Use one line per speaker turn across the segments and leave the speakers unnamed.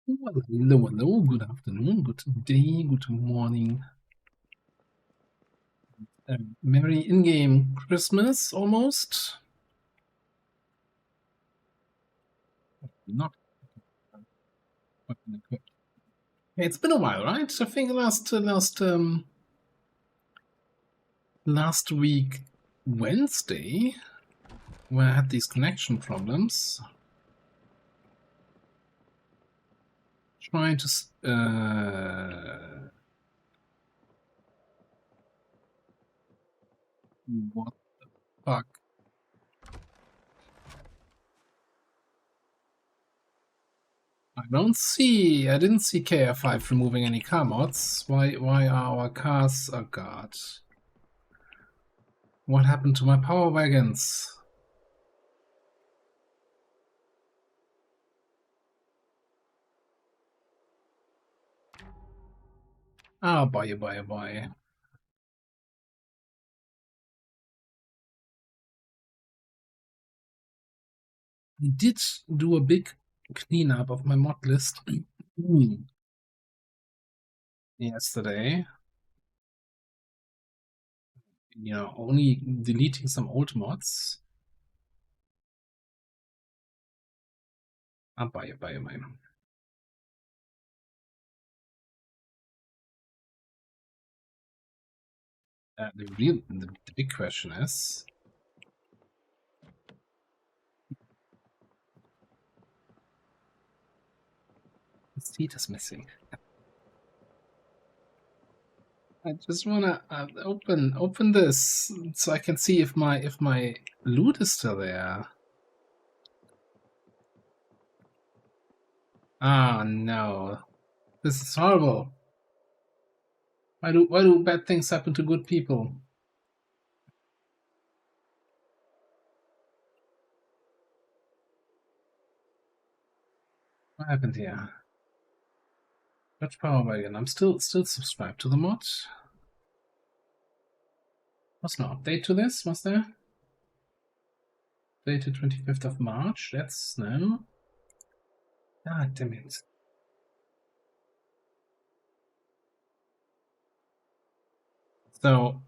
Well, hello, hello, good afternoon, good day, good morning. Merry in-game Christmas, almost. Not. It's been a while, right? I think last week, Wednesday, where I had these connection problems. Trying to what the fuck? I didn't see KF5 removing any car mods. Why are our cars? Oh god. What happened to my power wagons? Oh boy, oh boy, oh boy. I did do a big cleanup of my mod list yesterday. You know, only deleting some old mods. Ah, bye, bye, bye. The big question is, the seat is missing. I just wanna open this so I can see if my loot is still there. Ah, no, this is horrible. Why do bad things happen to good people? What happened here? Dutch Power Wagon. I'm still subscribed to the mod. Was no update to this, was there? Dated 25th of March. That's no. Ah, damn it. So,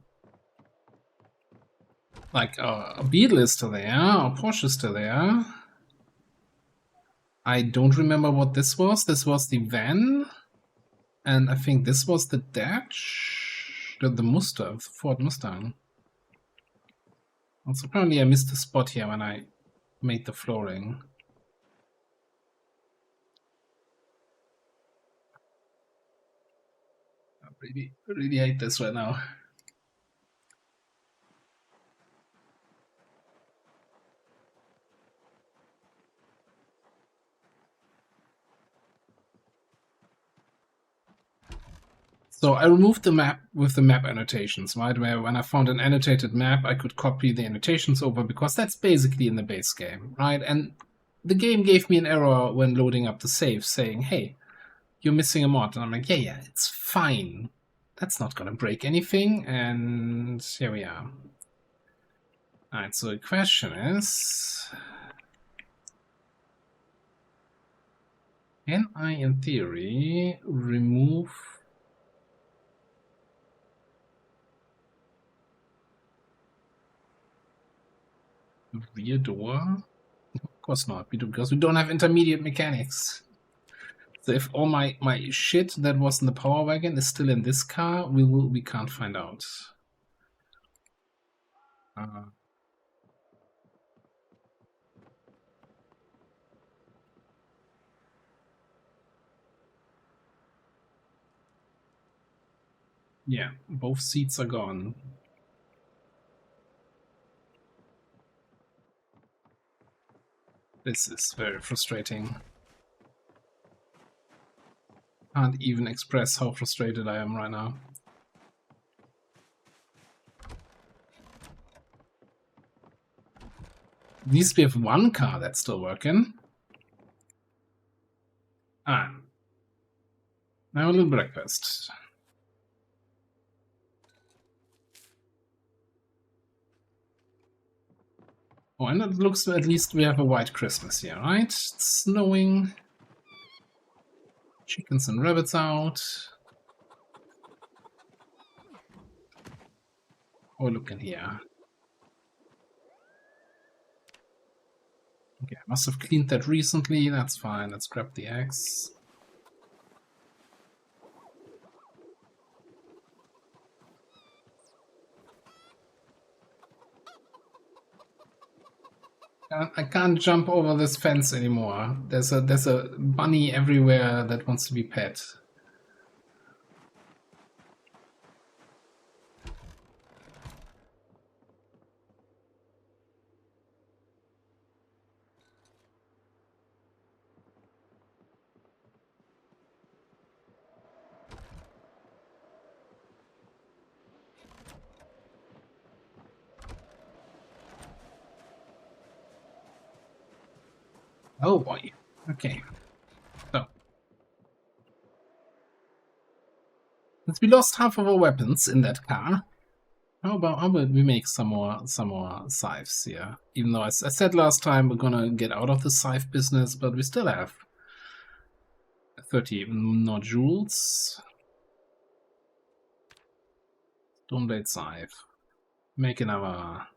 like, a Beetle is still there, a Porsche is still there. I don't remember what this was. This was the van, and I think this was the Dodge, the Mustang, the Ford Mustang. Also, apparently I missed a spot here when I made the flooring. I really hate this right now. So I removed the map with the map annotations, right? Where when I found an annotated map, I could copy the annotations over because that's basically in the base game, right? And the game gave me an error when loading up the save saying, hey, you're missing a mod. And I'm like, yeah, it's fine. That's not going to break anything. And here we are. All right, so the question is, can I, in theory, remove the rear door? Of course not, because we don't have intermediate mechanics. So if all my shit that was in the power wagon is still in this car, we can't find out. Yeah, both seats are gone. This is very frustrating. Can't even express how frustrated I am right now. At least we have one car that's still working. Ah. Now a little breakfast. Oh, and it looks at least we have a white Christmas here, right? It's snowing. chickens and rabbits out. Oh, look in here. Okay, I must have cleaned that recently. That's fine. Let's grab the eggs. I can't jump over this fence anymore. There's a bunny everywhere that wants to be pet. Oh boy. Okay. So. Since we lost half of our weapons in that car, how about we make some more scythes here? Even though I said last time we're gonna get out of the scythe business, but we still have 30 nodules. Stone blade scythe. Make another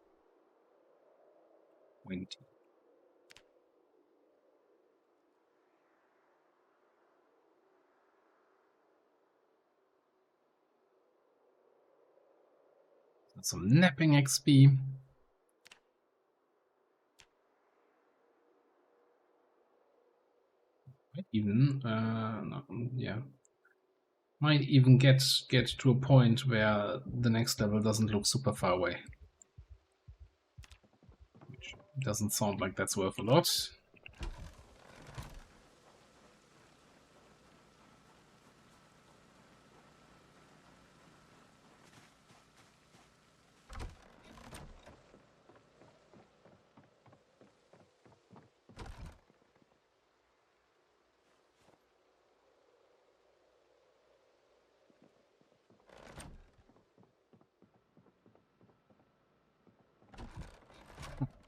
20. Some napping XP. Might even, no, yeah, might even get to a point where the next level doesn't look super far away. Which doesn't sound like that's worth a lot.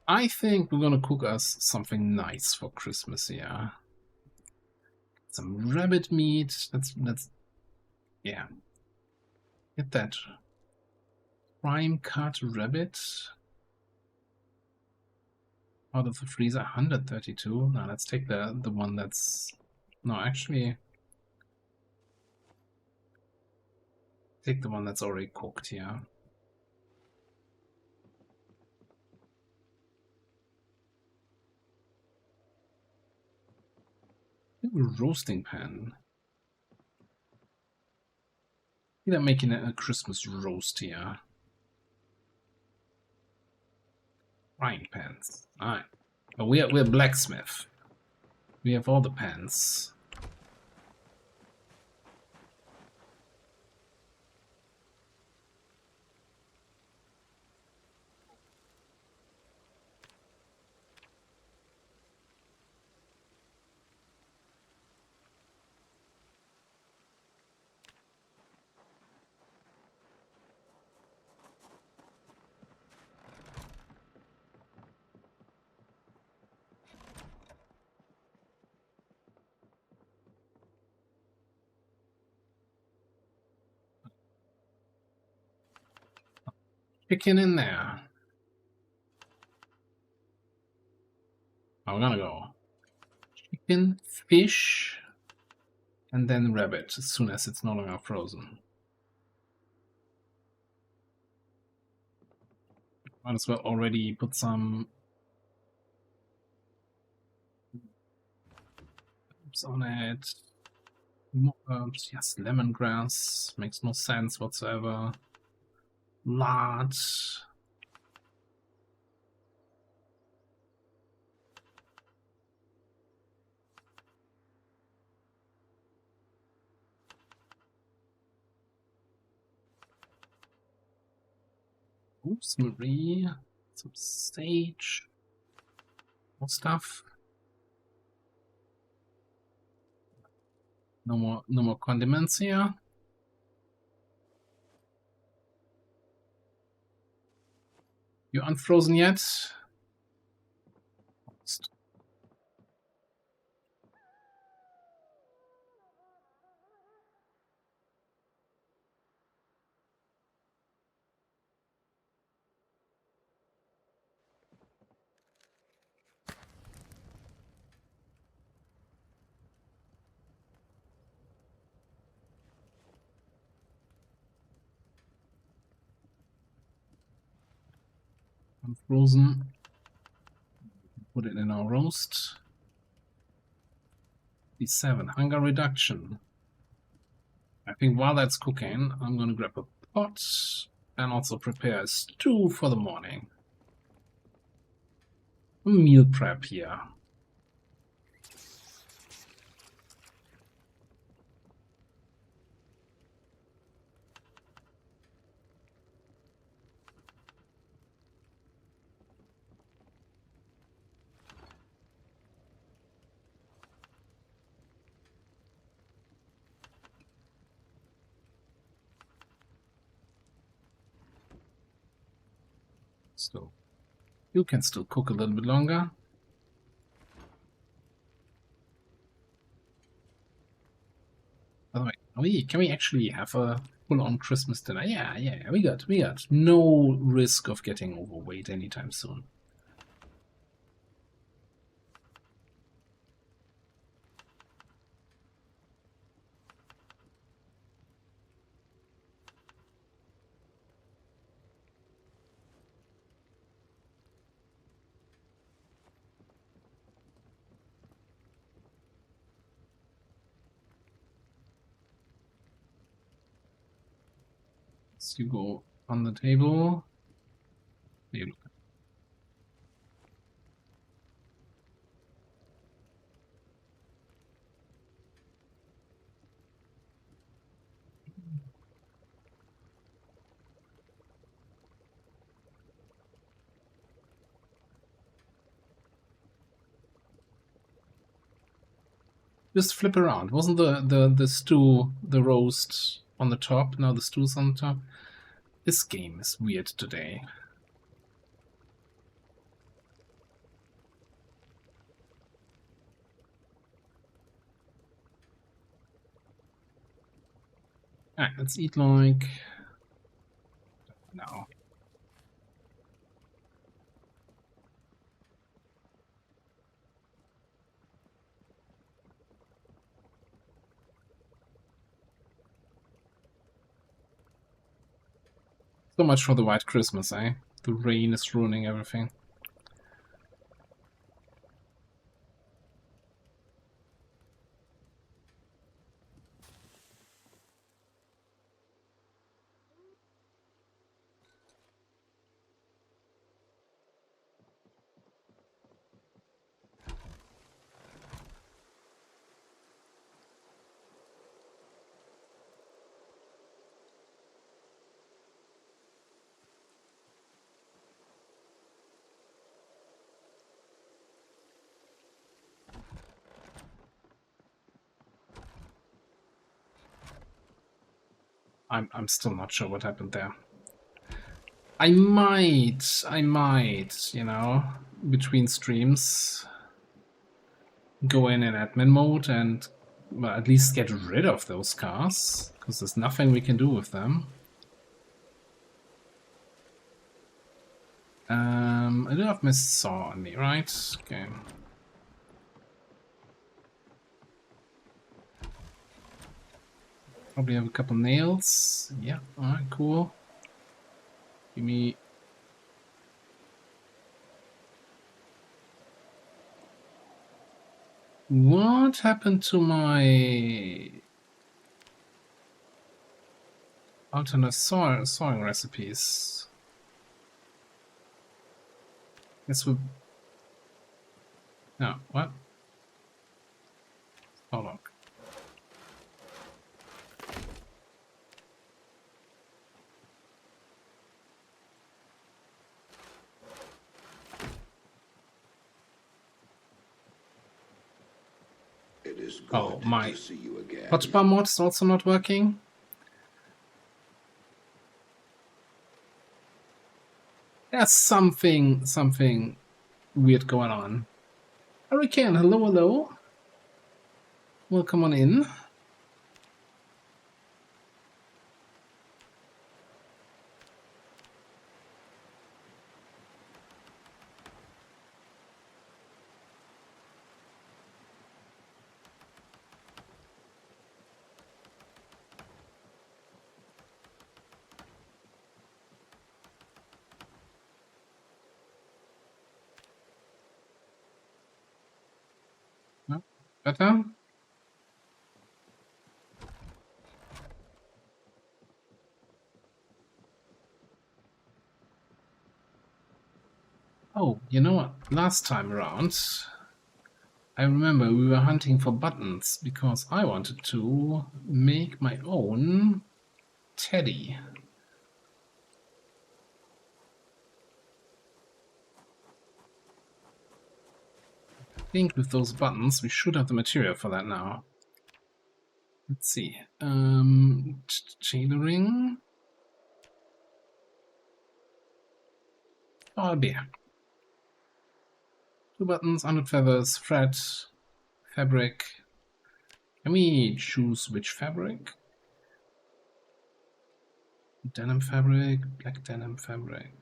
I think we're gonna cook us something nice for Christmas here. Some rabbit meat. Let's yeah. Get that prime cut rabbit out of the freezer. 132. Now let's take the one that's no, actually take the one that's already cooked here. Roasting pan. They're making a Christmas roast here. Frying pans. Alright. But we're blacksmith. We have all the pans. Chicken in there. I'm gonna go chicken, fish, and then rabbit as soon as it's no longer frozen. Might as well already put some herbs on it. More herbs, yes, lemongrass makes no sense whatsoever. Lard. Rosemary, some sage, more stuff. No more condiments here. You unfrozen yet? Almost. Frozen. Put it in our roast. 7 hunger reduction. I think while that's cooking, I'm gonna grab a pot and also prepare a stew for the morning. A meal prep here. So you can still cook a little bit longer. By the way, can we actually have a full-on Christmas dinner? Yeah, we got no risk of getting overweight anytime soon. So you go on the table. There you look. Just flip around. Wasn't the stew, the roast on the top? Now the stew's on the top. This game is weird today. Alright, let's eat like now. So much for the white Christmas, eh? The rain is ruining everything. I'm still not sure what happened there. I might, you know, between streams, go in admin mode and well, at least get rid of those cars, because there's nothing we can do with them. I do have my saw on me, right? Okay. Probably have a couple nails. Yeah, alright, cool. Give me... What happened to my alternate sawing recipes? Guess we... No, what? Hold on.
It is good
Oh, my
to see you again.
hotbar mod is also not working. There's something weird going on. Hurricane, hello. Welcome on in. Better? Oh, you know what? Last time around, I remember we were hunting for buttons because I wanted to make my own teddy. I think with those buttons we should have the material for that now. Let's see. Tailoring. Oh, a bear. 2 buttons, 100 feathers, thread, fabric. Can we choose which fabric? Denim fabric, black denim fabric.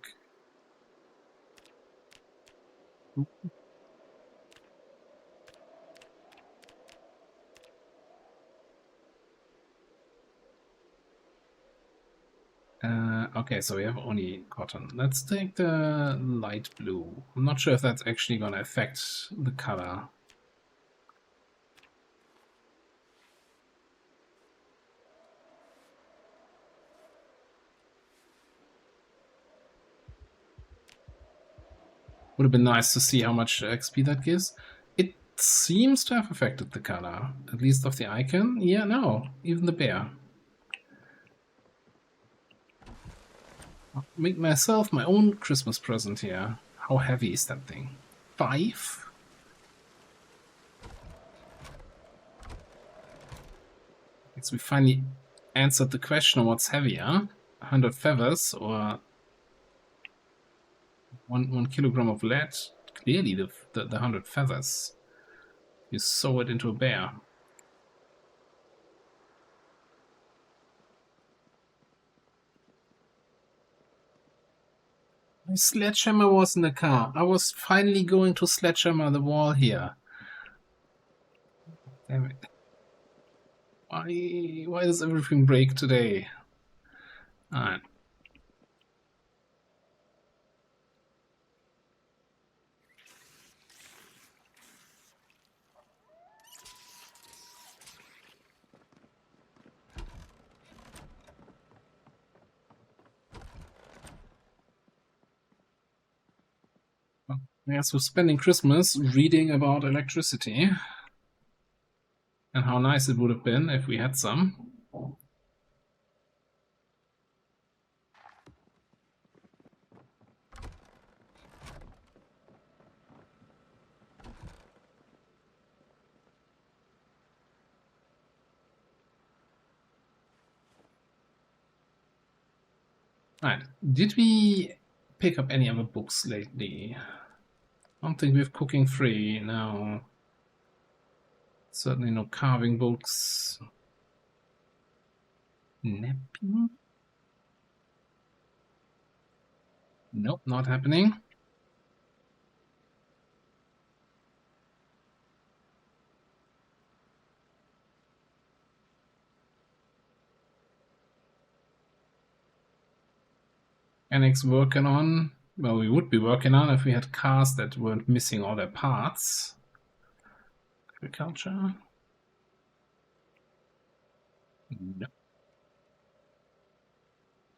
Okay, so we have only cotton. Let's take the light blue. I'm not sure if that's actually going to affect the color. Would have been nice to see how much XP that gives. It seems to have affected the color, at least of the icon. Yeah, no, even the bear. I'll make myself my own Christmas present here. How heavy is that thing? 5? Guess we finally answered the question of what's heavier. 100 feathers or 1 kilogram of lead. Clearly the 100 feathers. You sew it into a bear. My sledgehammer was in the car. I was finally going to sledgehammer the wall here. Damn it. Why does everything break today? Alright. Yes, we're spending Christmas reading about electricity and how nice it would have been if we had some. Alright, did we pick up any other books lately? I don't think we have Cooking 3, no. Certainly no carving books. Napping? Nope, not happening. Annex working on, well, we would be working on if we had cars that weren't missing all their parts. Agriculture? No.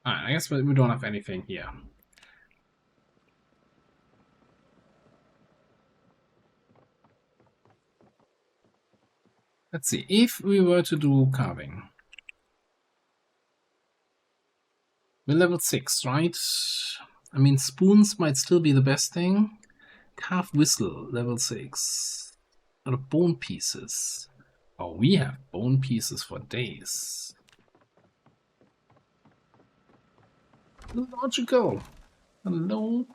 Alright, I guess we don't have anything here. Let's see, if we were to do carving. We're level 6, right? I mean, spoons might still be the best thing. Carved whistle, level 6. Out of bone pieces. Oh, we have bone pieces for days. Logical. Hello.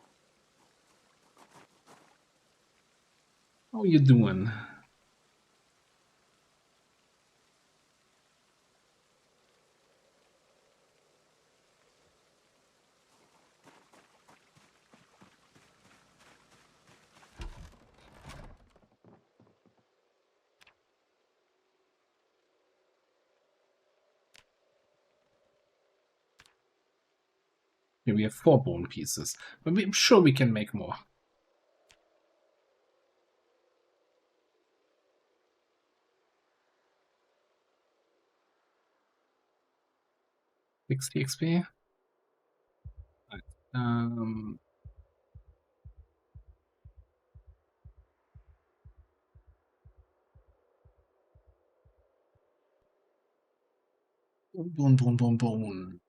How you doing? Here we have 4 bone pieces, but I'm sure we can make more. 60 XP. Right. Bone.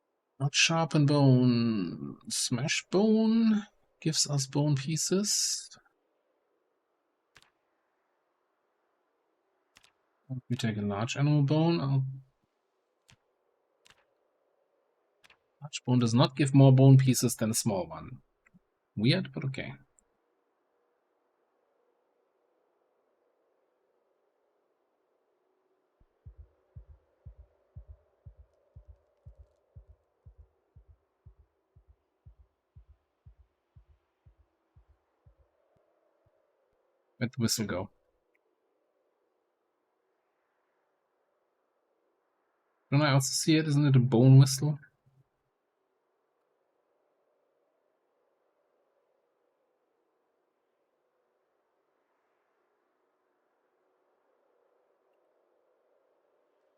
Not sharpen bone. Smash bone gives us bone pieces. We take a large animal bone. Large bone does not give more bone pieces than a small one. Weird, but okay. Where'd the whistle go? Don't I also see it? Isn't it a bone whistle?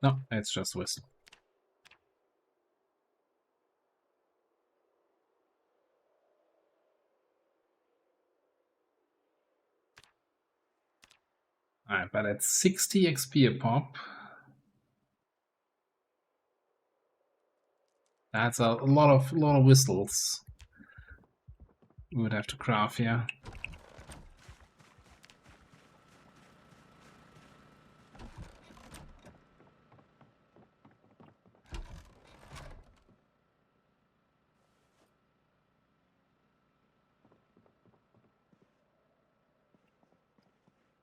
No, it's just whistle. Alright, but at 60 XP a pop, that's a lot of whistles we would have to craft here.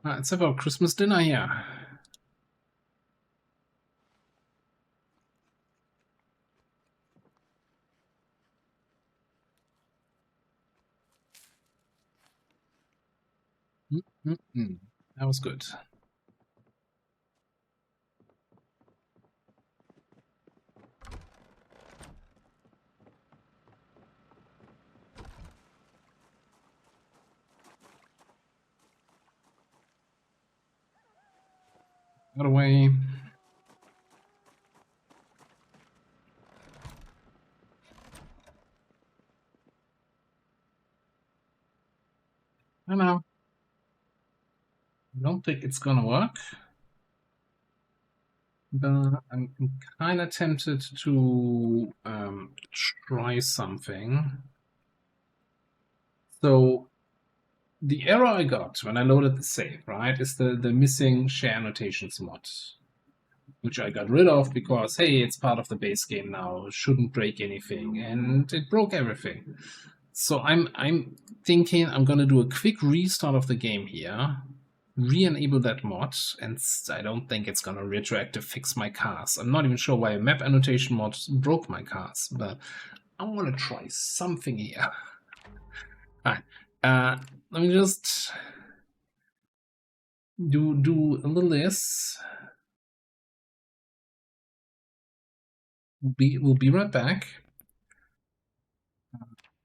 It's about Christmas dinner here. That was good. Out of the way. I don't know. I don't think it's gonna work. But I'm kind of tempted to try something. So the error I got when I loaded the save, right, is the missing share annotations mod, which I got rid of because, hey, it's part of the base game now, shouldn't break anything, and it broke everything. So I'm thinking I'm gonna do a quick restart of the game here, re-enable that mod, and I don't think it's gonna retroactive fix my cars. I'm not even sure why a map annotation mod broke my cars, but I want to try something here. Alright, let me just do a little this. We'll be right back.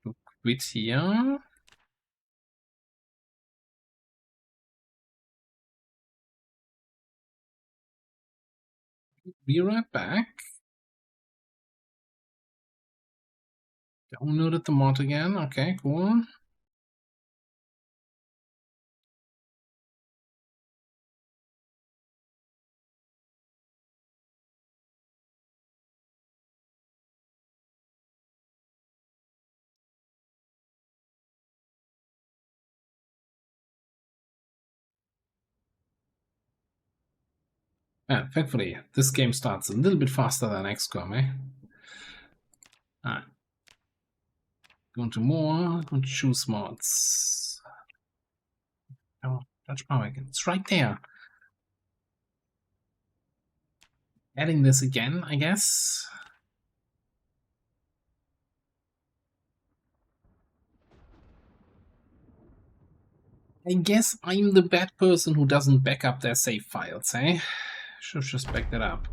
We'll quit here. Be right back. Downloaded the mod again. Okay, cool. Thankfully, this game starts a little bit faster than XCOM, eh? Alright. Go into more, go to choose mods. Oh, touch power again. It's right there. Adding this again, I guess. I guess I'm the bad person who doesn't back up their save files, eh? Should just back that up.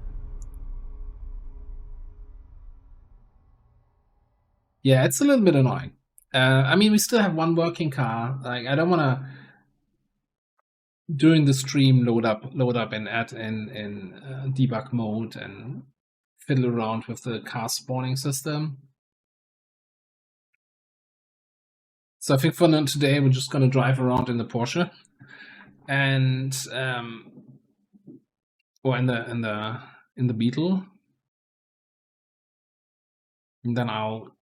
Yeah, it's a little bit annoying. I mean, we still have one working car. Like, I don't want to during the stream load up and add in debug mode and fiddle around with the car spawning system. So I think for today we're just gonna drive around in the Porsche, and or in the Beetle, and then I'll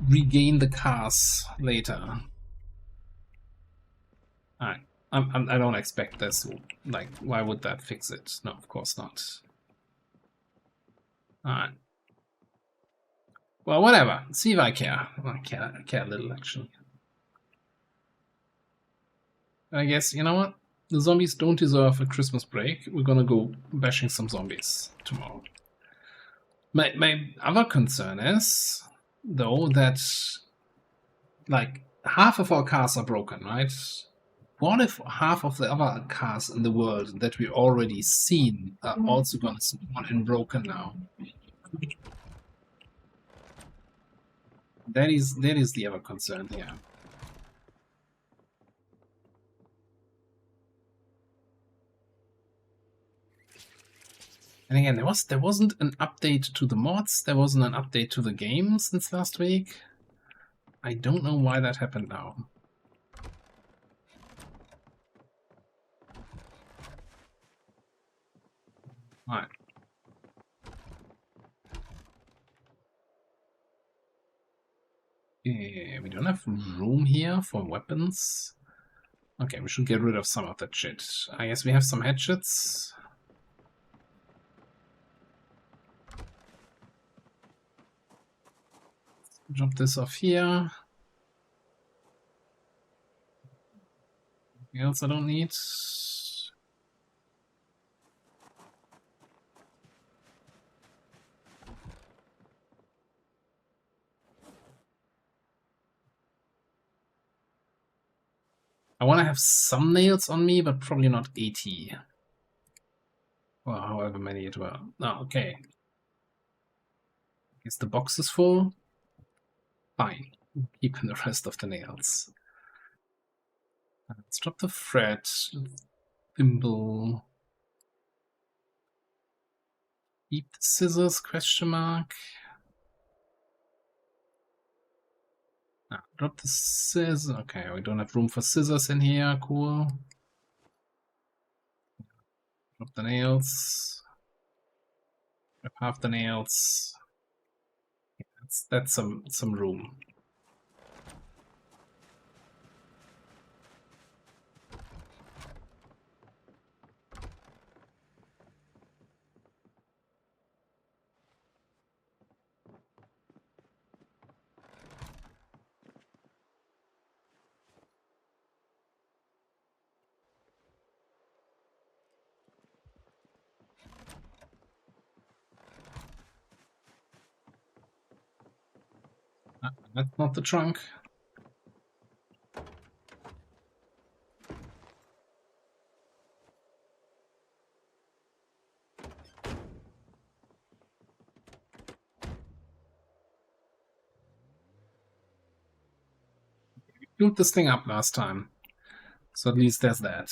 regain the cars later. Alright. I don't expect this. Like, why would that fix it? No, of course not. Alright. Well, whatever. See if I care. I care a little, actually. I guess, you know what? The zombies don't deserve a Christmas break. We're gonna go bashing some zombies tomorrow. My other concern is, though, that, like, half of our cars are broken, right? What if half of the other cars in the world that we already seen are also gonna spawn and broken now? That is the other concern here. And again, there wasn't an update to the mods, there wasn't an update to the game since last week. I don't know why that happened now. Alright. We don't have room here for weapons. Okay, we should get rid of some of that shit. I guess we have some hatchets. Drop this off here. Anything else I don't need? I want to have some nails on me, but probably not 80. Or however many it were. Oh, okay. Is the box is full? Fine. Keeping the rest of the nails. Let's drop the thread. Thimble. Keep the scissors, question mark. Drop the scissors. Okay, we don't have room for scissors in here. Cool. Drop the nails. Drop half the nails. Yeah, that's some room. That's not the trunk. We built this thing up last time, so at least there's that.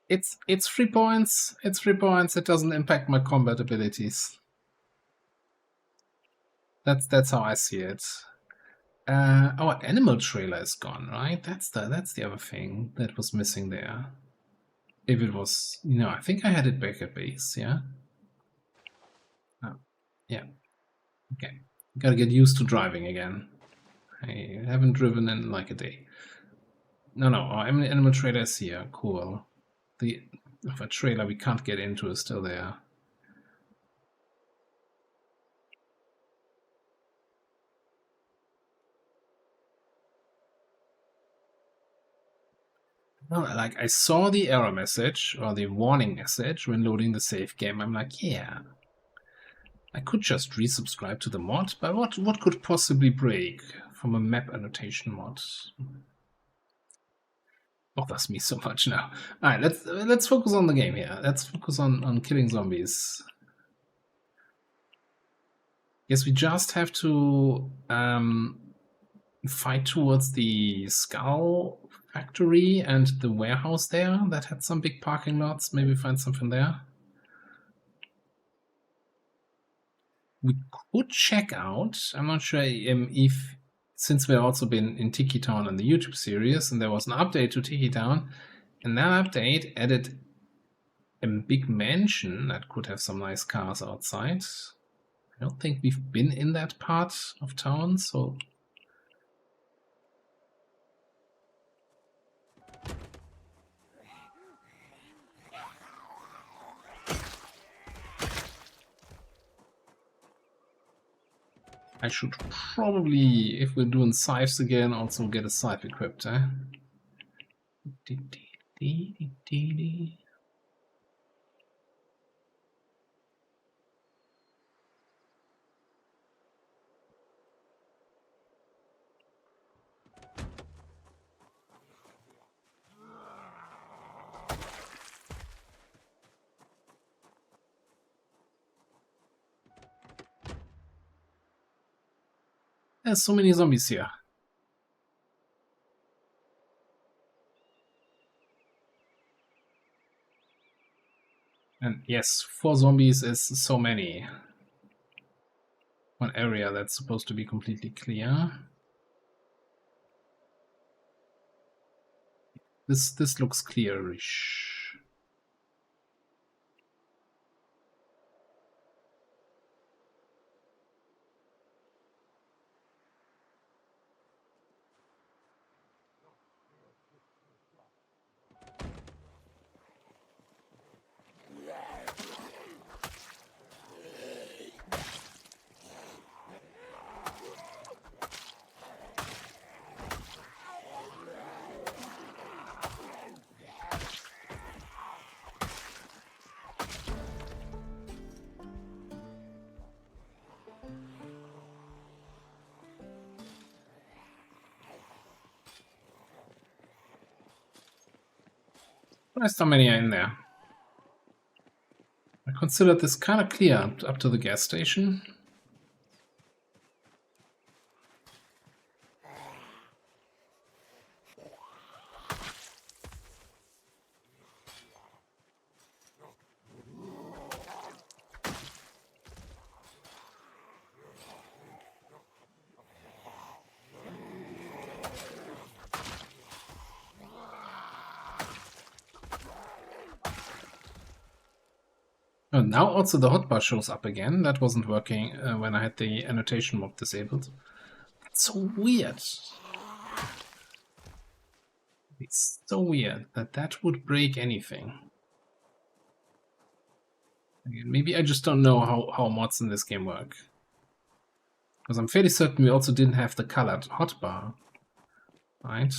It's 3 points. It's 3 points. It doesn't impact my combat abilities. That's how I see it. Our animal trailer is gone, right? That's the other thing that was missing there. If it was, I think I had it back at base, yeah? Oh, yeah. Okay. Gotta get used to driving again. I haven't driven in like a day. No, our animal trailer is here. Cool. The other trailer we can't get into is still there. No, like I saw the error message or the warning message when loading the save game. I'm like, yeah, I could just resubscribe to the mod, but what could possibly break from a map annotation mod? Bothers me so much now. All right, let's focus on the game here. Let's focus on killing zombies. Yes, we just have to fight towards the skull factory and the warehouse there that had some big parking lots. Maybe find something there. We could check out. I'm not sure if, since we've also been in Tiki Town in the YouTube series, and there was an update to Tiki Town, and that update added a big mansion that could have some nice cars outside. I don't think we've been in that part of town, so I should probably, if we're doing scythes again, also get a scythe equipped, eh? There's so many zombies here. And yes, 4 zombies is so many. One area that's supposed to be completely clear. This looks clearish. There's so many in there. I considered this kind of clear up to the gas station. Oh, now also the hotbar shows up again. That wasn't working when I had the annotation mob disabled. That's so weird. It's so weird that that would break anything. Maybe I just don't know how mods in this game work. Because I'm fairly certain we also didn't have the colored hotbar. Right?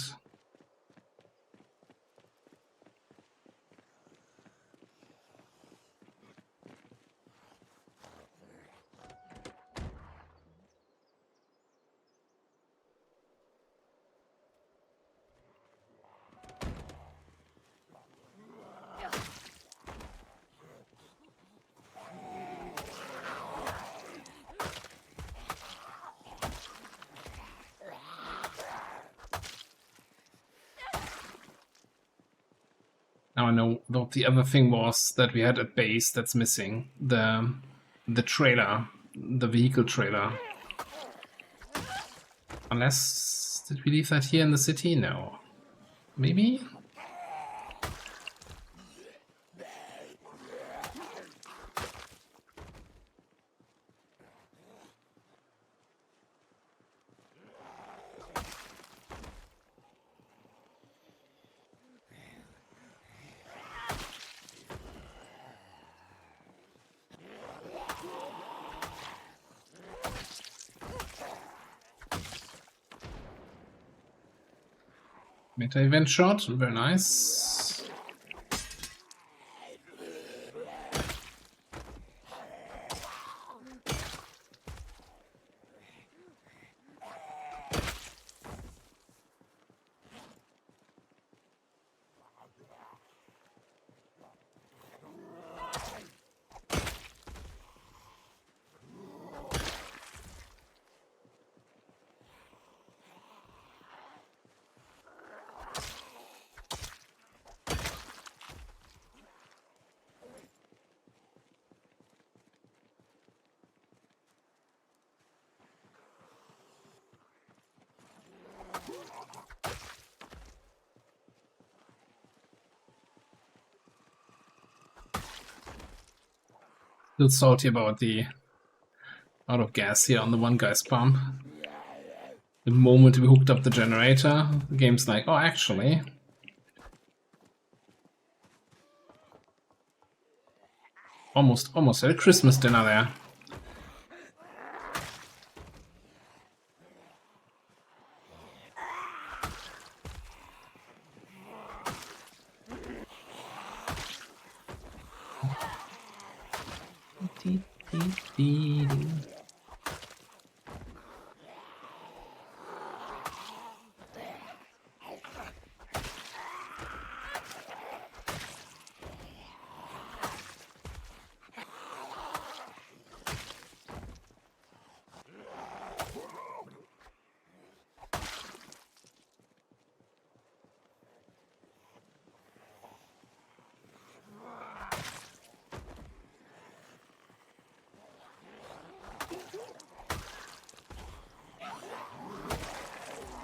Now I know the other thing was that we had a base that's missing. The trailer. The vehicle trailer. Unless... Did we leave that here in the city? No. Maybe? Meta event shot, very nice. Still salty about the out of gas here on the one guy's pump. The moment we hooked up the generator, the game's like, oh, actually. Almost had a Christmas dinner there.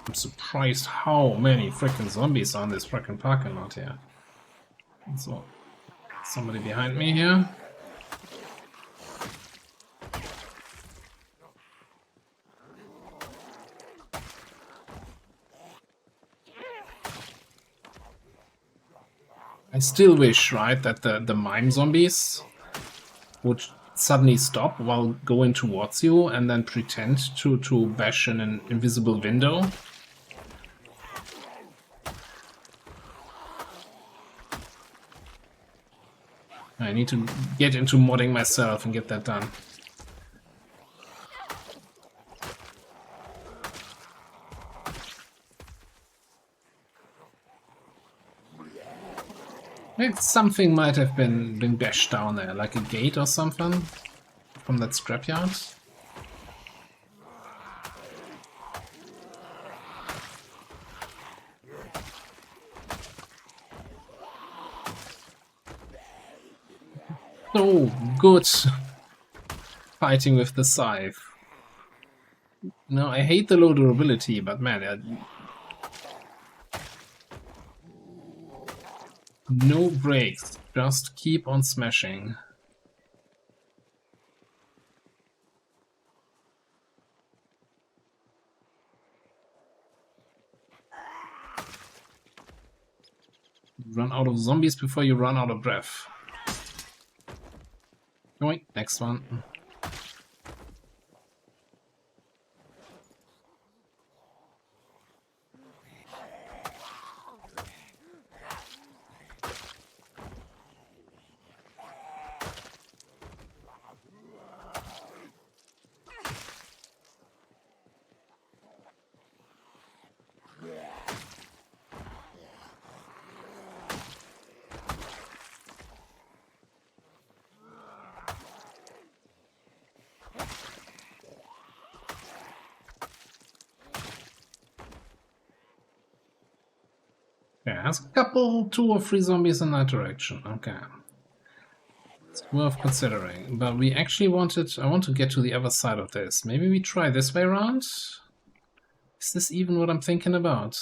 I'm surprised how many freaking zombies are in this freaking parking lot here. So, somebody behind me here. I still wish, right, that the mime zombies would suddenly stop while going towards you and then pretend to bash in an invisible window. I need to get into modding myself and get that done. Maybe something might have been bashed down there, like a gate or something from that scrapyard. Oh, good. Fighting with the scythe. No, I hate the low durability, but man, no breaks. Just keep on smashing. Run out of zombies before you run out of breath. Going, next one. Yeah, there's a couple, 2 or 3 zombies in that direction. Okay. It's worth considering. But we actually I want to get to the other side of this. Maybe we try this way around? Is this even what I'm thinking about?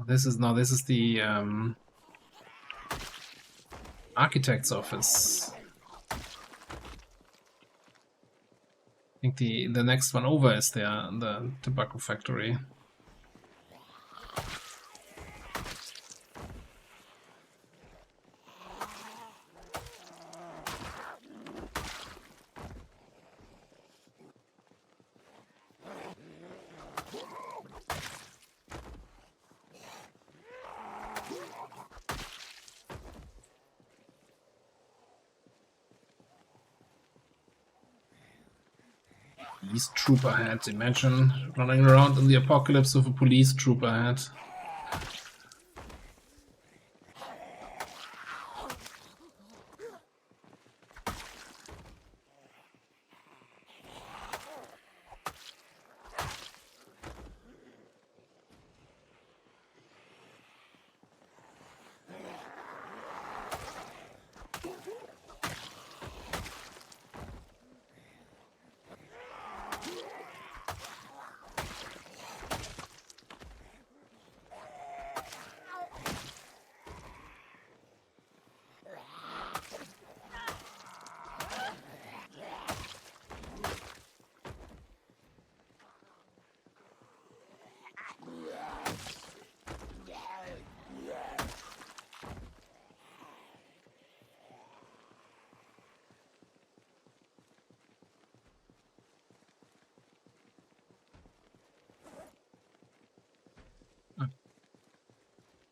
This is the architect's office. I think the next one over is the tobacco factory. Police trooper hat. Imagine running around in the apocalypse with a police trooper hat.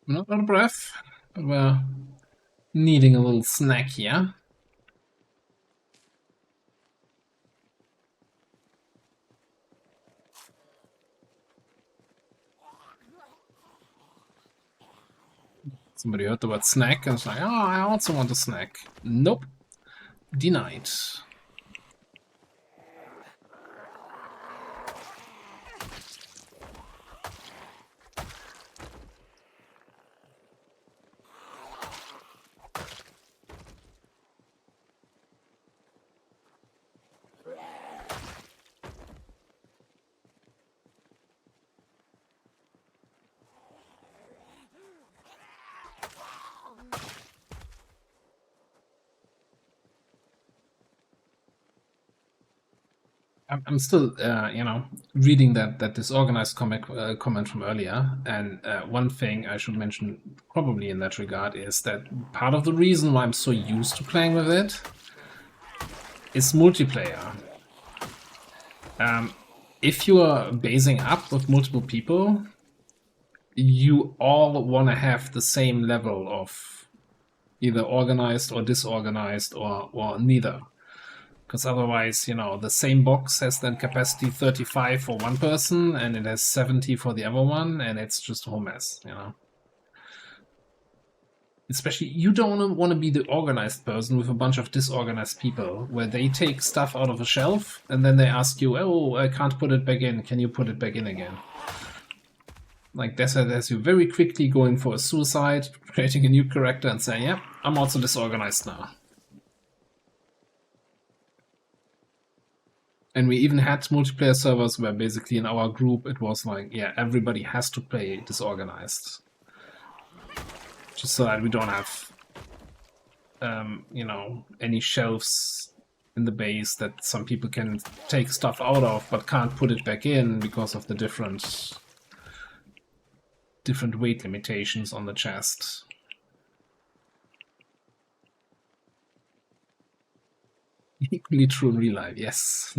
Not out of breath, but we're needing a little snack here. Somebody heard the word snack and was like, oh, I also want a snack. Nope. Denied. I'm still, reading that disorganized comment from earlier, and one thing I should mention probably in that regard is that part of the reason why I'm so used to playing with it is multiplayer. If you are basing up with multiple people, you all want to have the same level of either organized or disorganized or neither. Because otherwise, the same box has then capacity 35 for one person and it has 70 for the other one, and it's just a whole mess, Especially, you don't want to be the organized person with a bunch of disorganized people, where they take stuff out of a shelf and then they ask you, oh, I can't put it back in, can you put it back in again? Like, there's you very quickly going for a suicide, creating a new character and saying, yeah, I'm also disorganized now. And we even had multiplayer servers where basically in our group it was like, yeah, everybody has to play disorganized. Just so that we don't have, any shelves in the base that some people can take stuff out of but can't put it back in because of the different weight limitations on the chest. Equally true in real life, yes.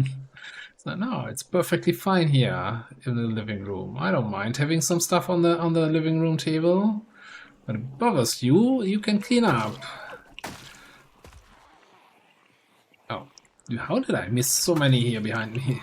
So no, it's perfectly fine here in the living room. I don't mind having some stuff on the living room table. But if it bothers you, you can clean up. Oh, how did I miss so many here behind me?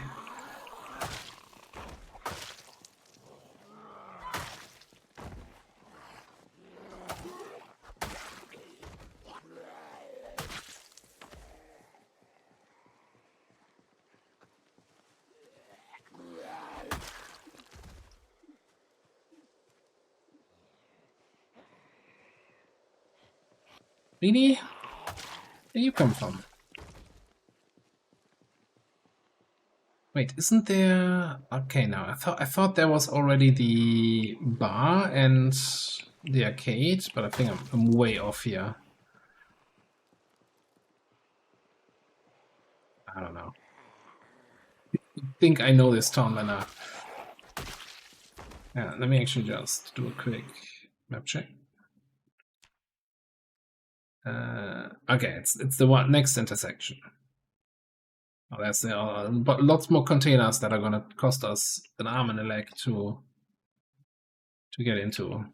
Really? Where you come from? Wait, isn't there? Okay, now I thought there was already the bar and the arcade, but I think I'm way off here. I don't know. I think I know this town by now. Yeah, let me actually just do a quick map check. Okay, it's the one next intersection. Oh, there's but lots more containers that are gonna cost us an arm and a leg to get into.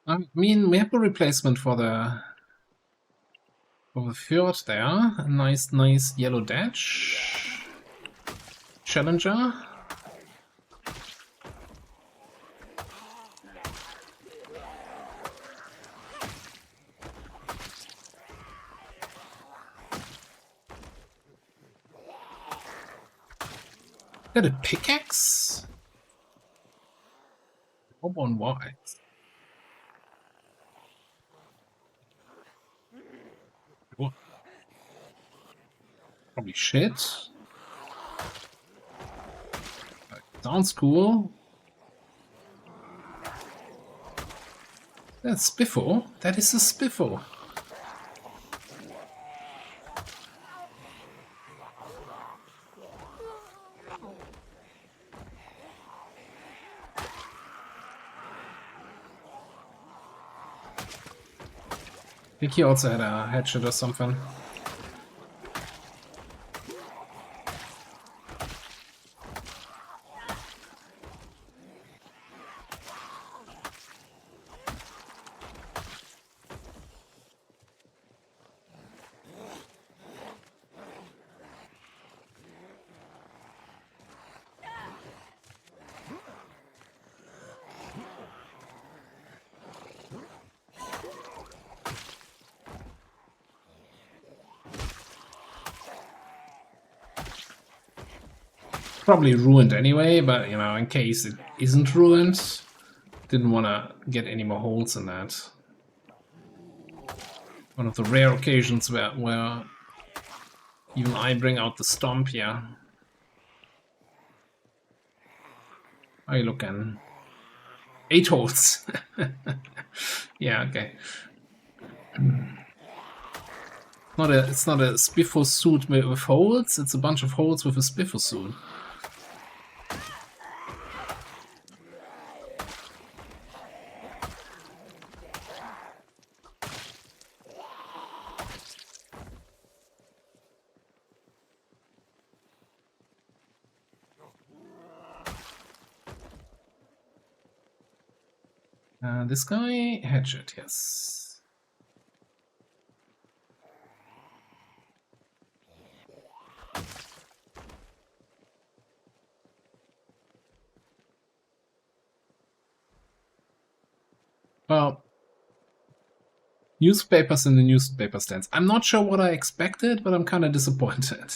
I mean, we have a replacement for the fjord there. A nice yellow dash. Challenger. Is that a pickaxe? Hope on why? What? Probably shit. Sounds cool. That's Spiffo. That is a Spiffo. I think he also had a hatchet or something. Probably ruined anyway, but you know, in case it isn't ruined, didn't want to get any more holes in that. One of the rare occasions where even I bring out the stomp here. How are you looking? 8 holes. Yeah, okay. It's not a Spiffo suit with holes, it's a bunch of holes with a Spiffo suit. This guy, hatchet, yes. Well, newspapers in the newspaper stands. I'm not sure what I expected, but I'm kind of disappointed.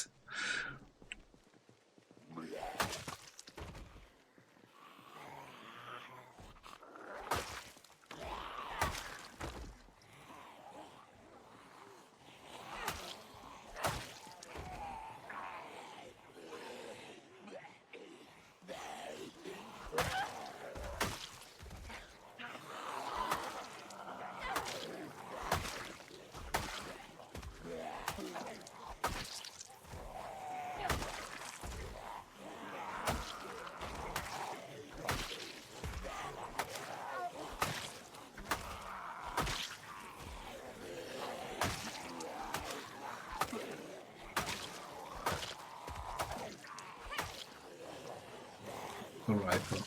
The rifle.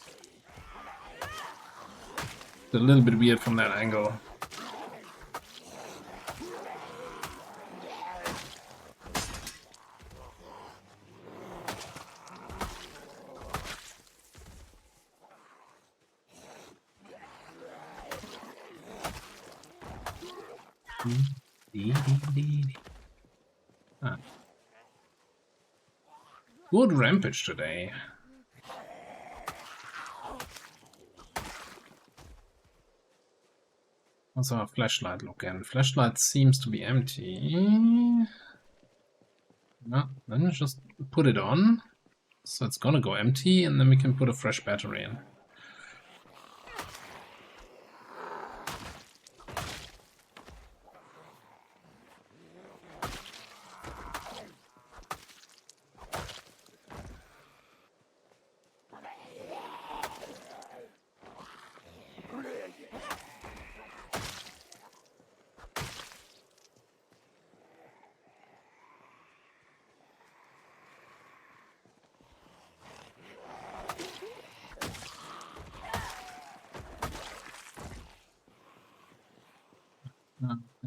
It's a little bit weird from that angle. Ah. Good rampage today. How's our flashlight looking? Flashlight seems to be empty. No, then we just put it on. So it's gonna go empty, and then we can put a fresh battery in.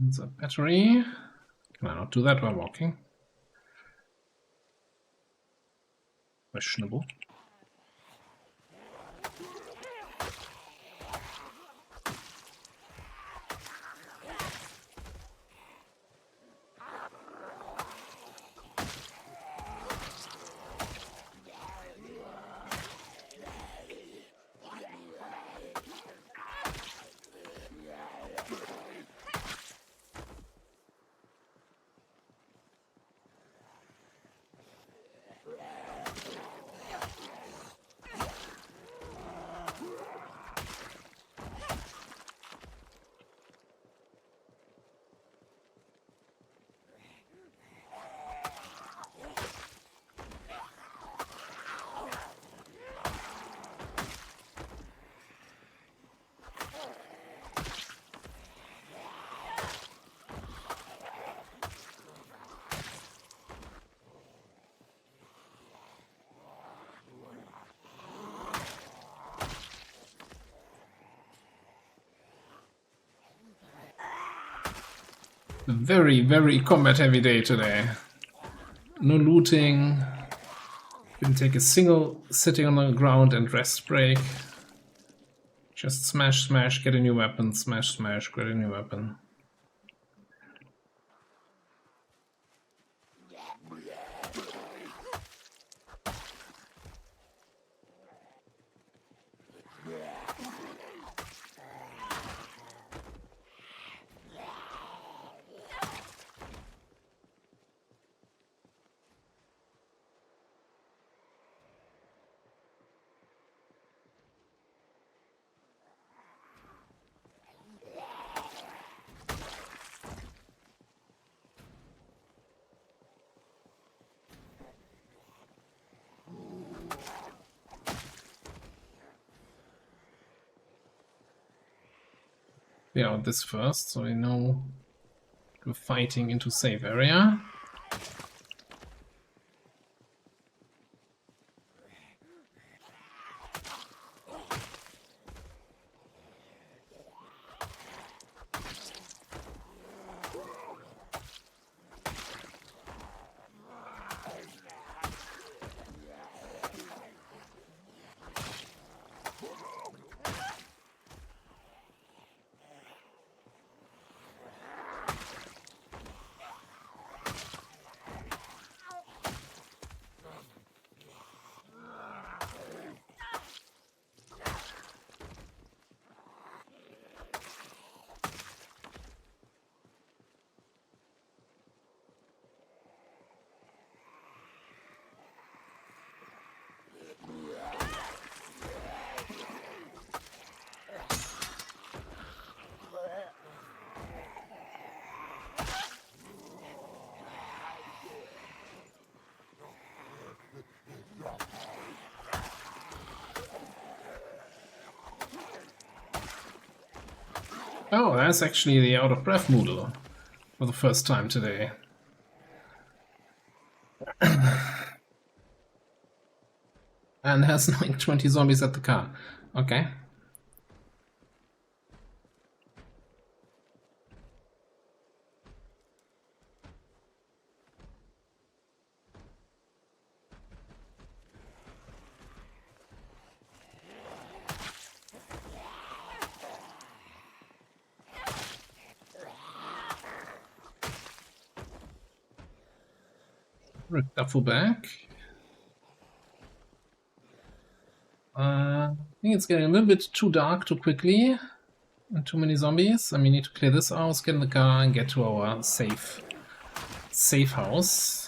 It's a battery. Can I not do that while walking? Questionable. A very, very combat heavy day today. No looting. Didn't take a single sitting on the ground and rest break. Just smash, smash, get a new weapon, smash, smash, get a new weapon. Yeah, this first, so we know we're fighting into safe area. Oh, that's actually the out of breath Moodle for the first time today. And has like 20 zombies at the car. Okay. Duffel bag. I think it's getting a little bit too dark too quickly. And too many zombies. And we need to clear this out, get in the car, and get to our safe house.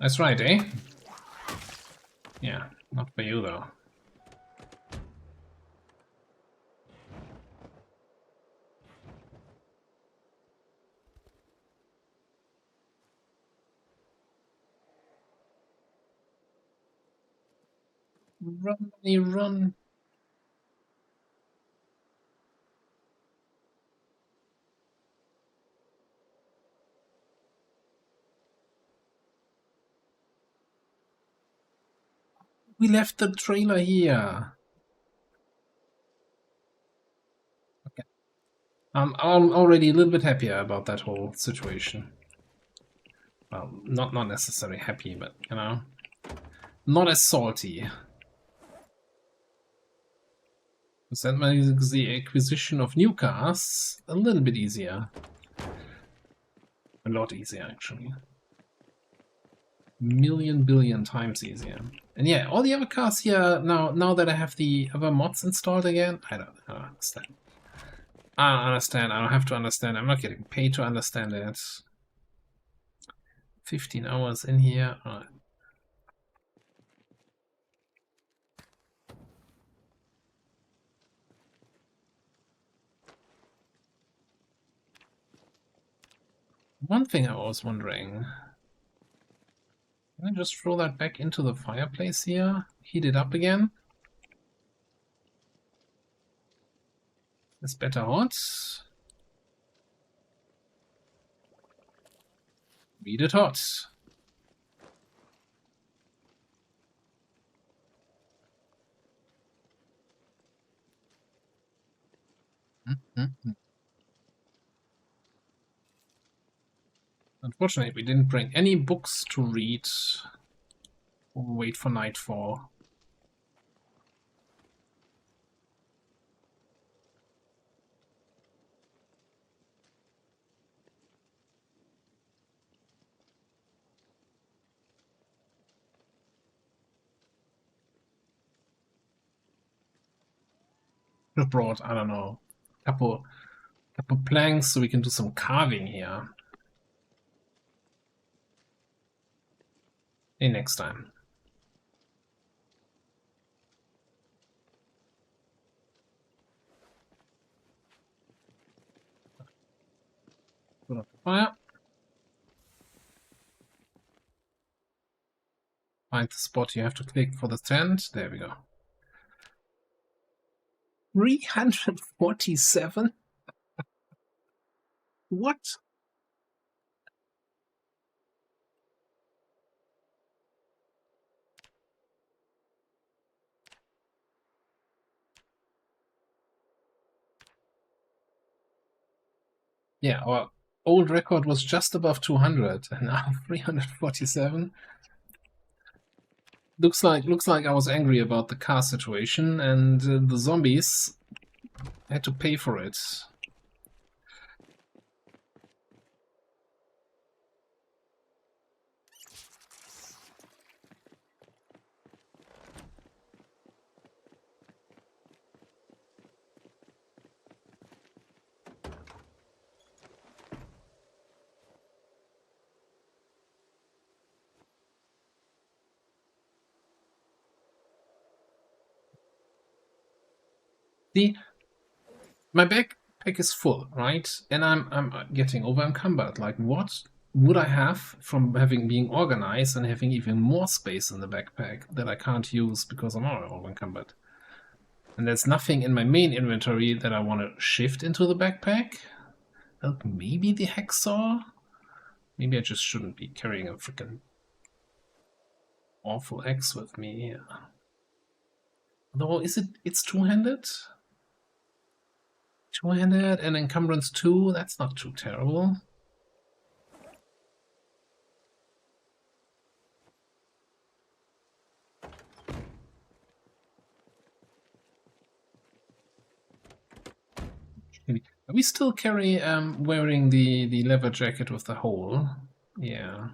That's right, eh? Yeah, not for you though. Run, run. We left the trailer here. Okay. I'm already a little bit happier about that whole situation. Well, not necessarily happy, but, you know, not as salty. That makes the acquisition of new cars a little bit easier. A lot easier, actually. Million billion times easier. And yeah, all the other cars here, now that I have the other mods installed again, I don't understand. I don't understand. I don't have to understand. I'm not getting paid to understand it. 15 hours in here. All right. One thing I was wondering, can I just throw that back into the fireplace here? Heat it up again? It's better hot. Read it hot. Unfortunately, we didn't bring any books to read or wait for nightfall. I brought, I don't know, couple planks so we can do some carving here. Maybe next time. Put up the fire. Find the spot you have to click for the tent. There we go. 347? What? Yeah, our old record was just above 200, and now 347. Looks like I was angry about the car situation, and the zombies had to pay for it. See, my backpack is full, right? And I'm getting over encumbered. Like, what would I have from having being organized and having even more space in the backpack that I can't use because I'm over encumbered? And there's nothing in my main inventory that I want to shift into the backpack. Well, maybe the hacksaw? Maybe I just shouldn't be carrying a freaking awful axe with me. Though, it's two-handed? Two-handed and encumbrance 2, that's not too terrible. We still carry wearing the leather jacket with the hole. Yeah.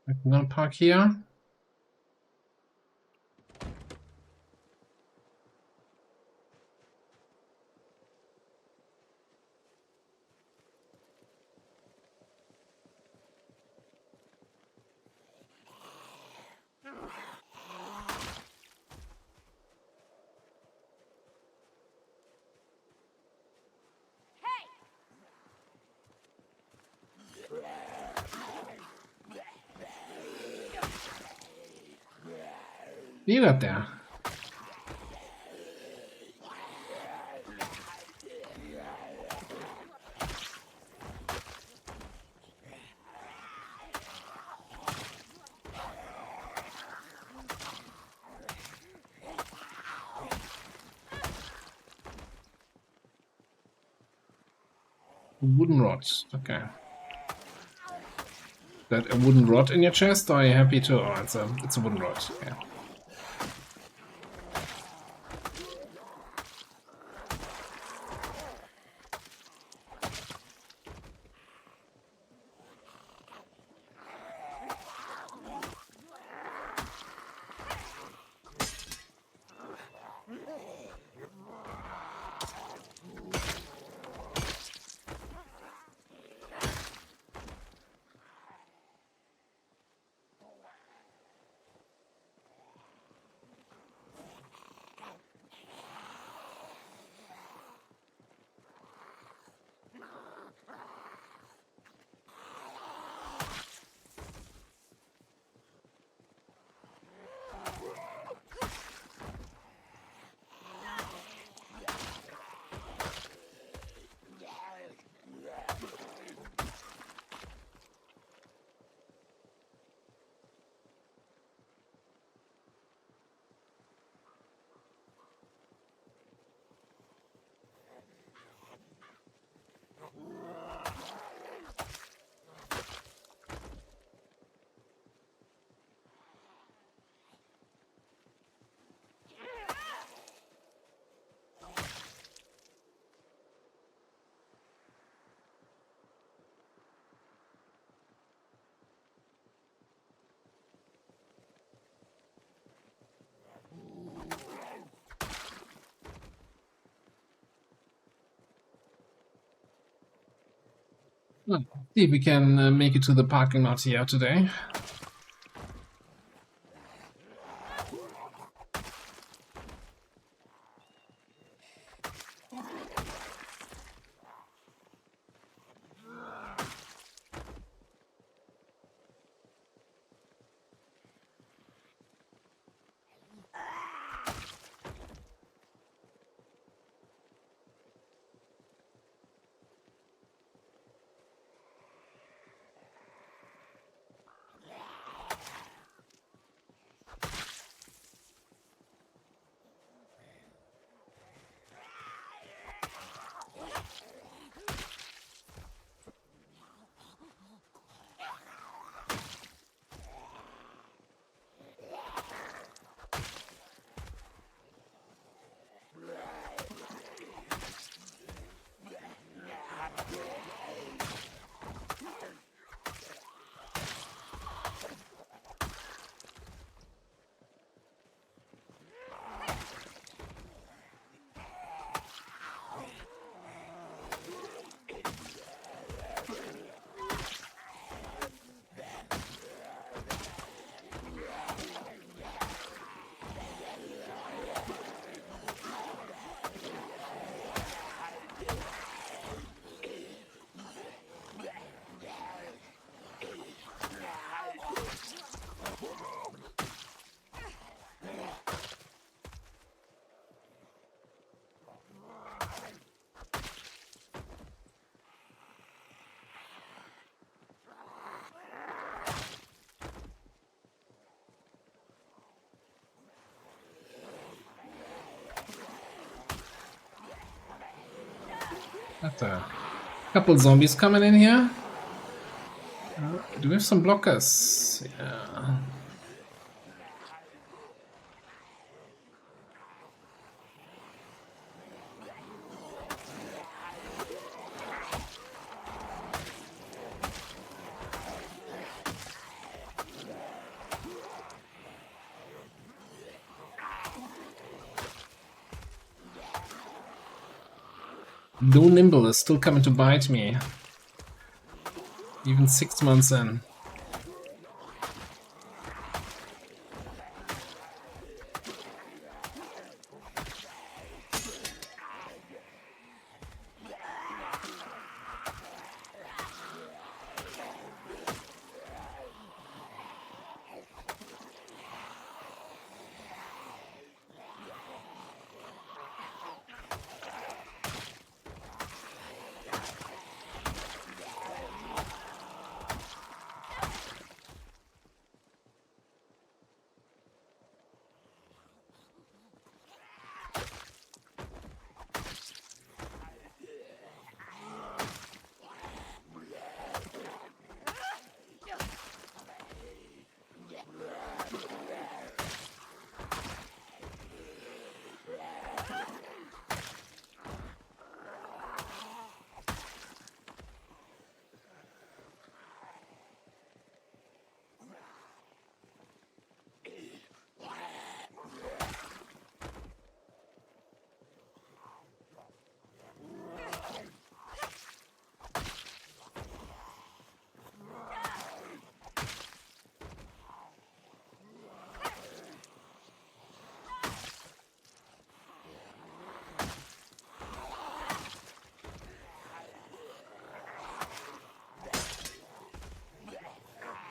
I'm gonna park here. You got there. Wooden rod. Okay. That a wooden rod in your chest, or are you happy to? Oh, it's a wooden rod. Yeah. Well, see if we can make it to the parking lot here today. Got a couple zombies coming in here. Do we have some blockers? Yeah. No Nimble is still coming to bite me. Even 6 months in.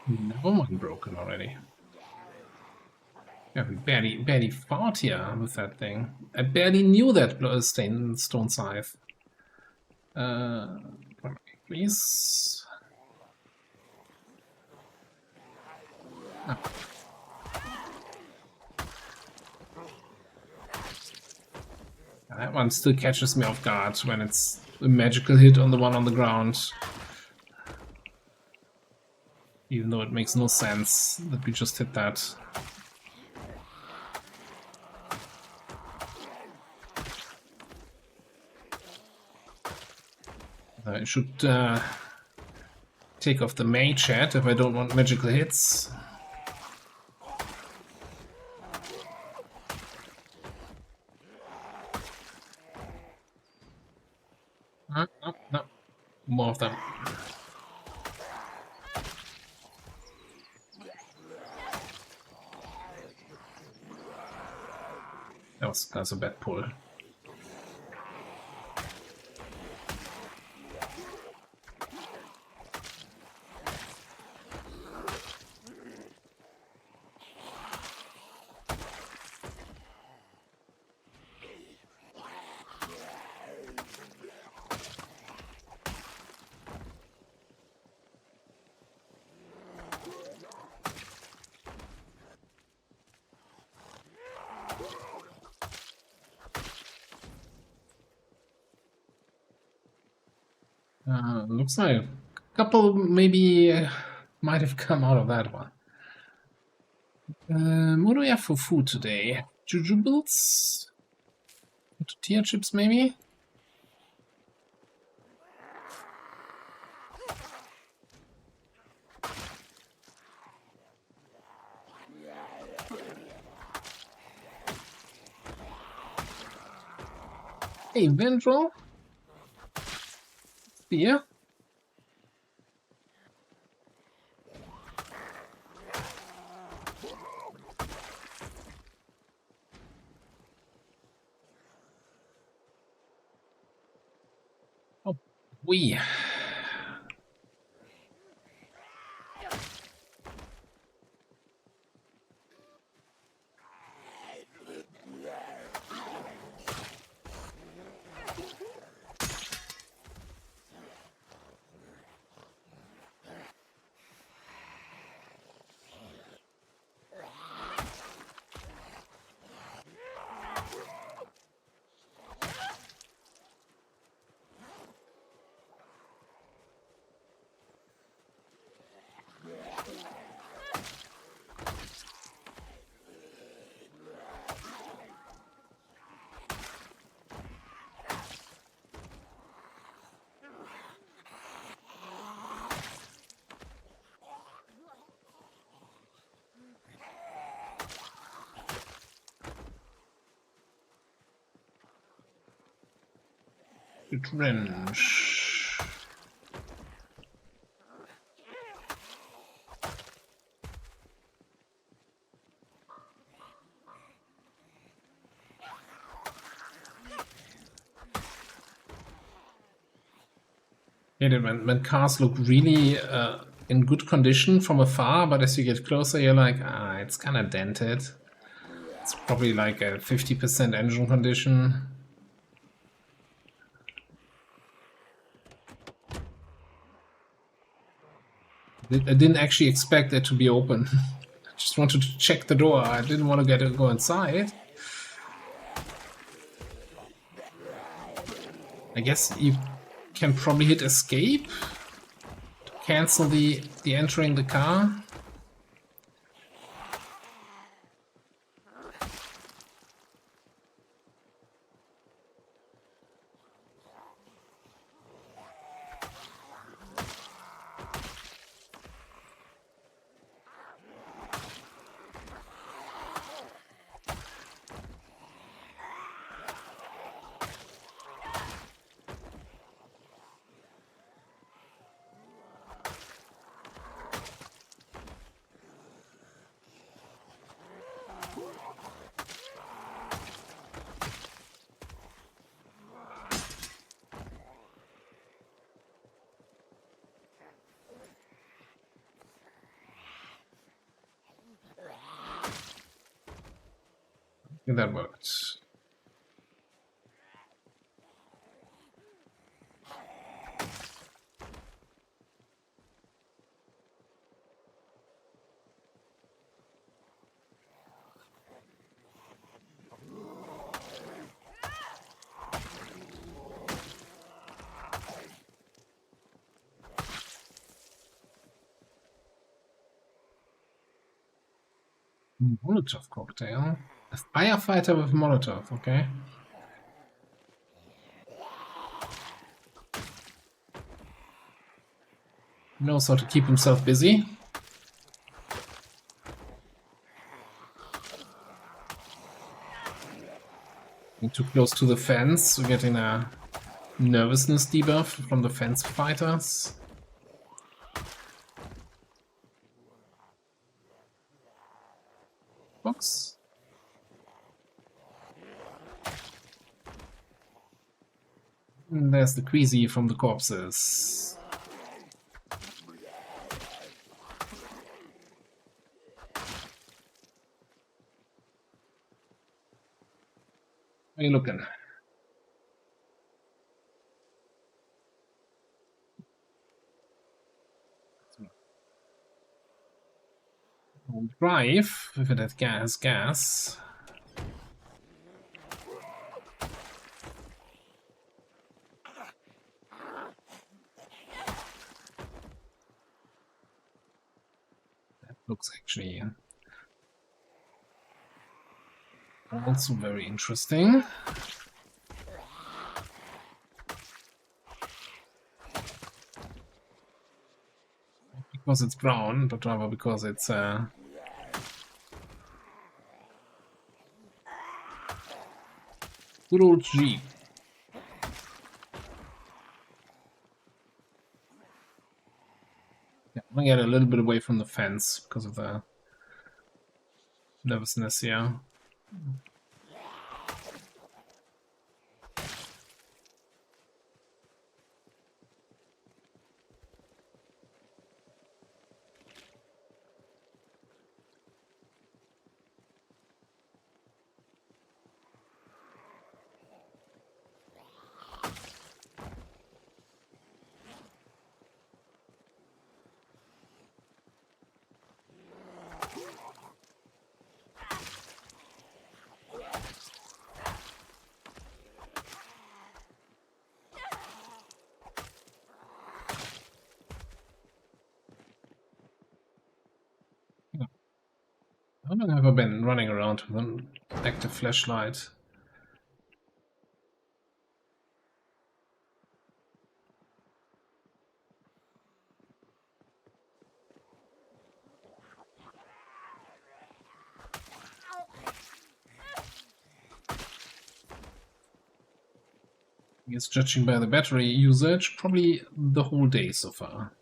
Never mind, broken already. Yeah, we barely fought here with that thing. I barely knew that stone scythe. Please. Ah. That one still catches me off guard when it's a magical hit on the one on the ground. Even though it makes no sense that we just hit that. I should take off the mage hat if I don't want magical hits. No. More of them. That's a bad pull. Looks like a couple maybe might have come out of that one. What do we have for food today? Jujubes? Tortilla chips maybe? Hey, Vendrel? Beer? Oh, we. Range. Yeah, when cars look really in good condition from afar, but as you get closer, you're like, it's kind of dented. It's probably like a 50% engine condition. I didn't actually expect it to be open. I just wanted to check the door. I didn't want to go inside. I guess you can probably hit escape to cancel the entering the car. Yeah, that worked. Molotov cocktail. A firefighter with Molotov, okay. Knows how to keep himself busy. Too close to the fence, we're getting a nervousness debuff from the fence fighters. Box. And there's the Queasy from the corpses. How are you looking? Drive, if it has gas. That looks actually also very interesting. Because it's brown, but rather because it's good old Jeep. Yeah, I'm gonna get a little bit away from the fence because of the nervousness here. How long have I been running around with an active flashlight? I guess judging by the battery usage, probably the whole day so far.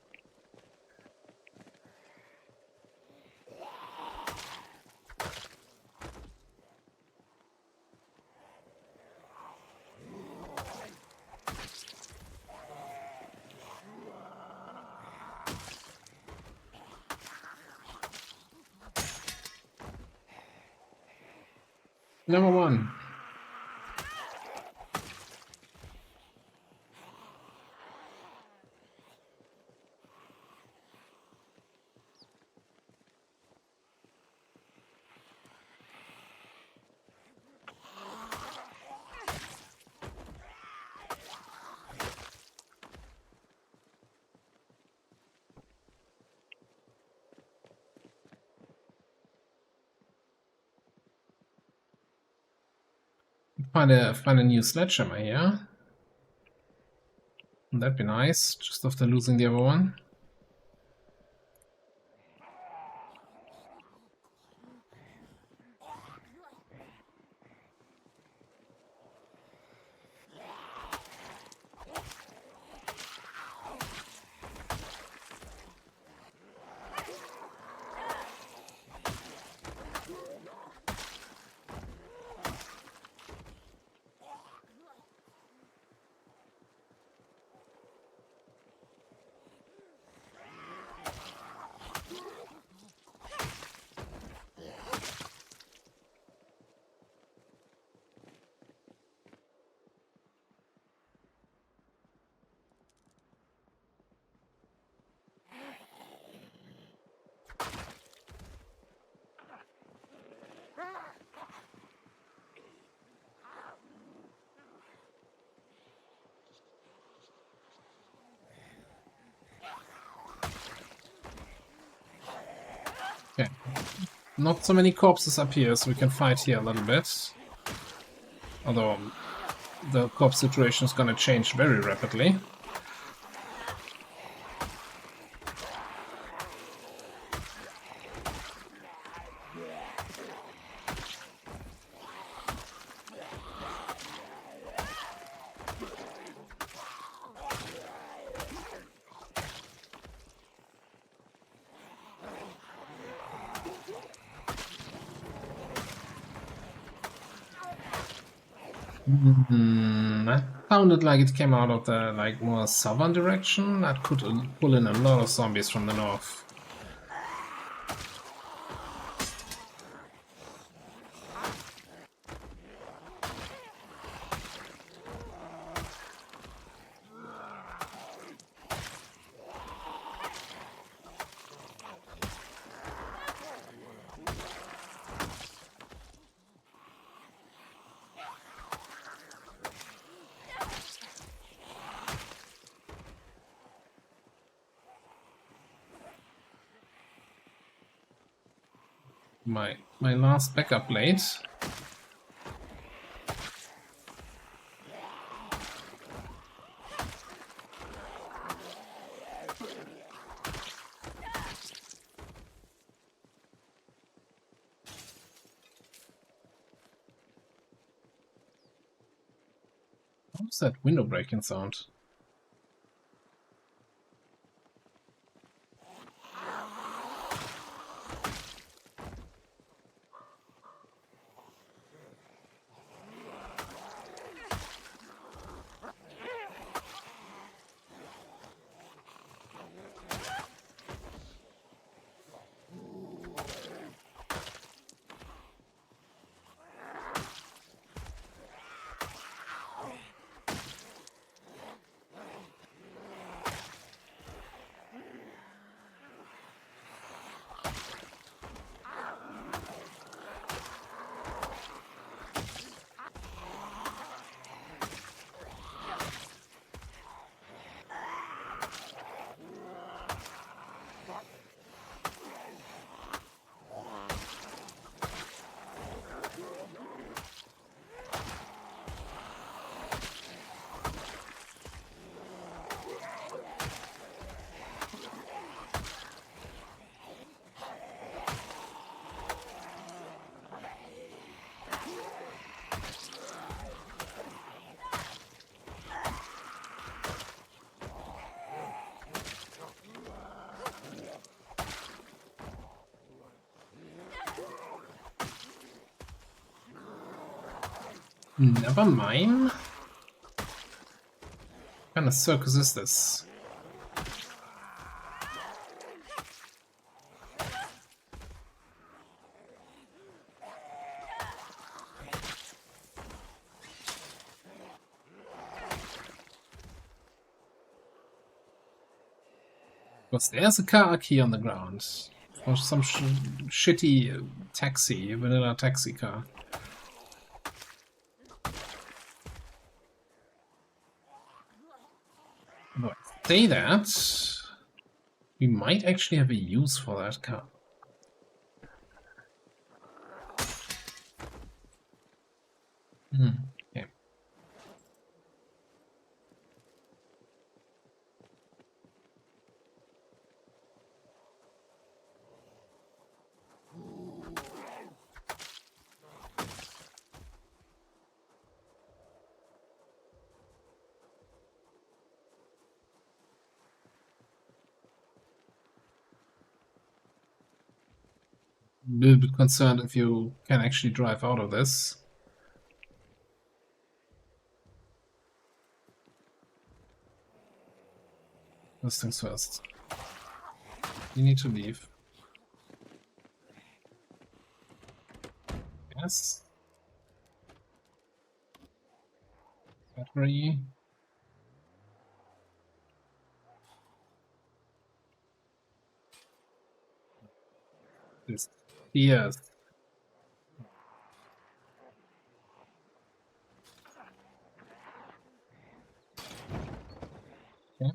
Number one. Find a new sledgehammer here. That'd be nice, just after losing the other one. not so many corpses up here, so we can fight here a little bit. Although the corpse situation is gonna change very rapidly. That sounded like it came out of the more southern direction. That could pull in a lot of zombies from the north. My last backup blade. What was that window breaking sound? Never mind. What kind of circus is this? Because there's a car key on the ground. Or some shitty taxi, vanilla taxi car. No, I say that, we might actually have a use for that car. Okay. A little bit concerned if you can actually drive out of this. First things first. You need to leave. Yes. Battery. This. Yes. Okay.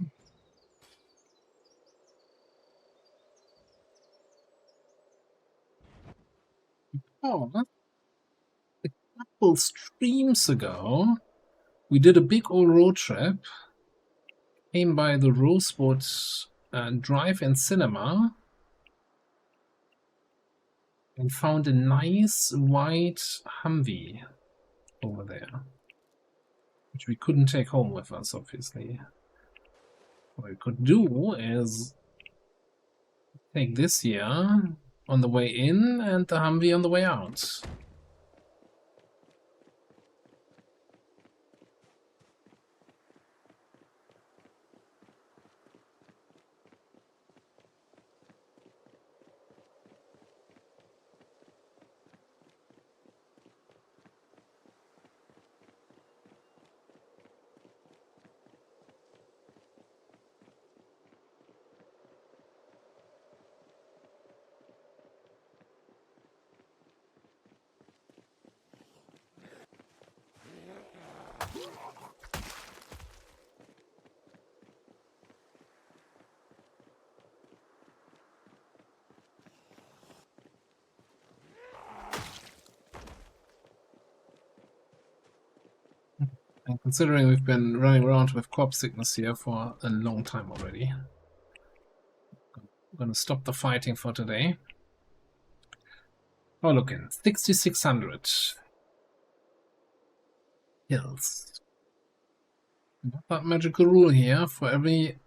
recall, a couple streams ago, we did a big old road trip, came by the Rosewood Drive-In Cinema, and found a nice white Humvee over there, which we couldn't take home with us, obviously. What we could do is take this here on the way in and the Humvee on the way out. And considering we've been running around with corpse sickness here for a long time already, I'm gonna stop the fighting for today. Oh, look in 6,600 kills. That magical rule here: for every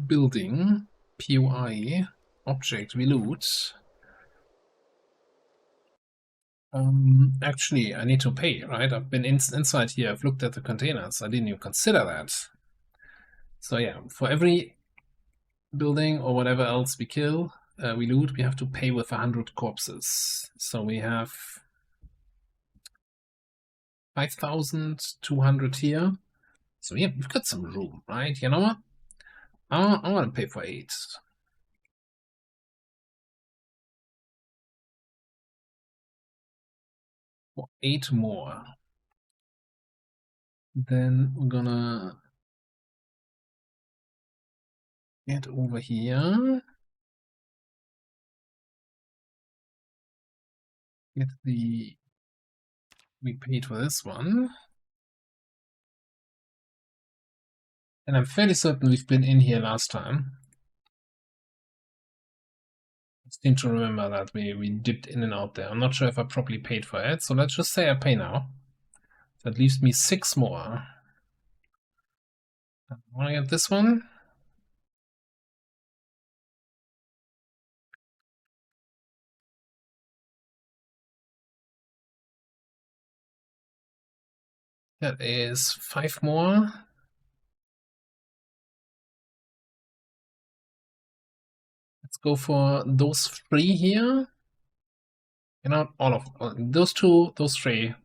building, POI, object we loot. Actually, I need to pay, right? I've been inside here, I've looked at the containers, I didn't even consider that. So yeah, for every building or whatever else we kill, we loot, we have to pay with 100 corpses. So we have 5,200 here. So yeah, we've got some room, right? You know what? I want to pay for 8. For 8 more. Then we're gonna get over here. Get the... We paid for this one. And I'm fairly certain we've been in here last time. I seem to remember that we dipped in and out there. I'm not sure if I properly paid for it, so let's just say I pay now. That leaves me 6 more. I want to get this one. That is 5 more. Let's go for those 3 here. You know, all of those 2, those 3.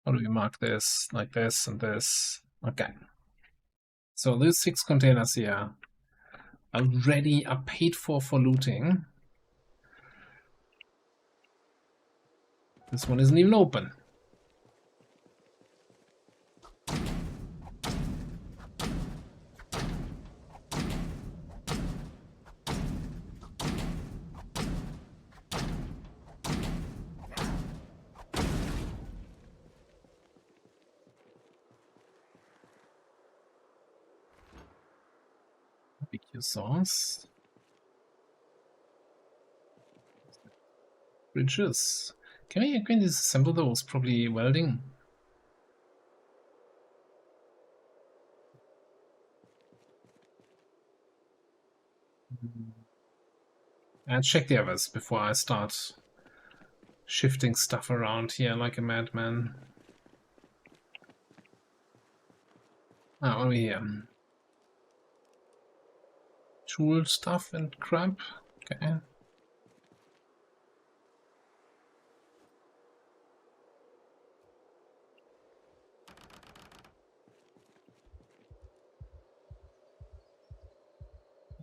How do we mark this? Like this and this. Okay. So these 6 containers here already are paid for looting. This one isn't even open. Barbecue sauce. Bridges. Can we disassemble those? Probably welding. And check the others before I start shifting stuff around here like a madman. Ah, over here. Tool stuff and crap. Okay.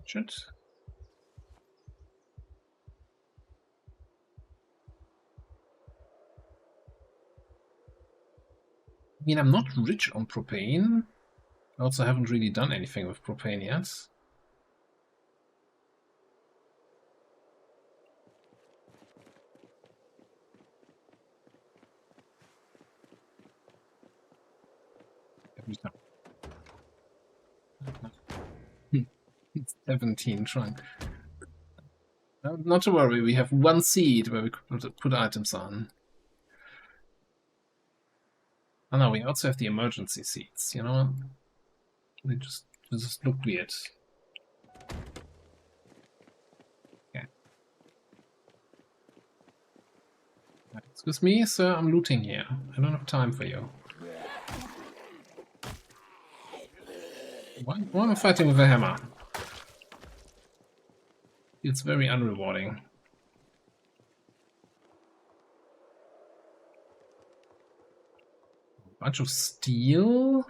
Should. I mean, I'm not rich on propane. I also haven't really done anything with propane yet. 17 trunk. Not to worry, we have one seed where we could put items on. Oh no, we also have the emergency seeds, you know? They just look weird. Okay. Excuse me, sir, I'm looting here. I don't have time for you. Why am I fighting with a hammer? It's very unrewarding. Bunch of steel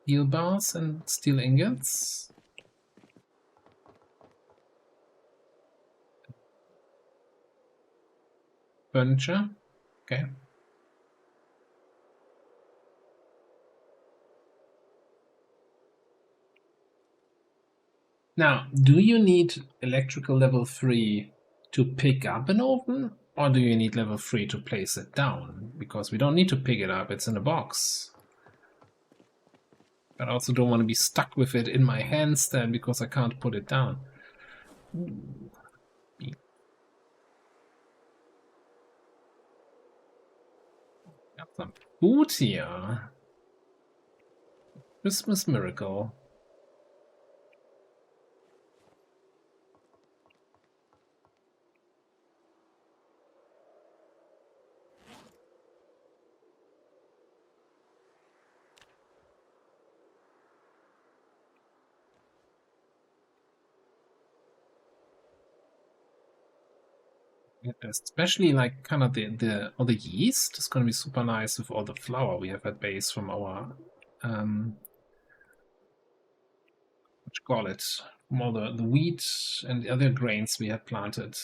bars and steel ingots. Furniture. Okay. Now, do you need electrical level 3 to pick up an oven? Or do you need level 3 to place it down? Because we don't need to pick it up, it's in a box. But I also don't want to be stuck with it in my hands then because I can't put it down. Got some food here. Christmas miracle. Especially like kind of the yeast is going to be super nice with all the flour we have at base from our what you call it, from all the wheat and the other grains we have planted.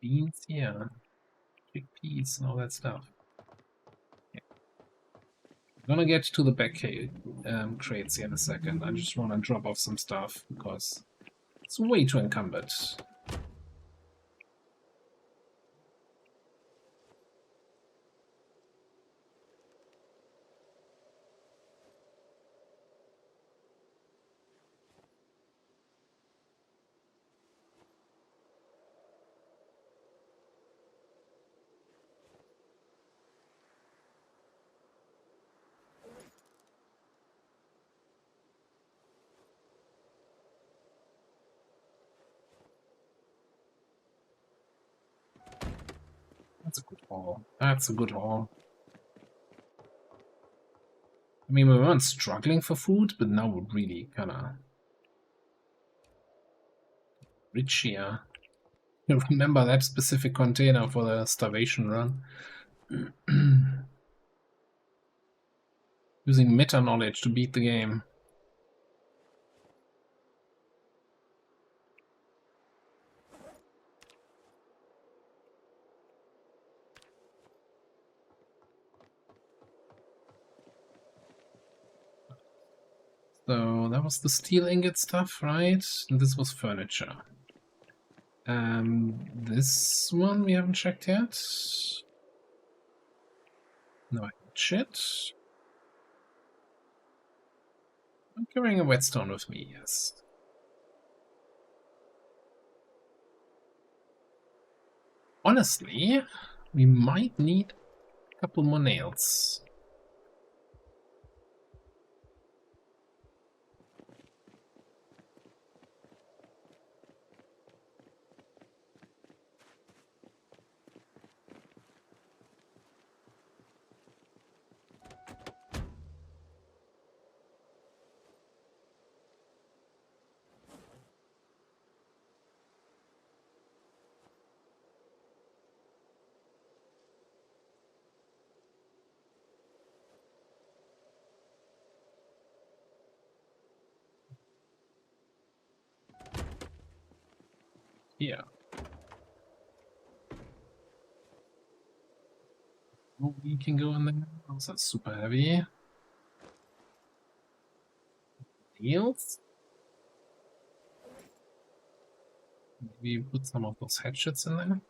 Beans, yeah, chickpeas and all that stuff. Yeah. I'm gonna get to the back crates here in a second. I just want to drop off some stuff because it's way too encumbered. That's a good haul. That's a good haul. I mean, we weren't struggling for food, but now we're really kind of rich here. You remember that specific container for the starvation run? Using meta knowledge to beat the game. So that was the steel ingot stuff, right? And this was furniture. This one we haven't checked yet. No, shit. I'm carrying a whetstone with me, yes. Honestly, we might need a couple more nails. Yeah. Oh, we can go in there. Oh, that's super heavy. Nails? Maybe put some of those hatchets in there.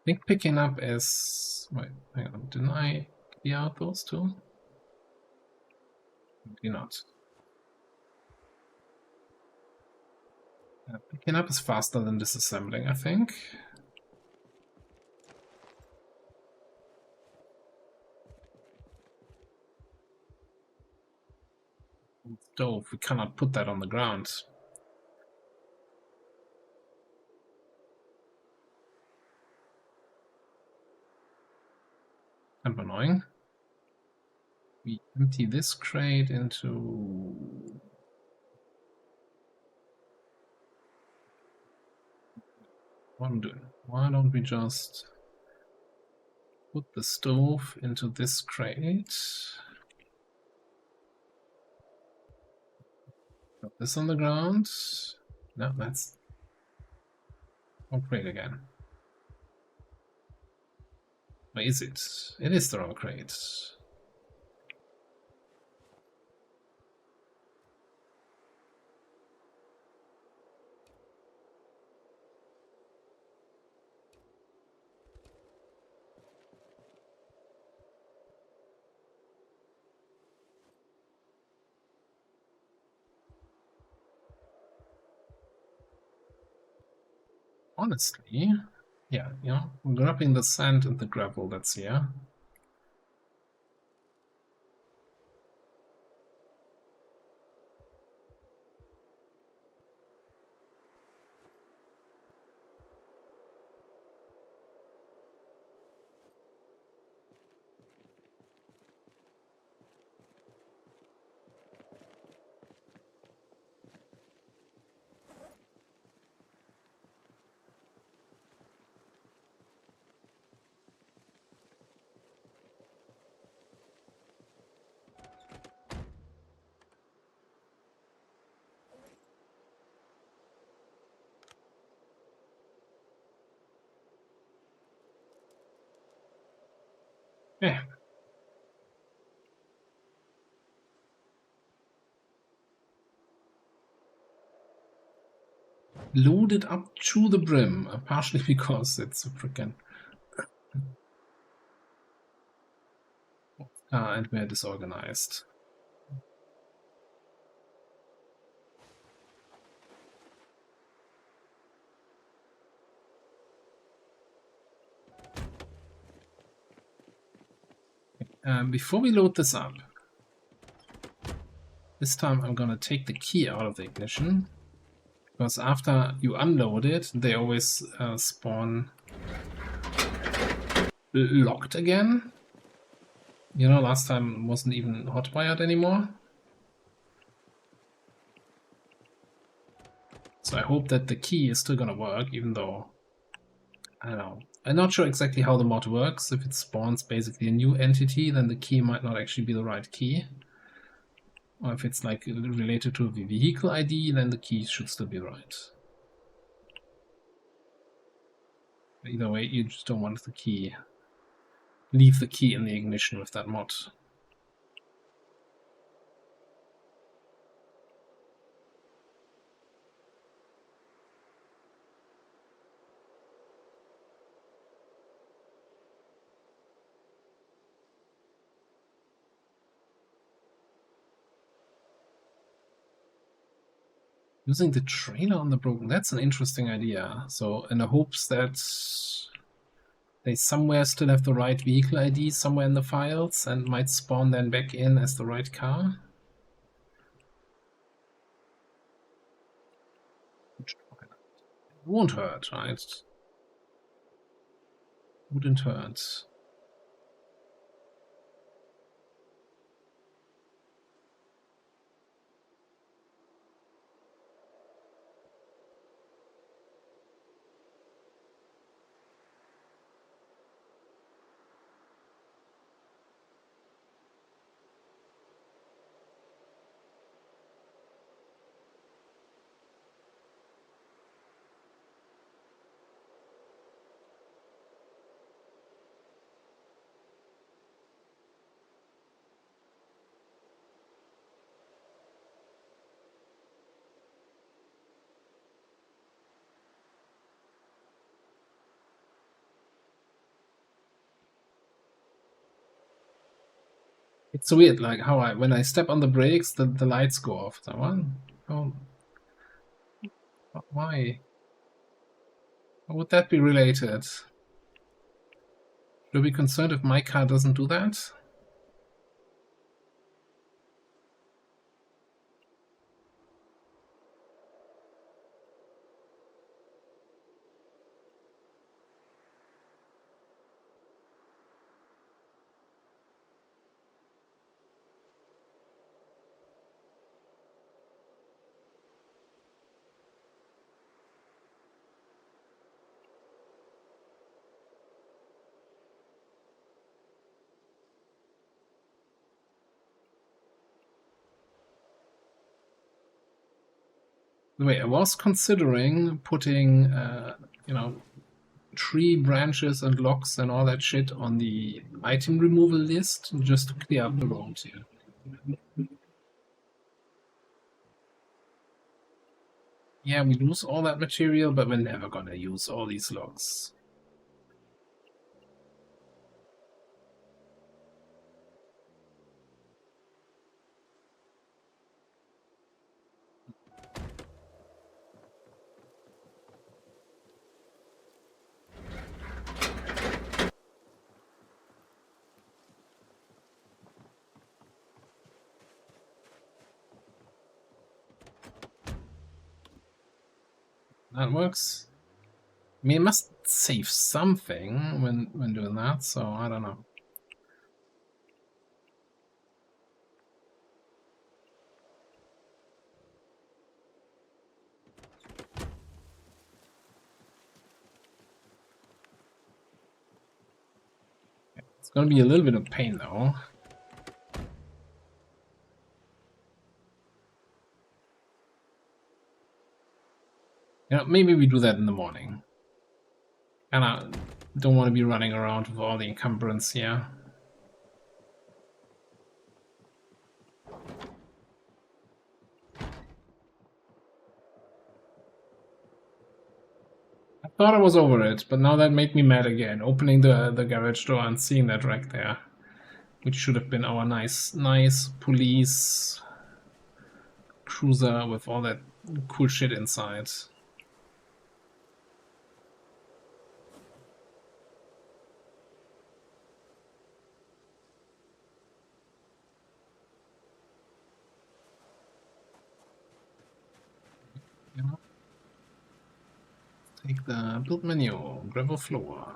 think picking up is... Wait, hang on. Didn't I clear out those two? Maybe not. Picking up is faster than disassembling, I think. Stove, we cannot put that on the ground. Kind of annoying. We empty this crate into... What I'm doing? Why don't we just put the stove into this crate? Put this on the ground. No, that's... wrong crate again. Where is it? It is the wrong crate. Honestly, yeah, you know, grabbing the sand and the gravel that's here. Yeah. Loaded up to the brim, partially because it's a freaking... and we're disorganized. Before we load this up, this time I'm gonna take the key out of the ignition, because after you unload it, they always spawn locked again. You know, last time it wasn't even hotwired anymore. So I hope that the key is still gonna work, even though, I don't know. I'm not sure exactly how the mod works. If it spawns basically a new entity, then the key might not actually be the right key. Or if it's like related to the vehicle ID, then the key should still be right. Either way, you just don't want the key. Leave the key in the ignition with that mod. Using the trailer on the broken, that's an interesting idea. So in the hopes that they somewhere still have the right vehicle ID somewhere in the files and might spawn then back in as the right car. It won't hurt, right? Wouldn't hurt. It's so weird, like how when I step on the brakes, the lights go off. So what? Oh, why? How would that be related? Should I be concerned if my car doesn't do that? Wait, I was considering putting, you know, tree branches and logs and all that shit on the item removal list just to clear up the road here. Yeah, we lose all that material, but we're never gonna use all these logs. That works. I mean, it must save something when doing that, so I don't know. It's gonna be a little bit of pain though. You know, maybe we do that in the morning. And I don't want to be running around with all the encumbrance here. I thought I was over it, but now that made me mad again. Opening the garage door and seeing that wreck there, which should have been our nice police cruiser with all that cool shit inside. You know? Take the build menu, gravel floor.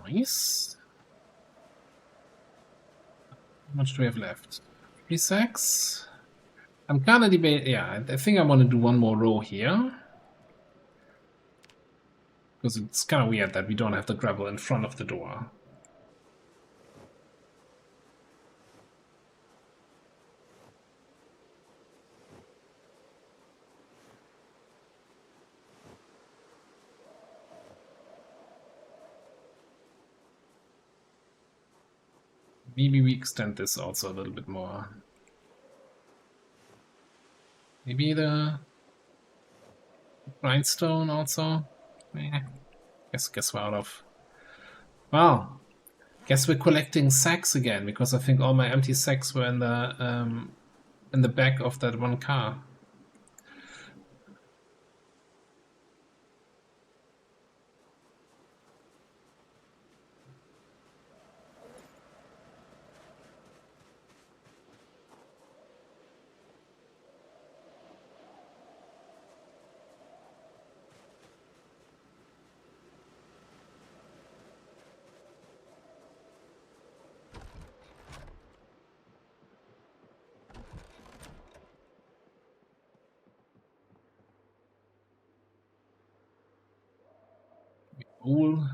Nice. How much do we have left? 3 sacks? I'm kind of debating. Yeah, I think I want to do one more row here. Because it's kind of weird that we don't have the gravel in front of the door. Maybe we extend this also a little bit more. Maybe the grindstone also. Guess we're out of. Well, guess we're collecting sacks again because I think all my empty sacks were in the back of that one car. Cool.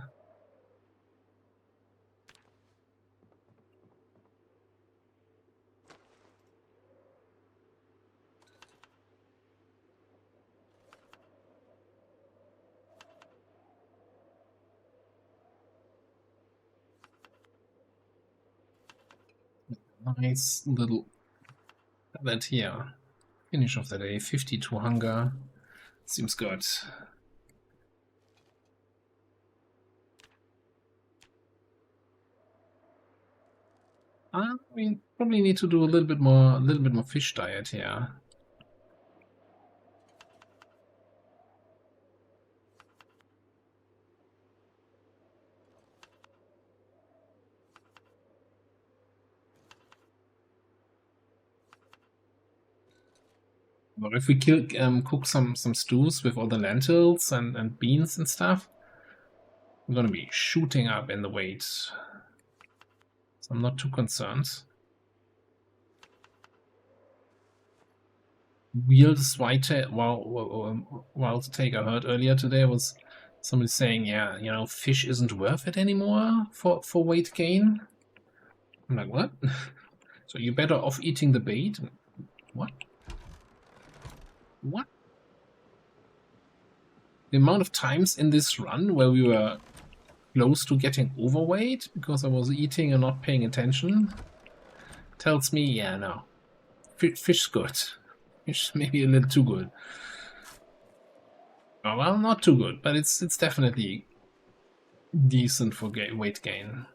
Nice little that here. Finish of the day, 52 hunger. Seems good. We probably need to do a little bit more fish diet here. But if we cook some stews with all the lentils and beans and stuff, I'm gonna be shooting up in the weight. So I'm not too concerned. Wild take I heard earlier today was somebody saying, yeah, you know, fish isn't worth it anymore for weight gain. I'm like, what? So you're better off eating the bait? What? What? The amount of times in this run where we were close to getting overweight because I was eating and not paying attention tells me, yeah, no. Fish's good. Fish maybe a little too good. Oh, well, not too good, but it's definitely decent for weight gain.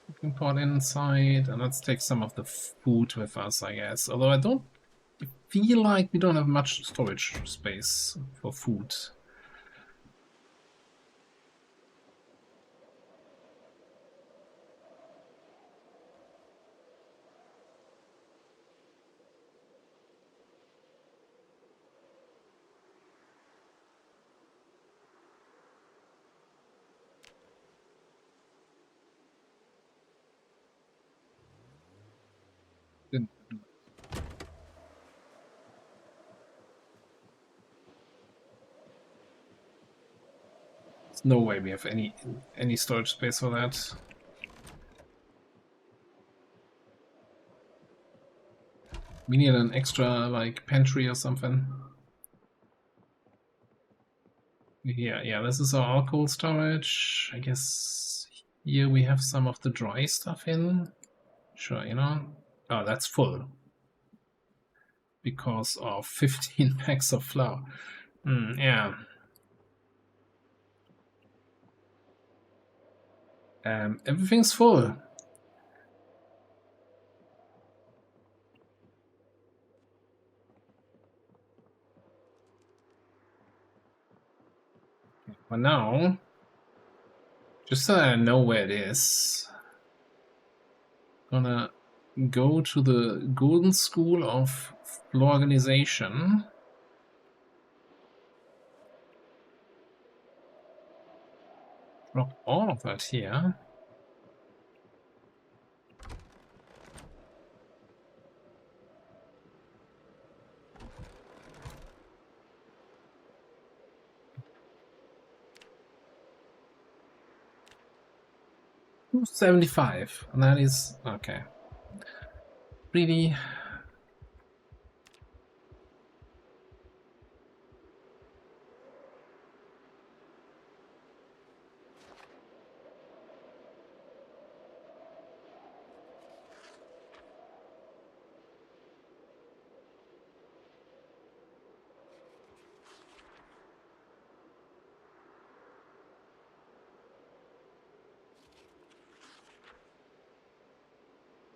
Cooking pot inside, and let's take some of the food with us, I guess. Although I don't feel like we don't have much storage space for food. Didn't do it. There's no way we have any storage space for that. We need an extra, like, pantry or something. Yeah, this is our alcohol storage. I guess here we have some of the dry stuff in. Sure, you know. Oh, that's full. Because of 15 packs of flour. Yeah. Everything's full. For now, just so I know where it is, gonna go to the Golden School of Floor Organization. Drop all of that here. $275, and that is okay. Really.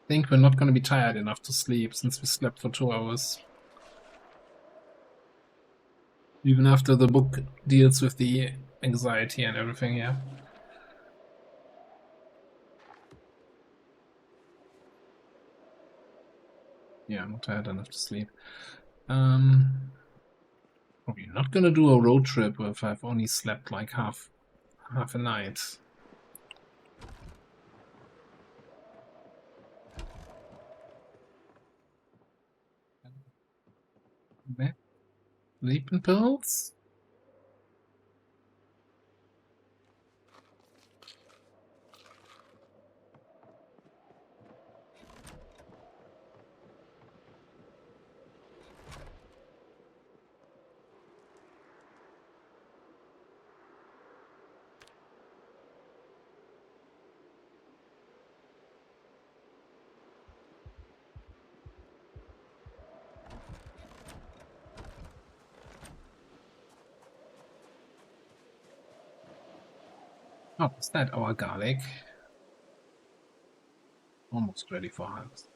Think we're not going to be tired enough to sleep since we slept for 2 hours. Even after the book deals with the anxiety and everything, yeah. Yeah, I'm not tired enough to sleep. Probably not gonna do a road trip if I've only slept like half a night. Sleeping pills? Oh, is that our garlic? Almost ready for harvest.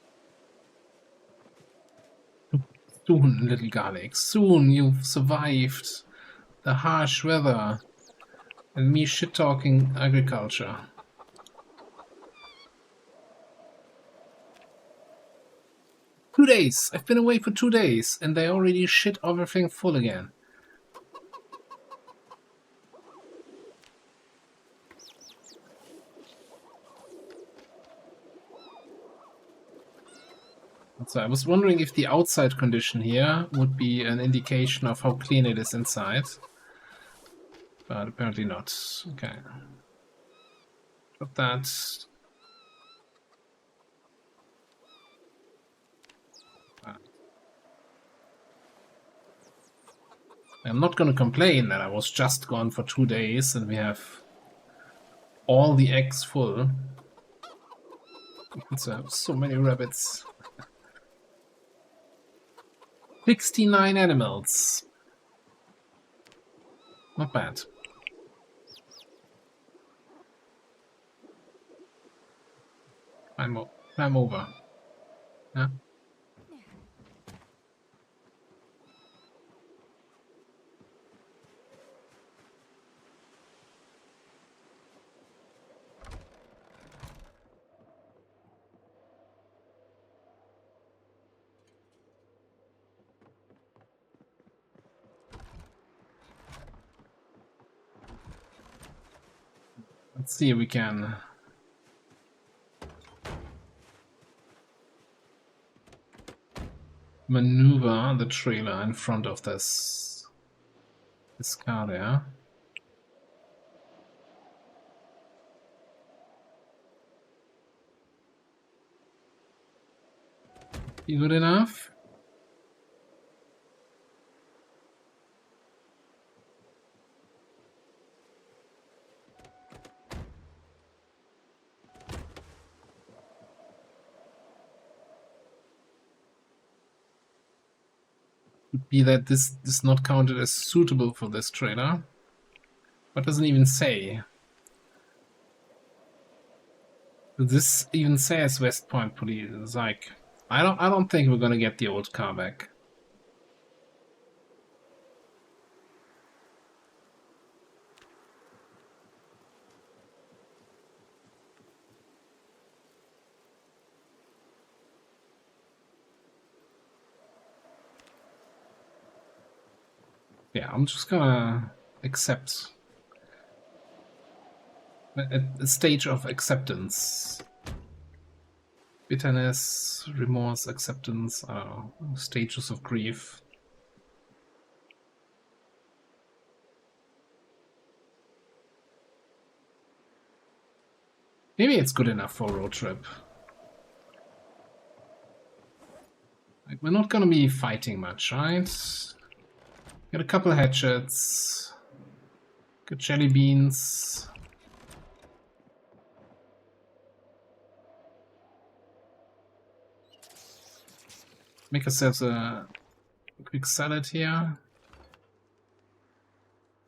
Soon, little garlic. Soon you've survived the harsh weather and me shit-talking agriculture. 2 days! I've been away for 2 days and they already shit everything full again. So I was wondering if the outside condition here would be an indication of how clean it is inside. But apparently not. Okay. Put that. I'm not gonna complain that I was just gone for 2 days and we have all the eggs full. So many rabbits. 69 animals. Not bad. Climb over. Yeah. Let's see if we can maneuver the trailer in front of this car there. You good enough? Could be that this is not counted as suitable for this trailer. What doesn't even say? This even says West Point Police. It's like I don't think we're gonna get the old car back. Yeah, I'm just gonna accept a stage of acceptance. Bitterness, remorse, acceptance, I don't know, stages of grief. Maybe it's good enough for a road trip. Like, we're not gonna be fighting much, right? Get a couple hatchets. Good jelly beans. Make ourselves a quick salad here.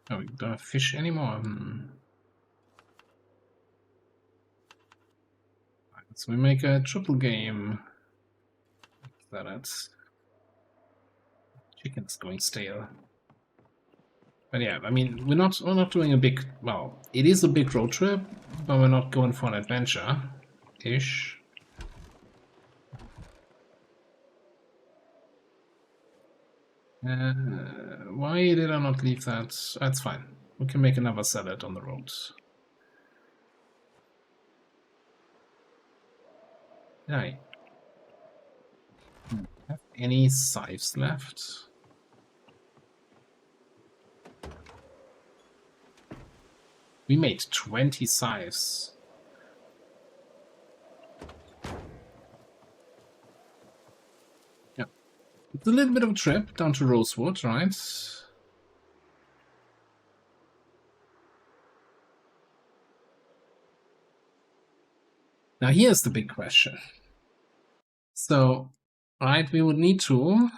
Oh, we don't have fish anymore. So we make a triple game. Salad. Chicken's going stale. But yeah, I mean, we're not doing a big, well, it is a big road trip, but we're not going for an adventure-ish. Why did I not leave that? That's fine. We can make another salad on the road. Right. Have any scythes left? We made 20 scythes. Yeah. It's a little bit of a trip down to Rosewood, right? Now here's the big question. So, right, we would need to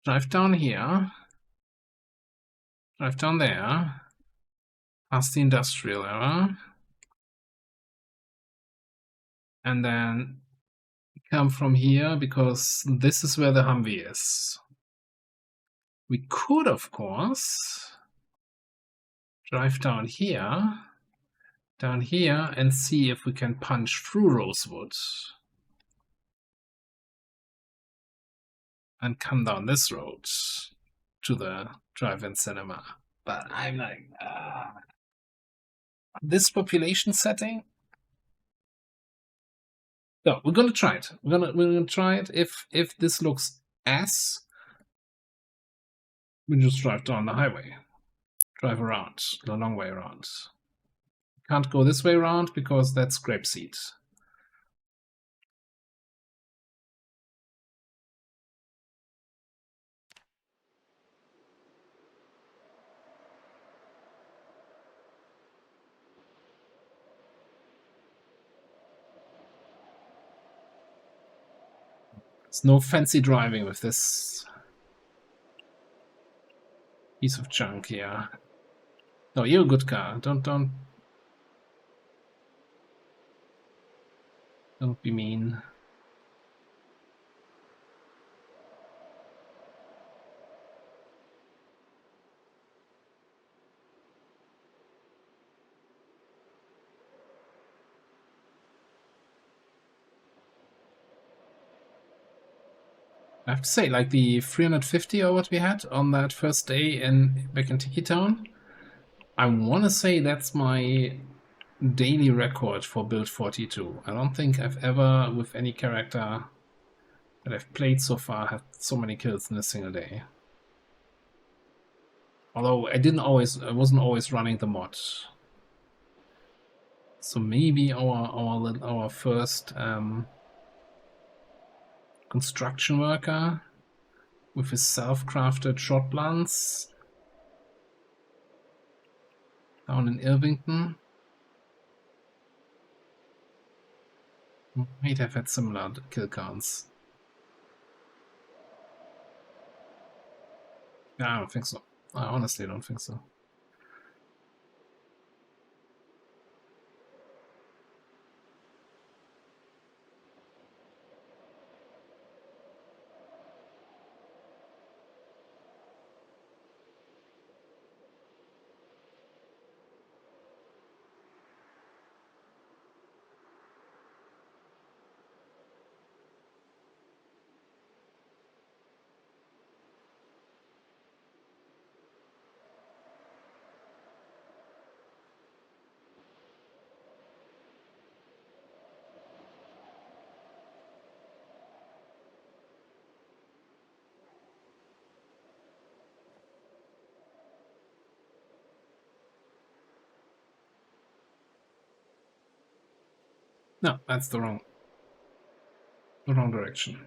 drive down here, drive down there, past the industrial era. And then come from here because this is where the Humvee is. We could, of course, drive down here, and see if we can punch through Rosewood. And come down this road to the drive-in cinema. But I'm like, this population setting? No, we're gonna try it. We're gonna try it. If this looks ass, we just drive down the highway. Drive around, the long way around. Can't go this way around because that's grapeseed. There's no fancy driving with this piece of junk here. No, you're a good car. Don't be mean. I have to say, like the 350 or what we had on that first day back in Tiki Town, I want to say that's my daily record for build 42. I don't think I've ever, with any character that I've played so far, had so many kills in a single day. Although I wasn't always running the mod. So maybe our first construction worker with his self-crafted shot lance down in Irvington might have had similar kill counts. Yeah, I don't think so. I honestly don't think so. No, that's the wrong direction.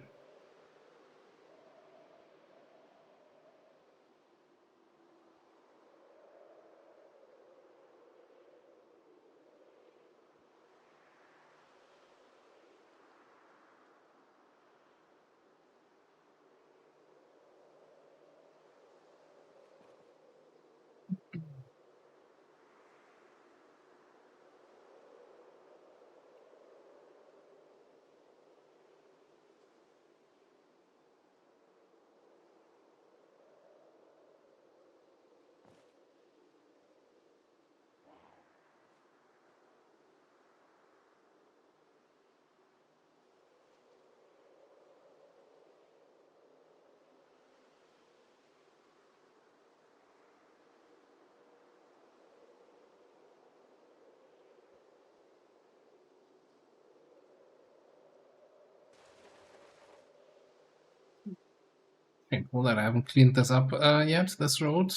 Okay, well then I haven't cleaned this up yet, this road.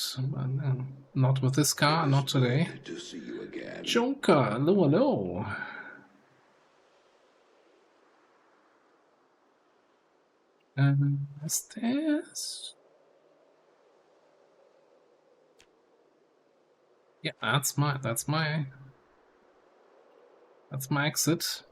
Not with this car, not today.
Good to see you again.
Joker, hello, hello. Stairs. Yeah, that's my exit.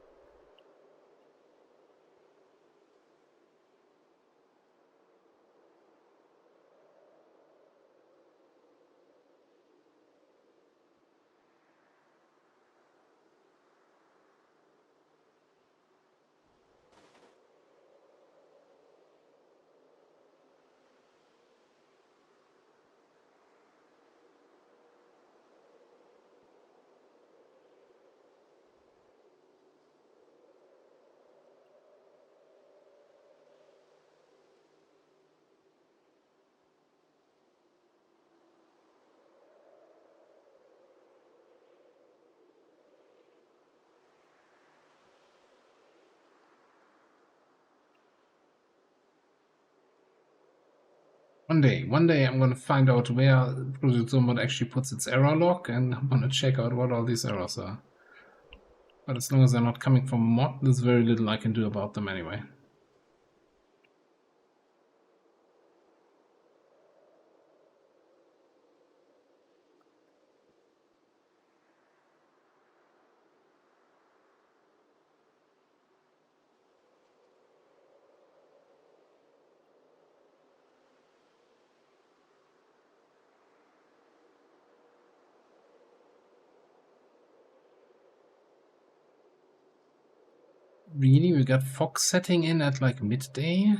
One day I'm gonna find out where Project Zomod actually puts its error log, and I'm gonna check out what all these errors are. But as long as they're not coming from a mod, there's very little I can do about them anyway. Really? We got fog setting in at like midday?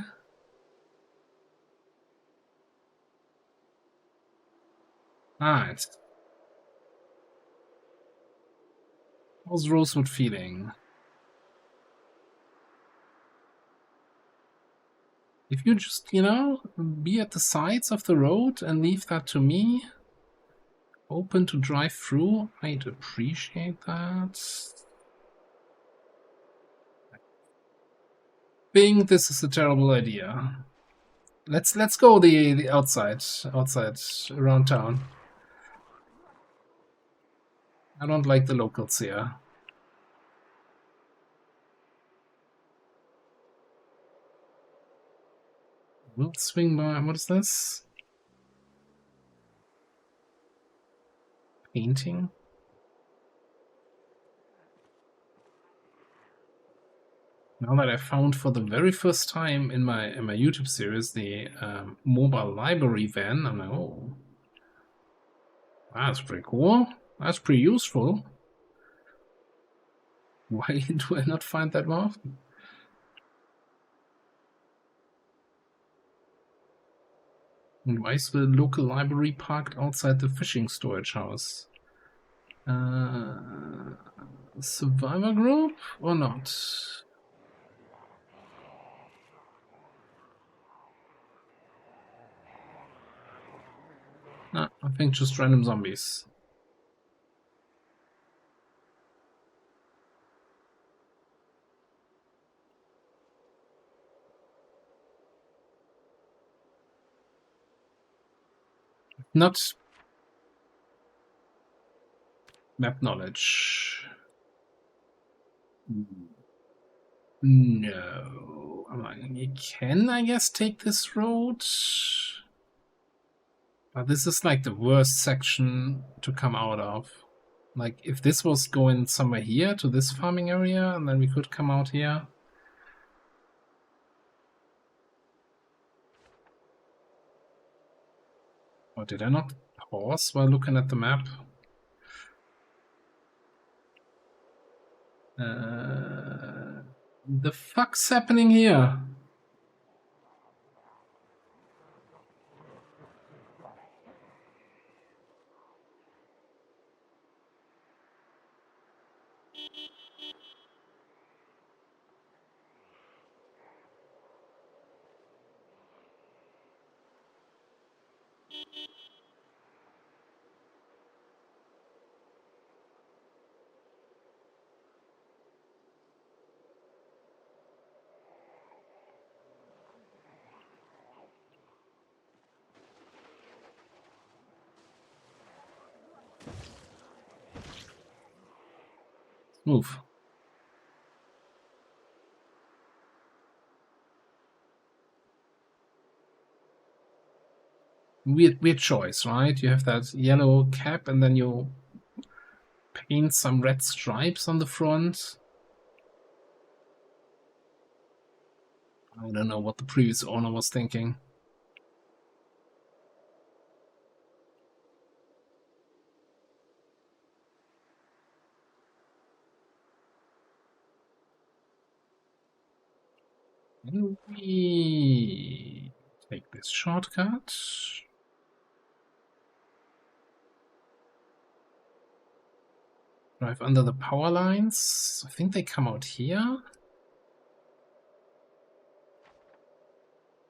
Alright. How's Rosewood feeling? If you just, you know, be at the sides of the road and leave that to me, open to drive through, I'd appreciate that. I think this is a terrible idea. Let's go the outside around town. I don't like the locals here. We'll swing by. What is this? Painting. Now that I found for the very first time in my YouTube series the mobile library van, I'm like, oh, that's pretty cool. That's pretty useful. Why do I not find that more often? And why is the local library parked outside the fishing storage house? Survivor group or not? No, I think just random zombies. Not map knowledge. No. I'm like, you can, I guess, take this road. But this is like the worst section to come out of. Like, if this was going somewhere here to this farming area, and then we could come out here. Or did I not pause while looking at the map? The fuck's happening here? Move. Weird choice, right? You have that yellow cap and then you paint some red stripes on the front. I don't know what the previous owner was thinking. Can we take this shortcut? Drive under the power lines. I think they come out here.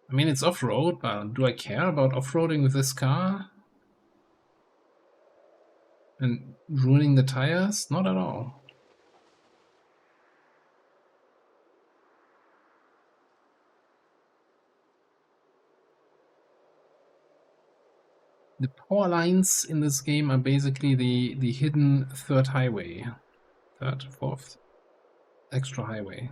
I mean, it's off-road, but do I care about off-roading with this car? And ruining the tires? Not at all. The power lines in this game are basically the hidden third highway. Third, fourth extra highway.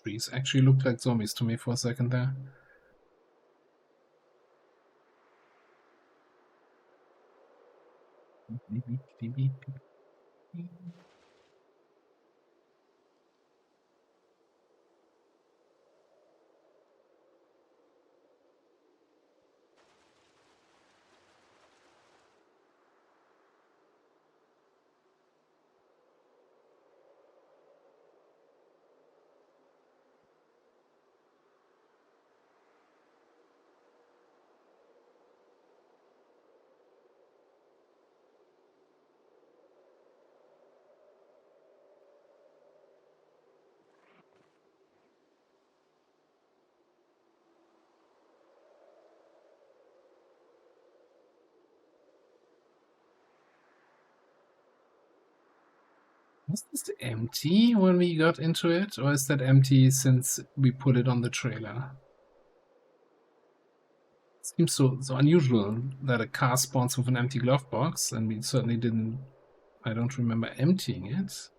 Trees actually looked like zombies to me for a second there. Was this empty when we got into it, or is that empty since we put it on the trailer? Seems so unusual that a car spawns with an empty glove box, and we certainly didn't. I don't remember emptying it.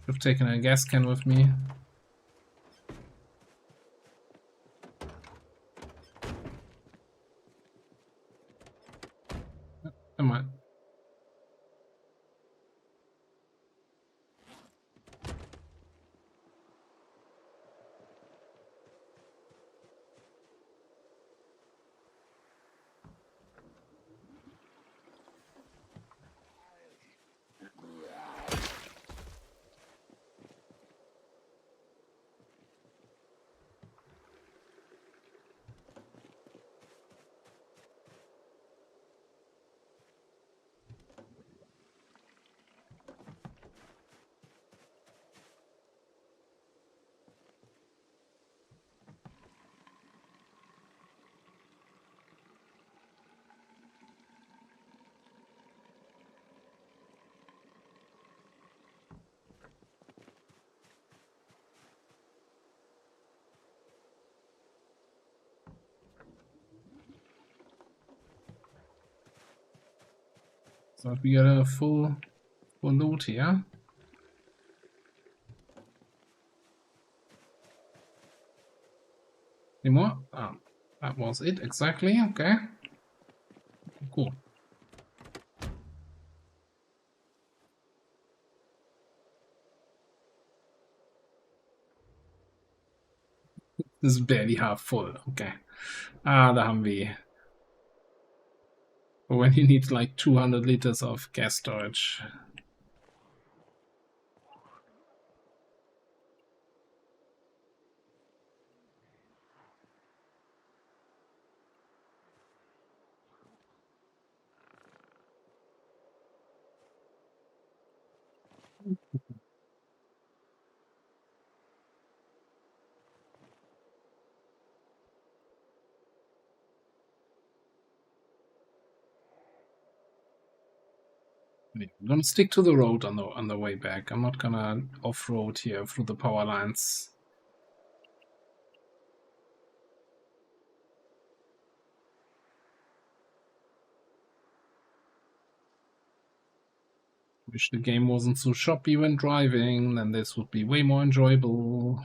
Should have taken a gas can with me. Never mind. So we got a full loot here. Any more? Oh, that was it exactly. Okay. Cool. This is barely half full. Okay. Ah, the Humvee. When you need like 200 liters of gas storage. I'm gonna stick to the road on the way back. I'm not gonna off-road here through the power lines. Wish the game wasn't so choppy when driving, then this would be way more enjoyable.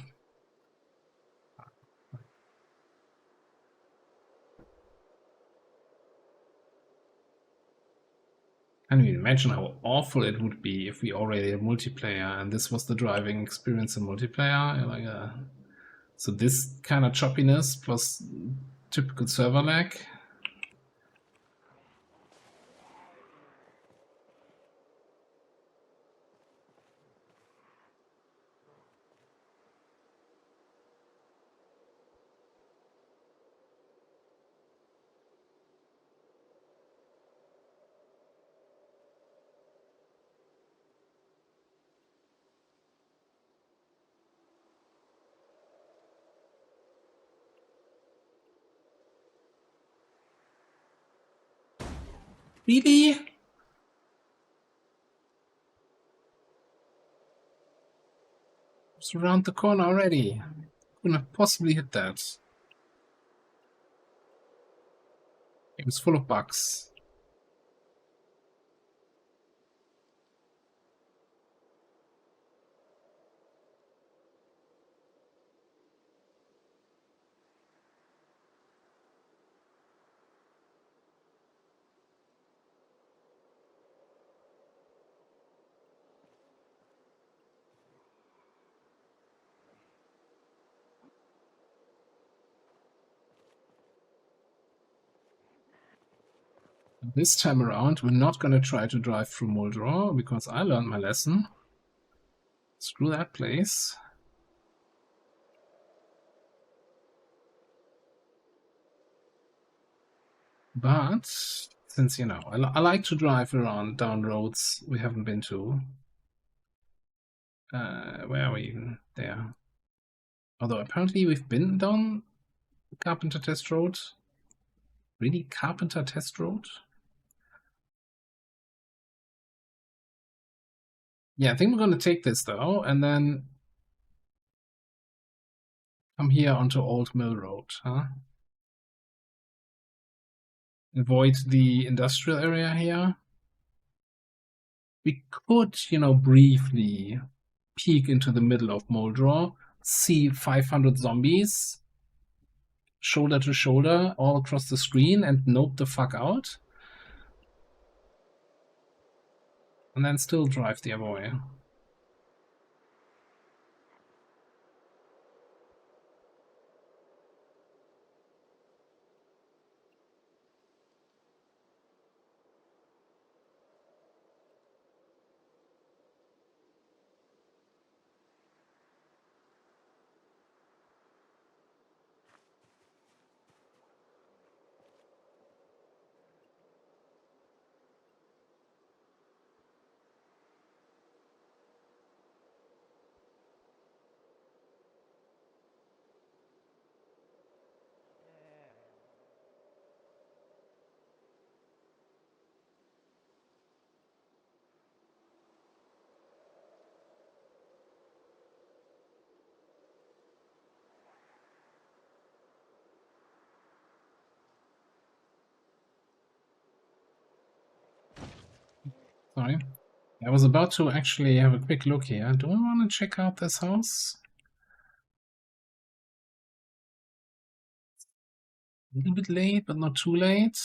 Can you imagine how awful it would be if we already had multiplayer and this was the driving experience in multiplayer? Like, so this kind of choppiness plus typical server lag. Really? It's around the corner already. Couldn't have possibly hit that. It was full of bugs. This time around, we're not going to try to drive through Muldraw because I learned my lesson. Screw that place. But since, you know, I like to drive around down roads we haven't been to. Where are we even? There. Although apparently we've been down Carpenter Test Road. Really? Carpenter Test Road? Yeah, I think we're going to take this though, and then come here onto Old Mill Road, huh? Avoid the industrial area here. We could, you know, briefly peek into the middle of Muldraw, see 500 zombies shoulder to shoulder all across the screen and nope the fuck out. And then still drive the other way. Sorry. I was about to actually have a quick look here. Do I want to check out this house? A little bit late, but not too late.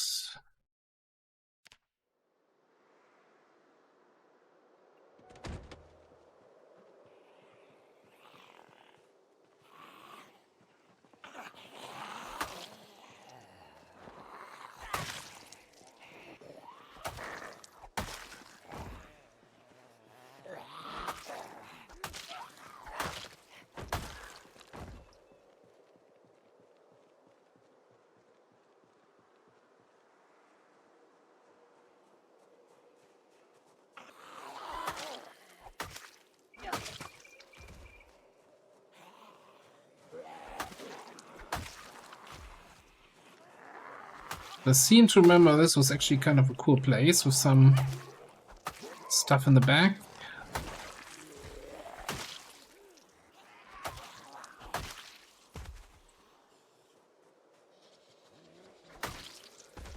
I seem to remember this was actually kind of a cool place with some stuff in the back.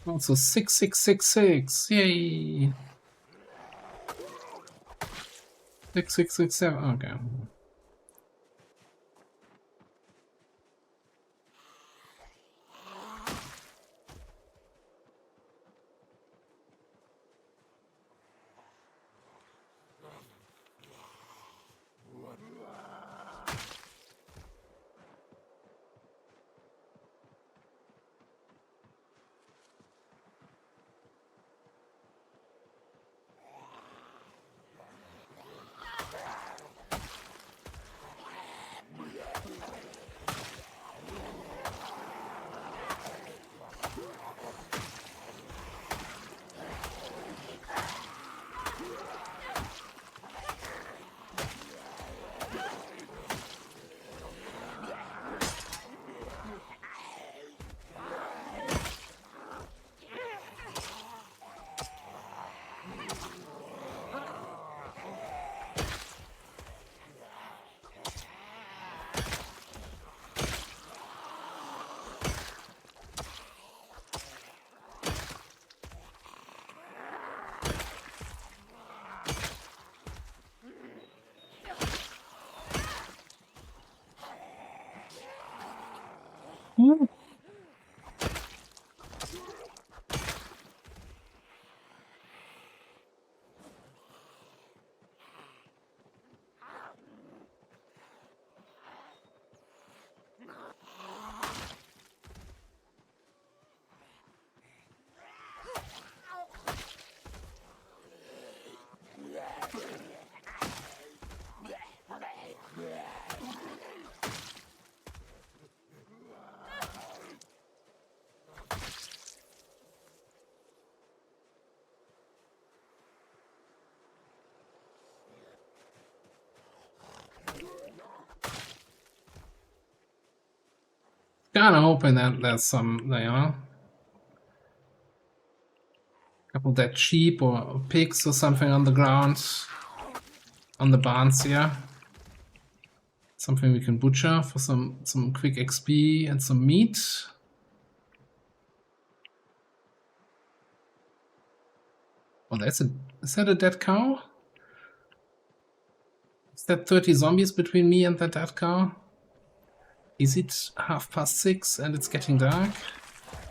Also 6666, yay! 6, 6, 6, 7. Okay. Kinda hoping that there's some, you know, couple that sheep or pigs or something on the ground, on the barns here. Something we can butcher for some quick XP and some meat. Oh, is that a dead cow? Is that 30 zombies between me and that dead cow? Is it 6:30 and it's getting dark?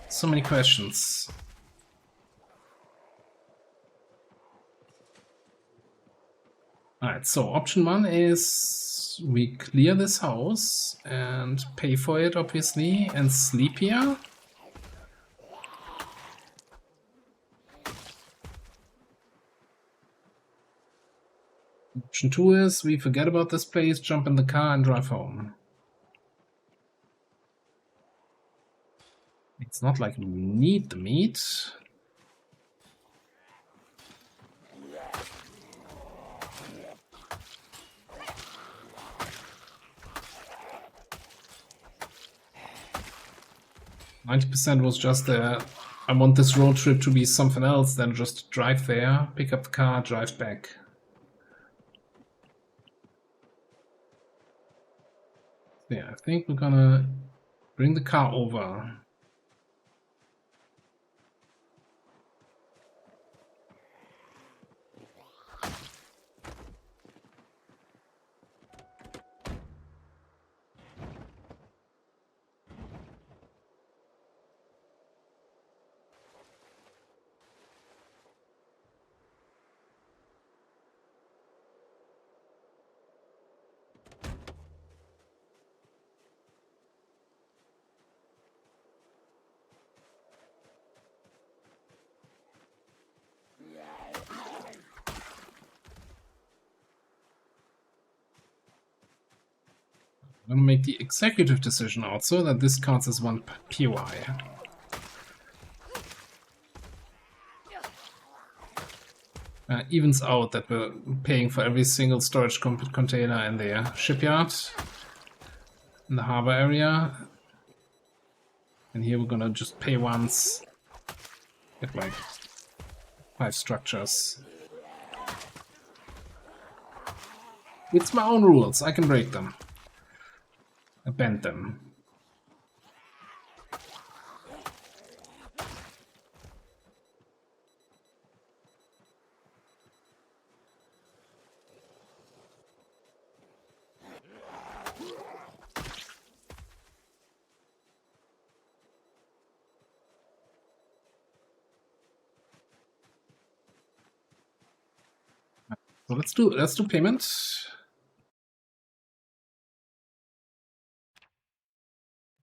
So many questions. Alright, so option 1 is we clear this house and pay for it, obviously, and sleep here. Option 2 is we forget about this place, jump in the car and drive home. It's not like we need the meat. %90 was just I want this road trip to be something else than just drive there, pick up the car, drive back. Yeah, I think we're gonna bring the car over. I'm gonna make the executive decision also that this counts as 1 POI. Evens out that we're paying for every single storage container in the shipyard, in the harbor area. And here we're gonna just pay once, get like 5 structures. It's my own rules, I can break them. I bend them. So let's do payment.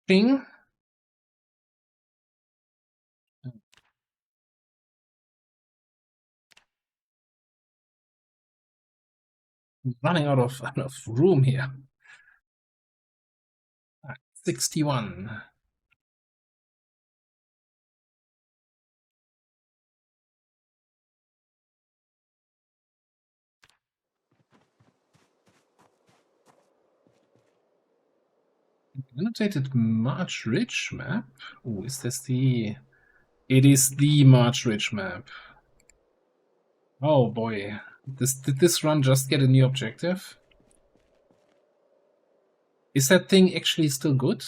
Ping. Running out of room here. 61. Annotated March Ridge map. Oh, is this the? It is the March Ridge map. Oh boy, did this run just get a new objective? Is that thing actually still good?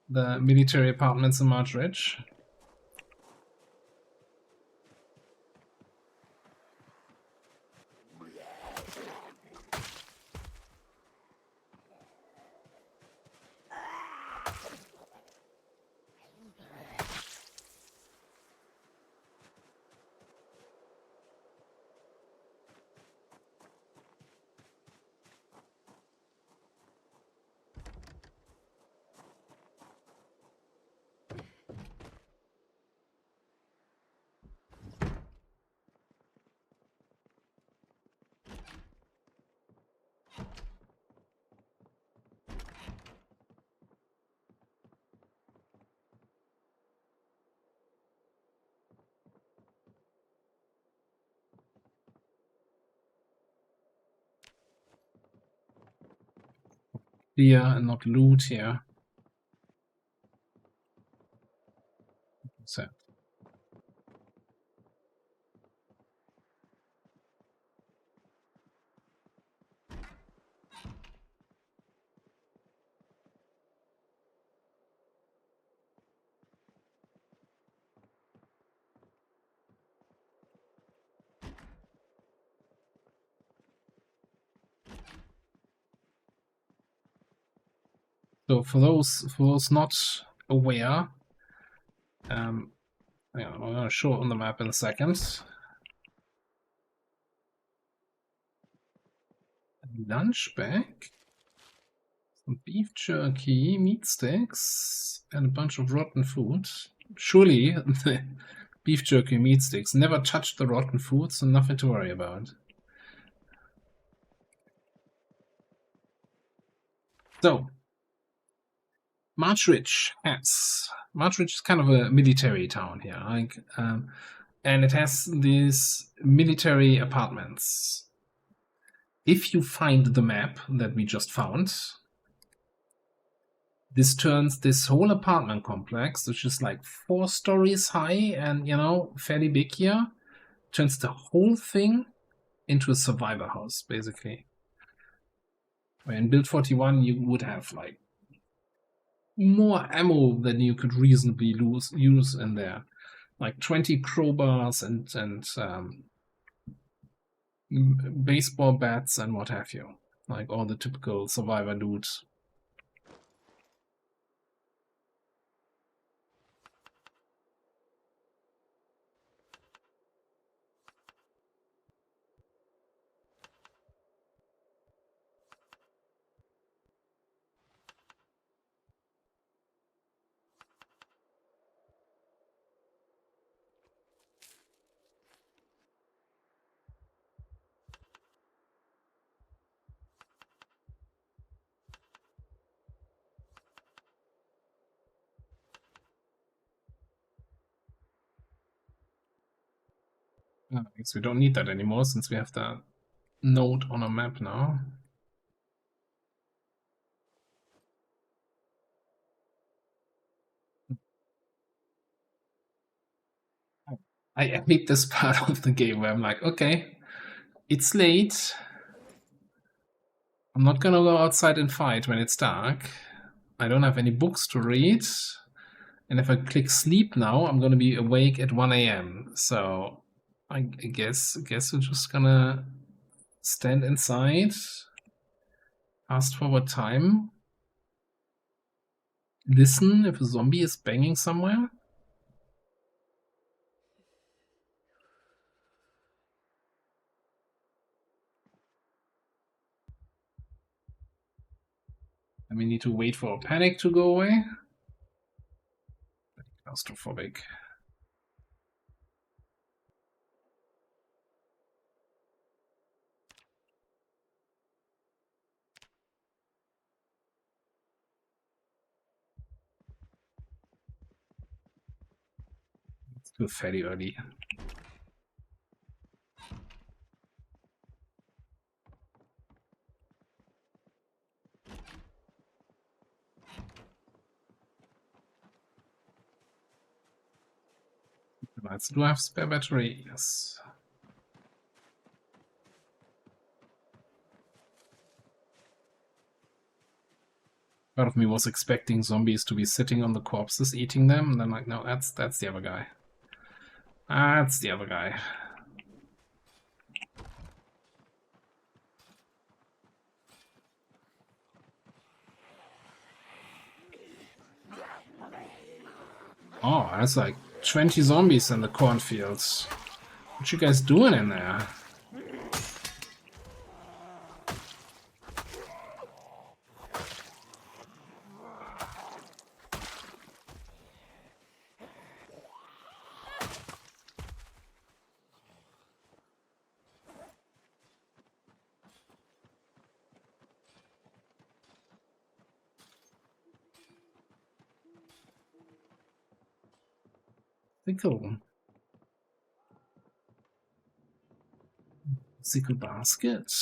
The military apartments in March Ridge? Clear and not loot here. So. So for those not aware, yeah, I'm gonna show it on the map in a second. Lunch bag, some beef jerky, meat sticks, and a bunch of rotten food. Surely the beef jerky, meat sticks never touched the rotten food, so nothing to worry about. So, March Ridge is kind of a military town here, like, and it has these military apartments. If you find the map that we just found, this turns this whole apartment complex, which is like 4 stories high and, you know, fairly big here, turns the whole thing into a survivor house, basically. In Build 41, you would have like more ammo than you could reasonably use in there, like 20 crowbars and baseball bats and what have you, like all the typical survivor loot. I guess we don't need that anymore since we have the node on a map now. I hate this part of the game where I'm like, okay, it's late. I'm not gonna go outside and fight when it's dark. I don't have any books to read. And if I click sleep now, I'm gonna be awake at 1 a.m. So I guess we're just gonna stand inside, fast forward time, listen if a zombie is banging somewhere. And we need to wait for a panic to go away. Claustrophobic. It's still fairly early. Right, so do I have spare battery? Yes. Part of me was expecting zombies to be sitting on the corpses, eating them, and then like, no, that's the other guy. That's the other guy. Oh, that's like 20 zombies in the cornfields. What you guys doing in there? Sickle. Sickle basket.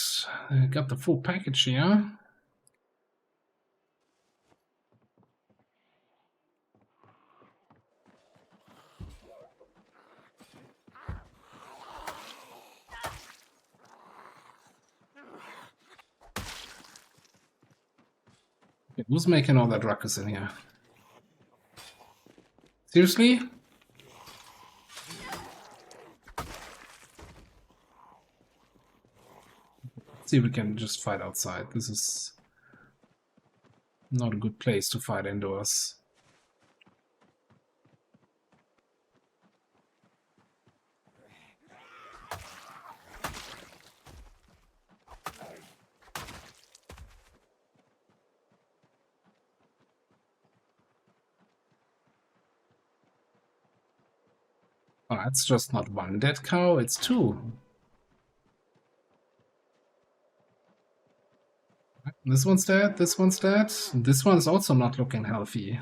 Got the full package here. Okay, who's making all that ruckus in here? Seriously? See if we can just fight outside. This is not a good place to fight indoors. Oh, it's just not one dead cow, it's two. This one's dead, this one's dead. This one's also not looking healthy.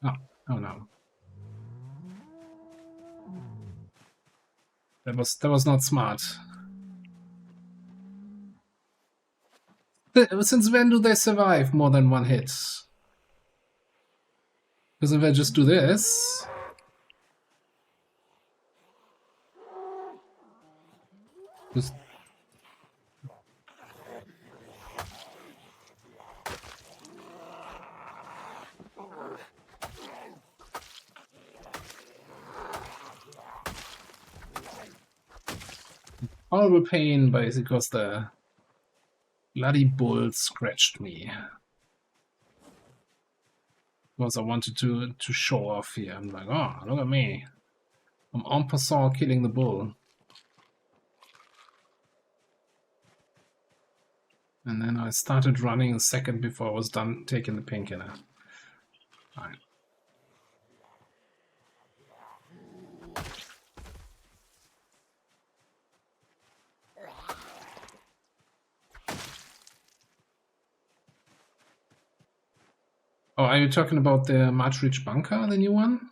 Oh, oh no. That was not smart. Since when do they survive more than one hit? Because if I just do this... Just... Horrible pain, basically, because the bloody bull scratched me. Because I wanted to show off here. I'm like, oh, look at me. I'm en passant killing the bull. And then I started running a second before I was done taking the painkiller. Fine. Oh, are you talking about the March Ridge Bunker, the new one?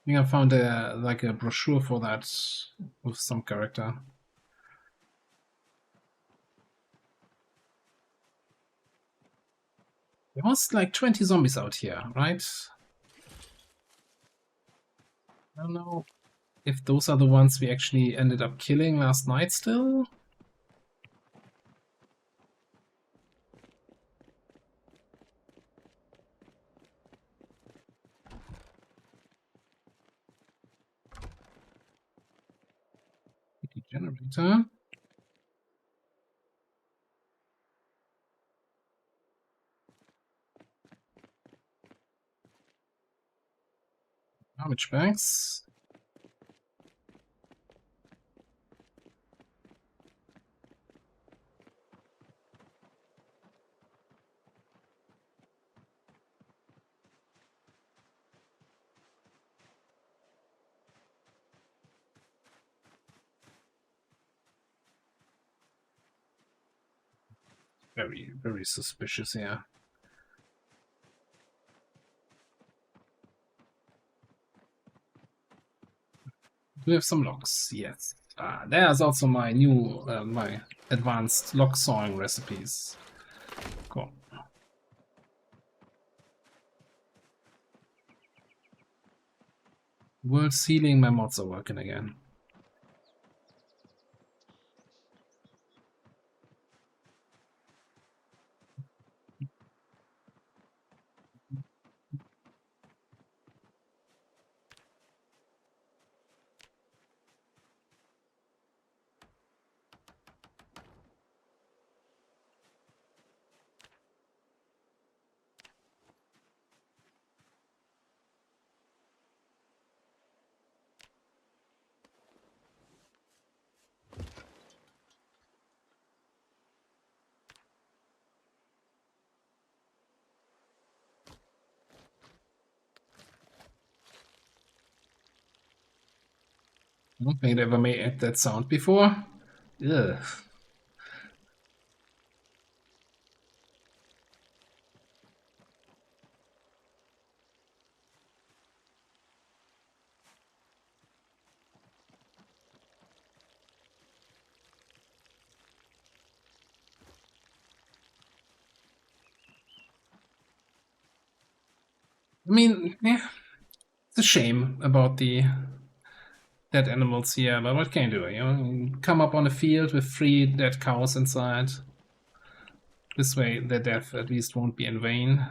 I think I found a brochure for that with some character. There was like 20 zombies out here, right? I don't know if those are the ones we actually ended up killing last night still. Generator. Garbage bags. Very, very suspicious here. Do we have some logs? Yes. There's also my new, my advanced log sawing recipes. Cool. World sealing, my mods are working again. I don't think it ever made that sound before. Ugh. I mean, yeah, it's a shame about the dead animals here, but what can you do? You know, you come up on a field with 3 dead cows inside. This way, their death at least won't be in vain.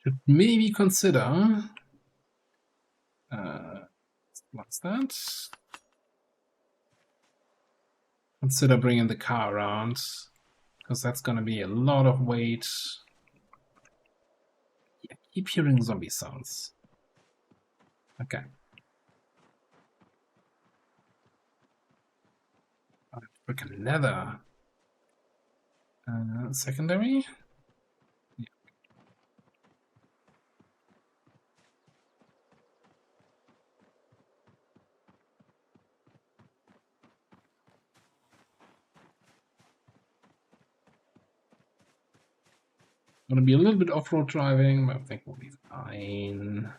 Should maybe consider. What's that? Consider bringing the car around, because that's gonna be a lot of weight. Yeah, keep hearing zombie sounds. Okay. Freaking leather. Secondary? Yeah. Gonna be a little bit off-road driving, but I think we'll be fine.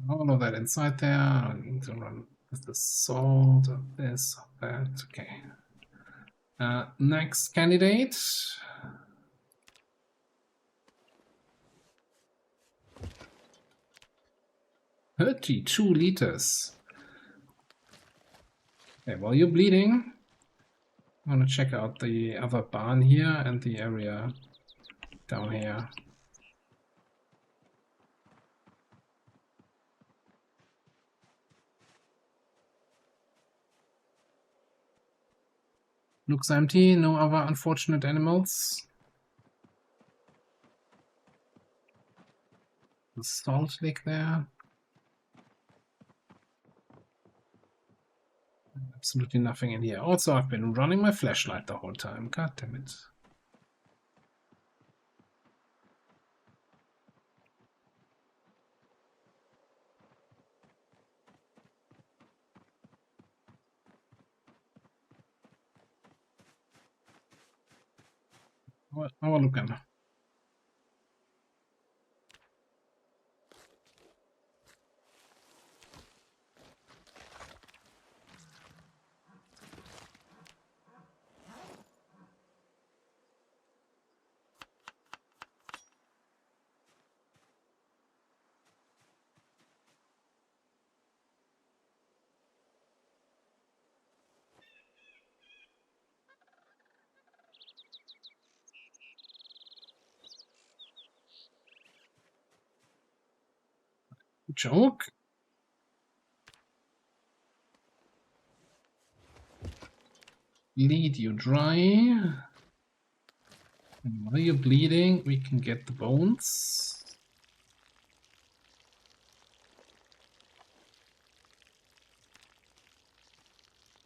All of that inside there. I need to run with the salt of this, of that. Okay. Next candidate. 32 liters. Okay, while you're bleeding, I'm gonna check out the other barn here and the area down here. Looks empty, no other unfortunate animals. The salt lake there. Absolutely nothing in here. Also, I've been running my flashlight the whole time. God damn it. How are looking? Joke? Bleed you dry. And while you're bleeding, we can get the bones.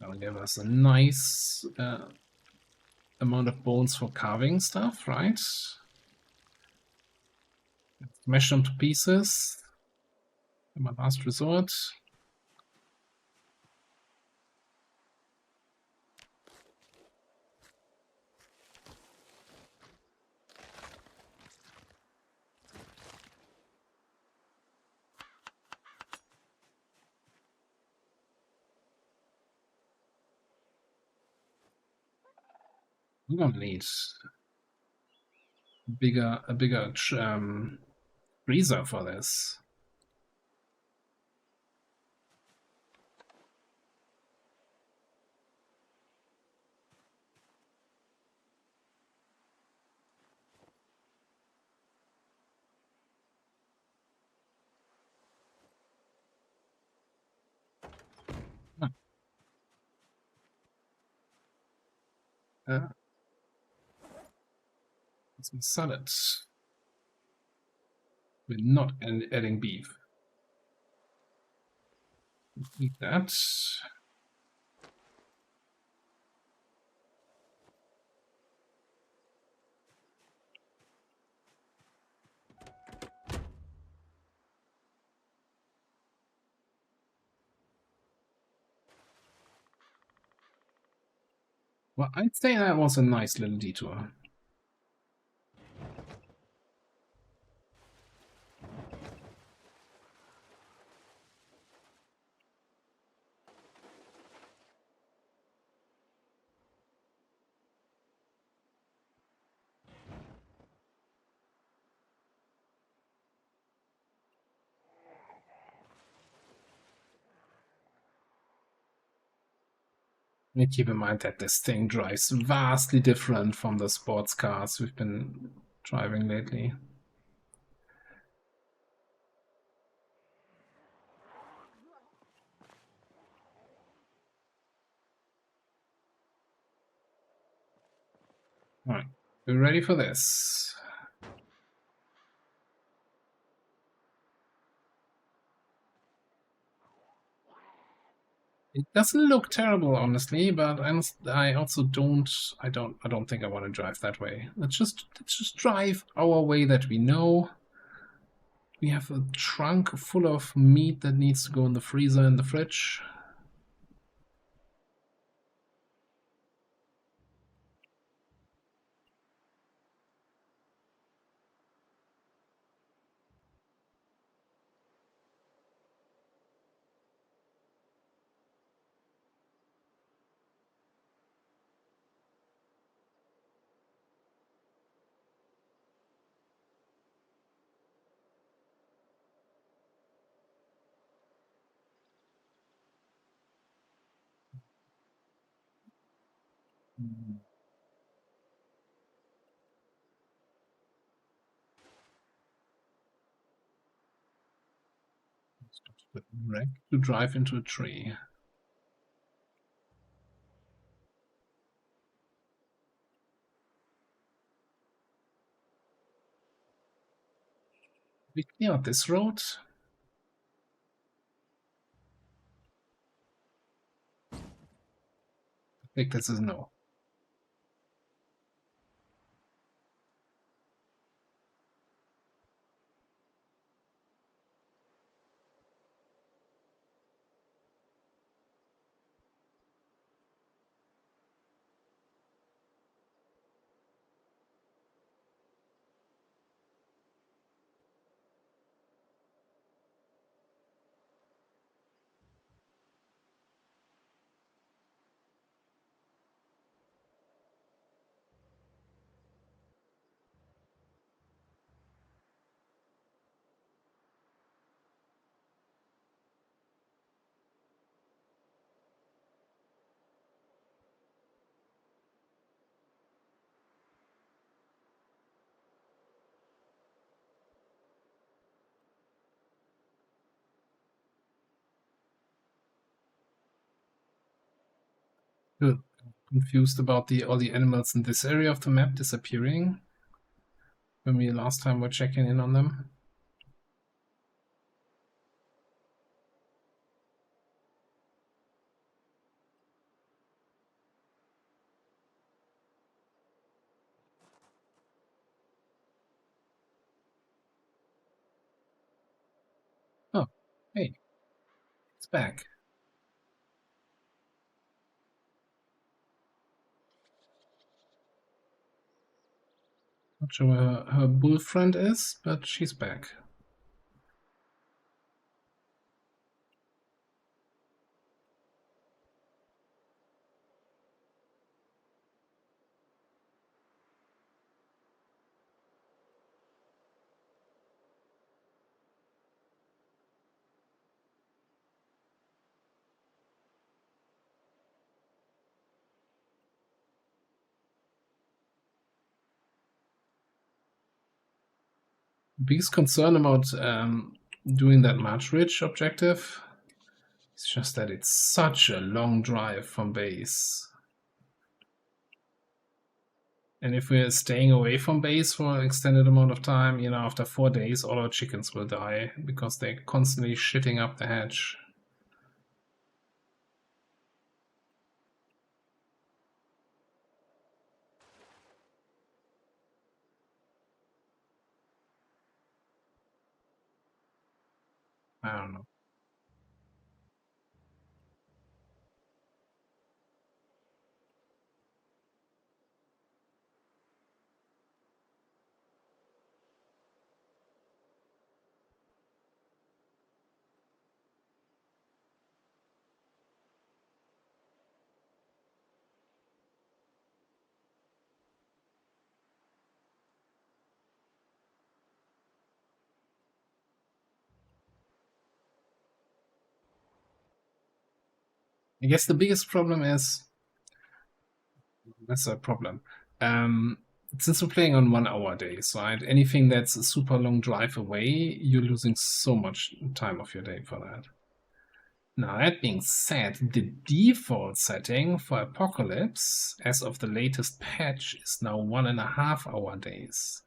That'll give us a nice amount of bones for carving stuff, right? Smash them to pieces. In my last resort. We're gonna need a bigger freezer for this. Some salad. We're not adding beef. Eat that. Well, I'd say that was a nice little detour. And keep in mind that this thing drives vastly different from the sports cars we've been driving lately. Alright, we're ready for this. It doesn't look terrible, honestly, but I also don't think I want to drive that way. Let's just drive our way that we know. We have a trunk full of meat that needs to go in the freezer and the fridge. Wreck to drive into a tree. We clear out this road. I think this is no. Good. Confused about all the animals in this area of the map disappearing when we last time were checking in on them. Oh, hey, it's back. Not sure where her bull friend is, but she's back. Biggest concern about doing that March Ridge objective is just that it's such a long drive from base. And if we're staying away from base for an extended amount of time, you know, after 4 days, all our chickens will die because they're constantly shitting up the hatch. I don't know. I guess the biggest problem is that's a problem. Um, since we're playing on 1 hour days, right? Anything that's a super long drive away, you're losing so much time of your day for that. Now, that being said, the default setting for Apocalypse, as of the latest patch, is now 1.5 hour days.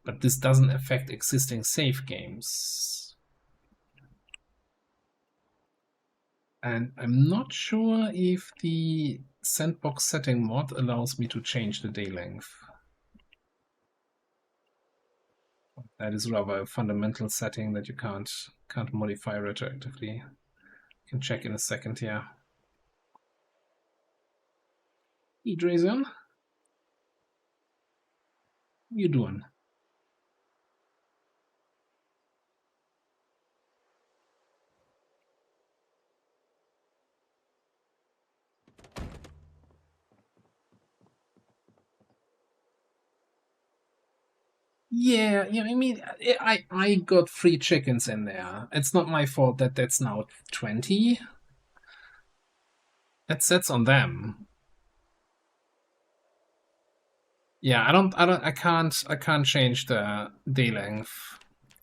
But this doesn't affect existing save games. And I'm not sure if the sandbox setting mod allows me to change the day length. That is rather a fundamental setting that you can't modify retroactively. You can check in a second here. Hey, Drazen. How you doing? Yeah, I mean, I got 3 chickens in there. It's not my fault that that's now 20. That's on them. Yeah, I can't change the day length.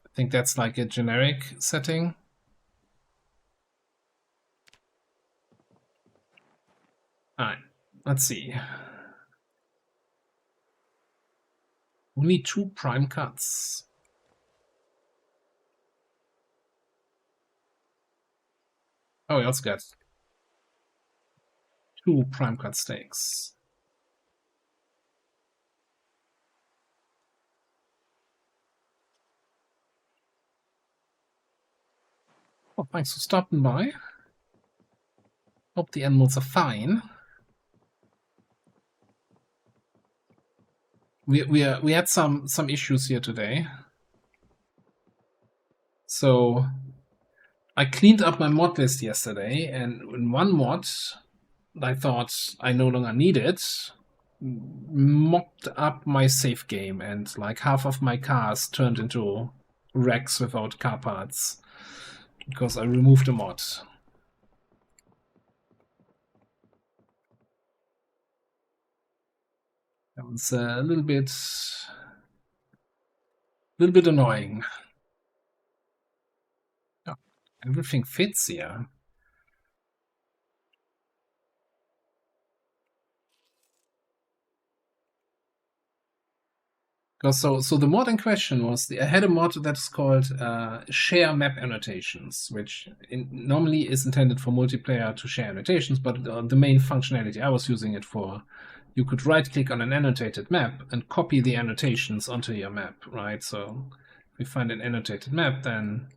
I think that's like a generic setting. Alright, let's see. Only 2 prime cuts. Oh, we also got 2 prime cut stakes. Well, thanks for stopping by. Hope the animals are fine. We had some issues here today. So I cleaned up my mod list yesterday, and in one mod I thought I no longer needed, mocked up my save game, and like half of my cars turned into wrecks without car parts because I removed a mod. That was a little bit annoying. Oh, everything fits here. So the mod in question was I had a mod that's called share map annotations, which normally is intended for multiplayer to share annotations, but the main functionality I was using it for, you could right click on an annotated map and copy the annotations onto your map, right? So if we find an annotated map, then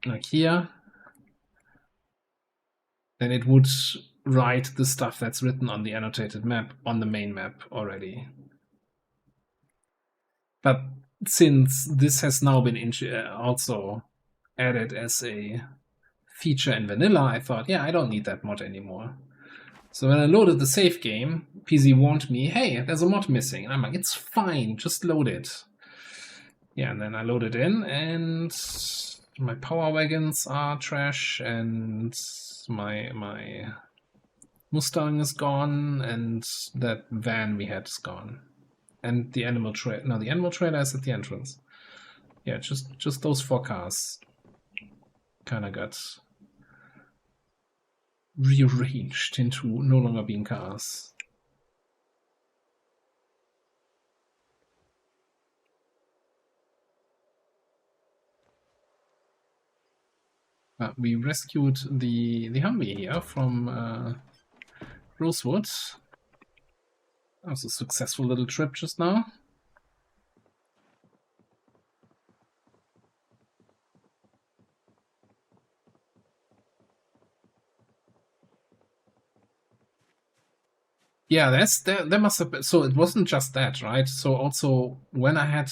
like here, then it would write the stuff that's written on the annotated map on the main map already. But since this has now been also added as a feature in vanilla, I thought, yeah, I don't need that mod anymore. So when I loaded the save game, PZ warned me, hey, there's a mod missing. And I'm like, it's fine, just load it. Yeah, and then I loaded in, and my power wagons are trash, and my Mustang is gone, and that van we had is gone. And the animal trailer. No, the animal trailer is at the entrance. Yeah, just those 4 cars kind of got rearranged into no longer being cars. We rescued the Humvee here from Rosewood. That was a successful little trip just now. Yeah, there must have been. So it wasn't just that, right? So also when I had,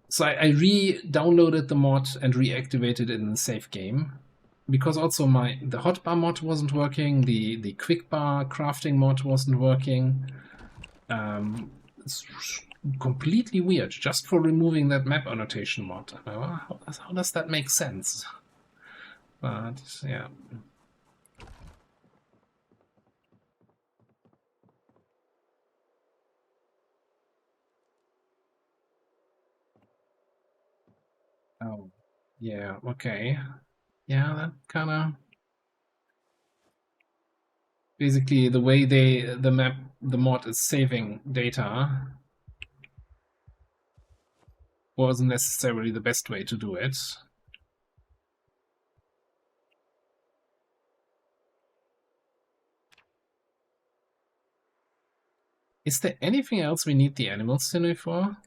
so I re-downloaded the mod and reactivated it in the save game, because also the hotbar mod wasn't working, the quickbar crafting mod wasn't working. It's completely weird just for removing that map annotation mod. How does that make sense? But yeah. Oh, yeah. Okay. Yeah, that kind of basically the way the mod is saving data wasn't necessarily the best way to do it. Is there anything else we need the animal sinew for?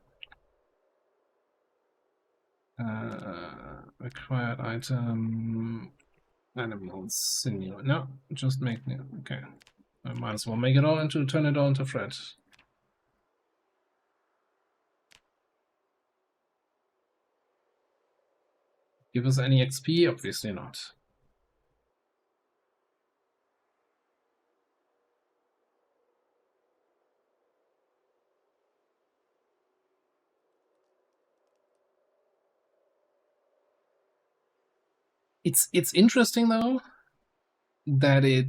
Required item, animals sinew. No, just make it. Okay. I might as well make it all turn it all into thread. Give us any XP? Obviously not. It's interesting though that it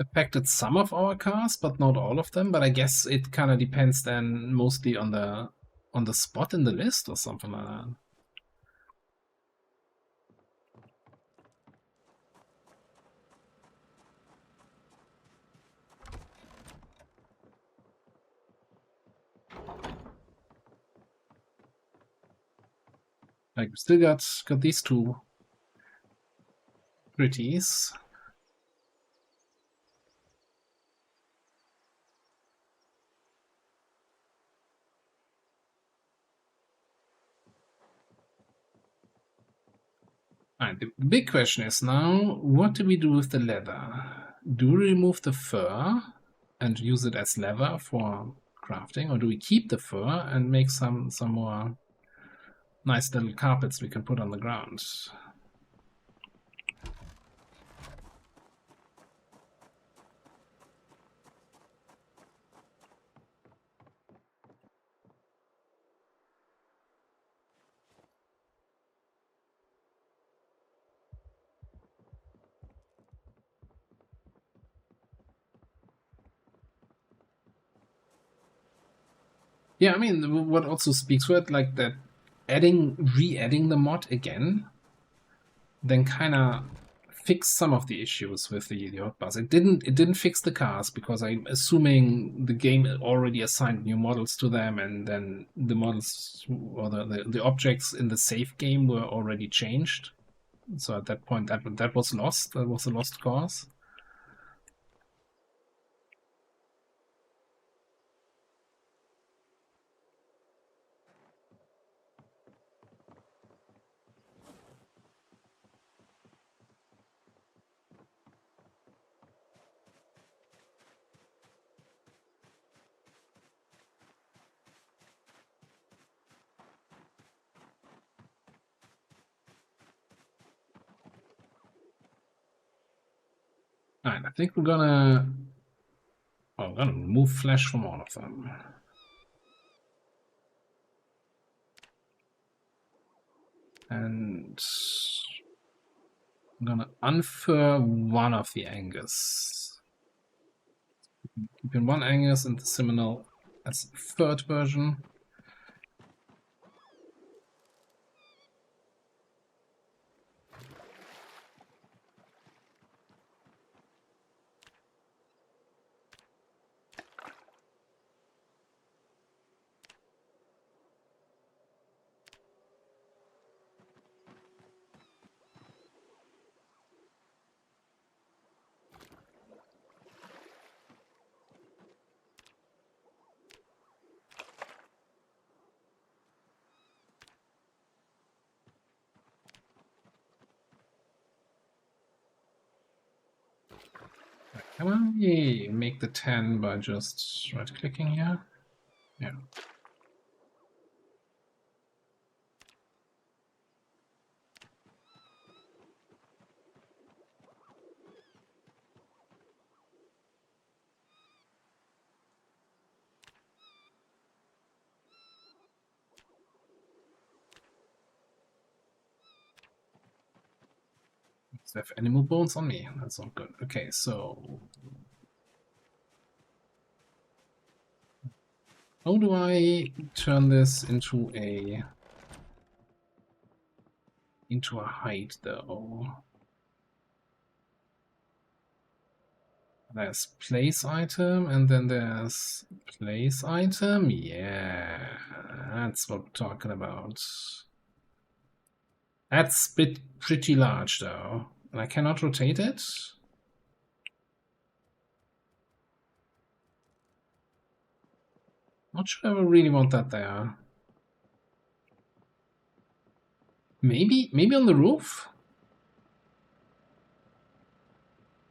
affected some of our cars, but not all of them. But I guess it kind of depends then mostly on the spot in the list or something like that. Like, we still got these two pretties. Alright, the big question is now, what do we do with the leather? Do we remove the fur and use it as leather for crafting, or do we keep the fur and make some more nice little carpets we can put on the ground? Yeah, I mean, what also speaks for it, like that re-adding the mod again, then kind of fixed some of the issues with the hotbars. It didn't fix the cars because I'm assuming the game already assigned new models to them, and then the models or the objects in the save game were already changed. So at that point, that was lost. That was a lost cause. Alright, I think we're gonna remove flesh from all of them. And I'm gonna unfur one of the Angus. Keeping one Angus and the Seminole as third version. Can I make the 10 by just right-clicking here? Yeah. Does it have animal bones on me? That's not good. Okay, so how do I turn this into a hide though? There's place item and then there's place item. Yeah, that's what we're talking about. That's pretty large though. And I cannot rotate it. Not sure I really want that there. Maybe on the roof?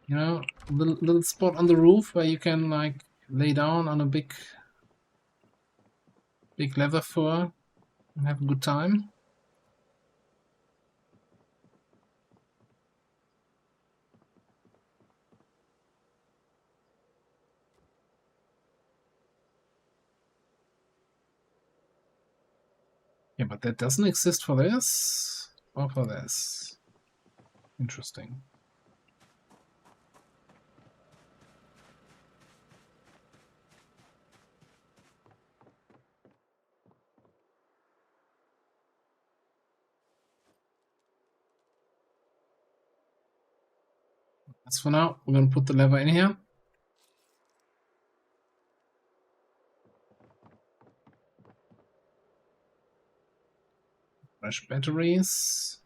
You know, little spot on the roof where you can like lay down on a big leather fur and have a good time. Yeah, but that doesn't exist for this or for this. Interesting. As for now, we're going to put the lever in here. Fresh batteries.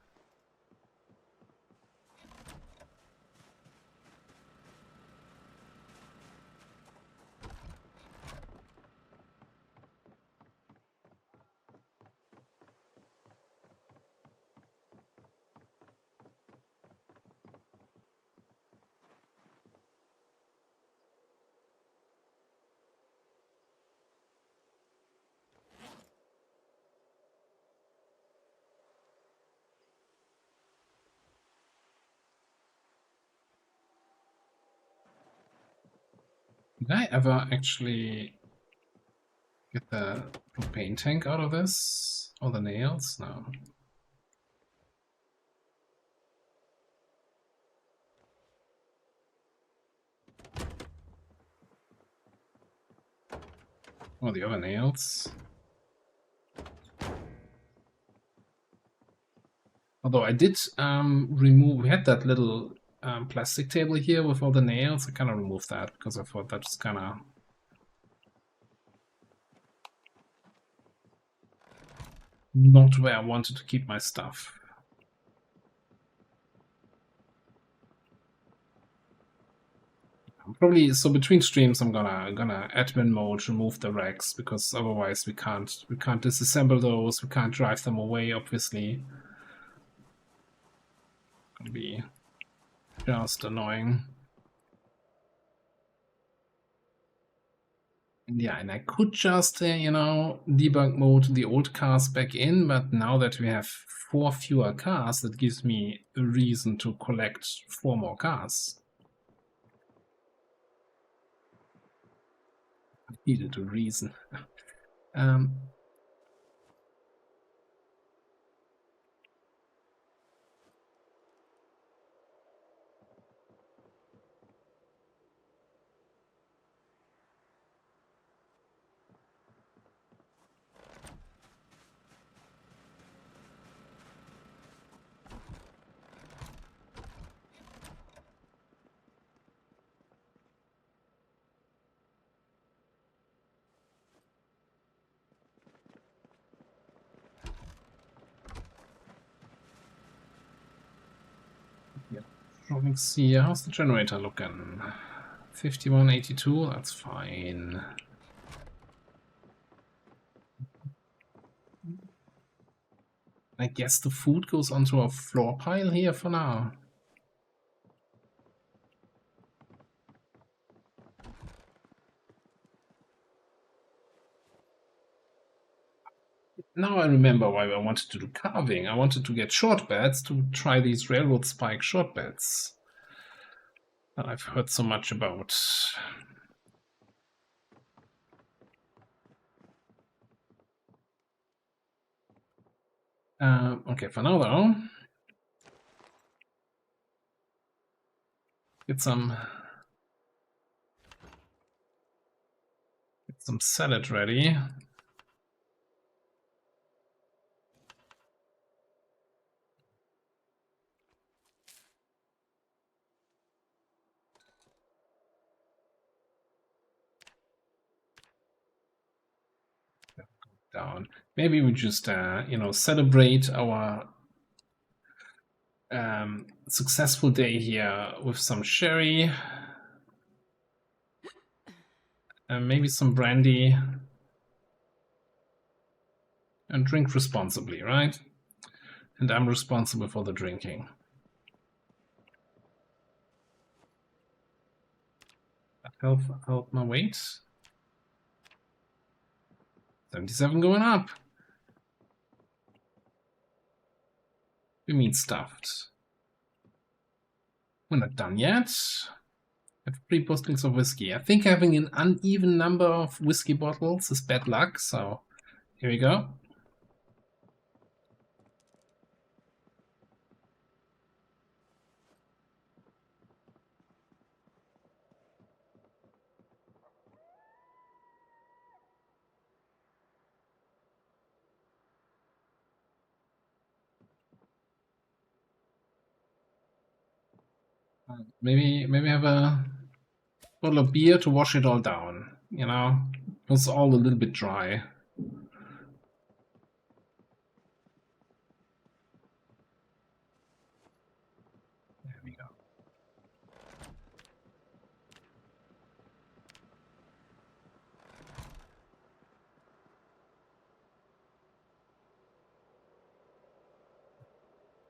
Did I ever actually get the propane tank out of this? All the nails? No. Oh, the other nails. Although I did remove, we had that little plastic table here with all the nails. I kind of removed that because I thought that's kind of not where I wanted to keep my stuff. Probably, so between streams I'm gonna admin mode remove the racks, because otherwise we can't disassemble those, we can't drive them away, obviously. Gonna be just annoying. Yeah, and I could just, you know, debug mode the old cars back in, but now that we have 4 fewer cars, that gives me a reason to collect 4 more cars. I needed a reason. Let's see, how's the generator looking? 5182, that's fine. I guess the food goes onto a floor pile here for now. Now I remember why I wanted to do carving. I wanted to get short beds to try these railroad spike short beds that I've heard so much about. Okay, for now though, get some salad ready. Down. Maybe we just you know, celebrate our successful day here with some sherry and maybe some brandy, and drink responsibly, right? And I'm responsible for the drinking. Help my weight. 77 going up. We mean stuffed. We're not done yet. I have 3 bottles of whiskey. I think having an uneven number of whiskey bottles is bad luck, so here we go. Maybe have a bottle of beer to wash it all down, you know? It was all a little bit dry.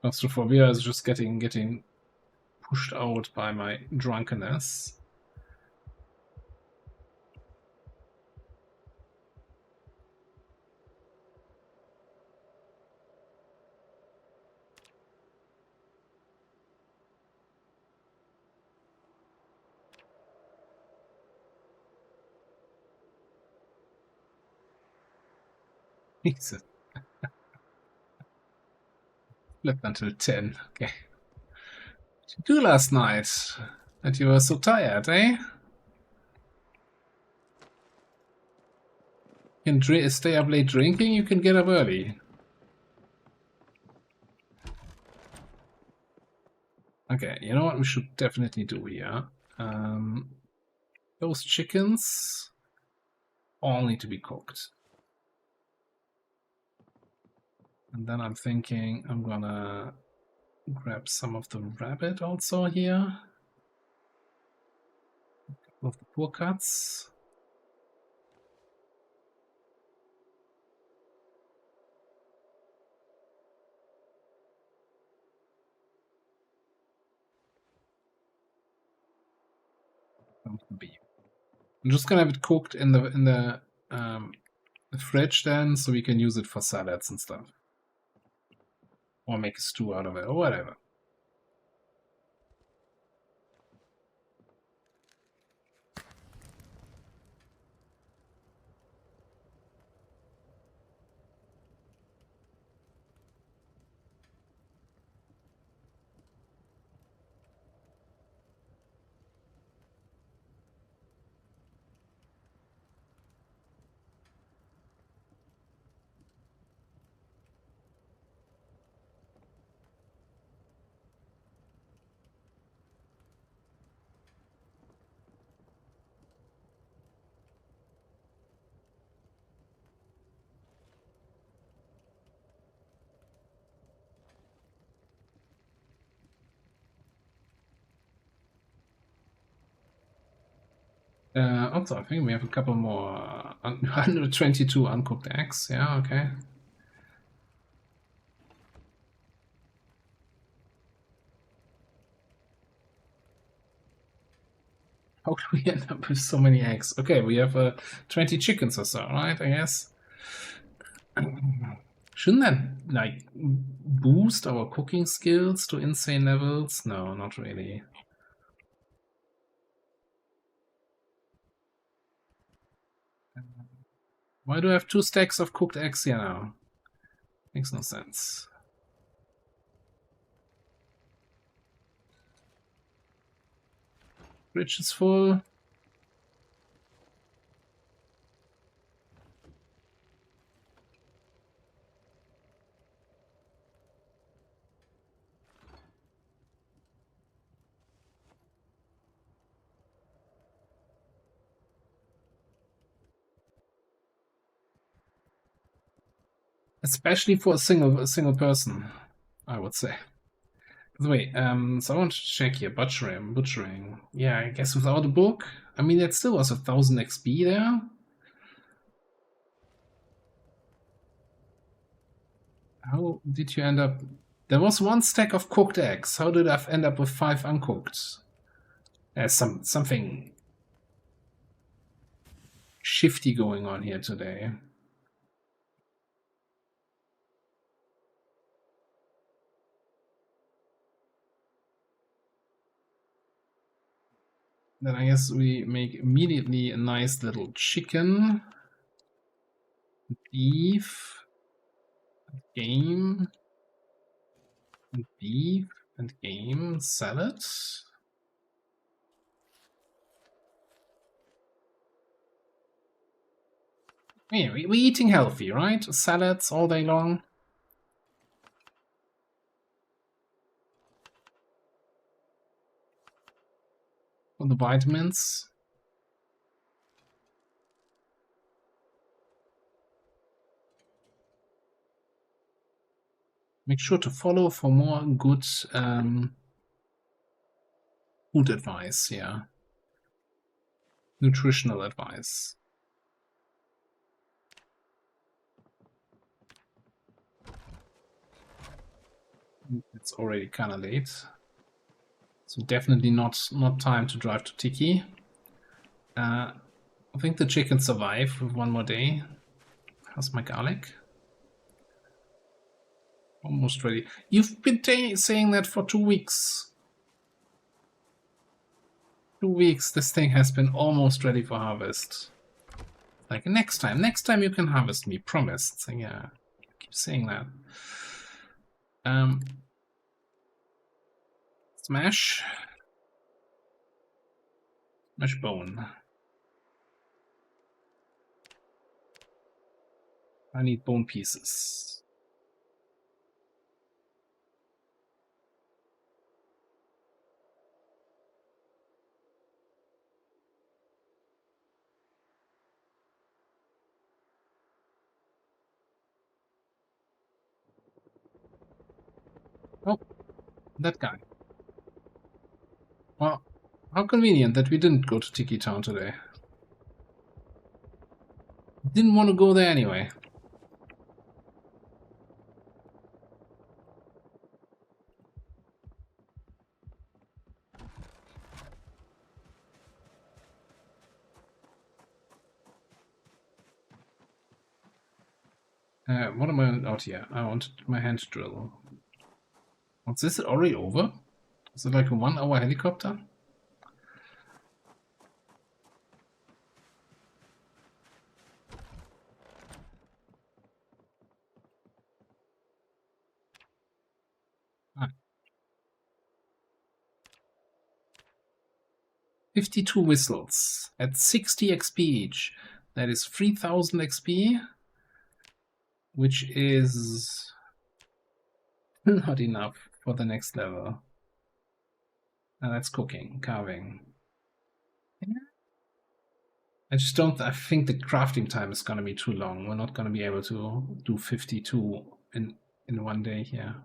Claustrophobia is just getting pushed out by my drunkenness. Jesus. Slept until 10. Okay. What did you do last night? And you were so tired, eh? You can stay up late drinking, you can get up early. Okay, you know what we should definitely do here? Those chickens all need to be cooked. And then I'm thinking I'm gonna grab some of the rabbit also here. Of the poor cuts. Beef. I'm just gonna have it cooked in the fridge then, so we can use it for salads and stuff, or make a stew out of it, or whatever. Also, I think we have a couple more 122 uncooked eggs. Yeah, okay. How do we end up with so many eggs? Okay, we have 20 chickens or so, right? I guess. Shouldn't that like boost our cooking skills to insane levels? No, not really. Why do I have 2 stacks of cooked eggs here now? Makes no sense. Fridge is full. Especially for a single person, I would say. By the way, so I want to check here. Butchering. Yeah, I guess without a book. I mean, it still was 1000 XP there. How did you end up? There was 1 stack of cooked eggs. How did I end up with 5 uncooked? There's something shifty going on here today. Then I guess we make immediately a nice little chicken, beef, game, and beef, and game, salad. Yeah, we're eating healthy, right? Salads all day long. For the vitamins. Make sure to follow for more good food advice, yeah. Nutritional advice. It's already kind of late. So definitely not time to drive to Tiki. I think the chicken survive with one more day. How's my garlic? Almost ready. You've been saying that for 2 weeks. 2 weeks, this thing has been almost ready for harvest. Like, next time you can harvest me, promised. So, yeah, keep saying that. Smash. Smash bone. I need bone pieces. Oh, that guy. Well, how convenient that we didn't go to Tiki Town today. Didn't want to go there anyway. What am I out here? I wanted my hand drill. What's this already over? Is it like a 1 hour helicopter? Ah. 52 whistles at 60 XP each. That is 3000 XP, which is not enough for the next level. And that's cooking, carving. I just don't. I think the crafting time is going to be too long. We're not going to be able to do 52 in one day here.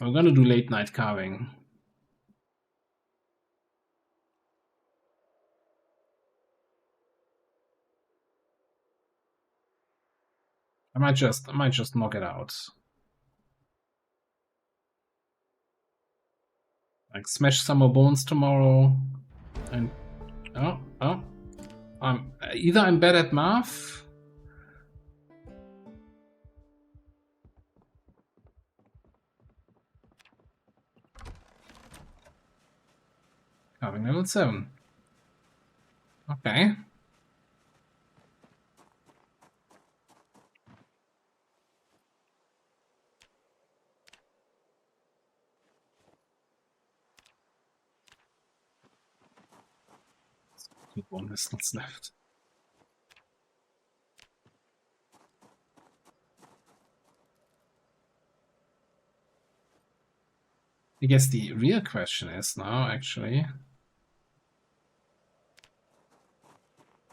We're going to do late night carving. I might just knock it out. Like smash some more bones tomorrow, and either I'm bad at math. Carving level 7. Okay. One whistles left. I guess the real question is now, actually,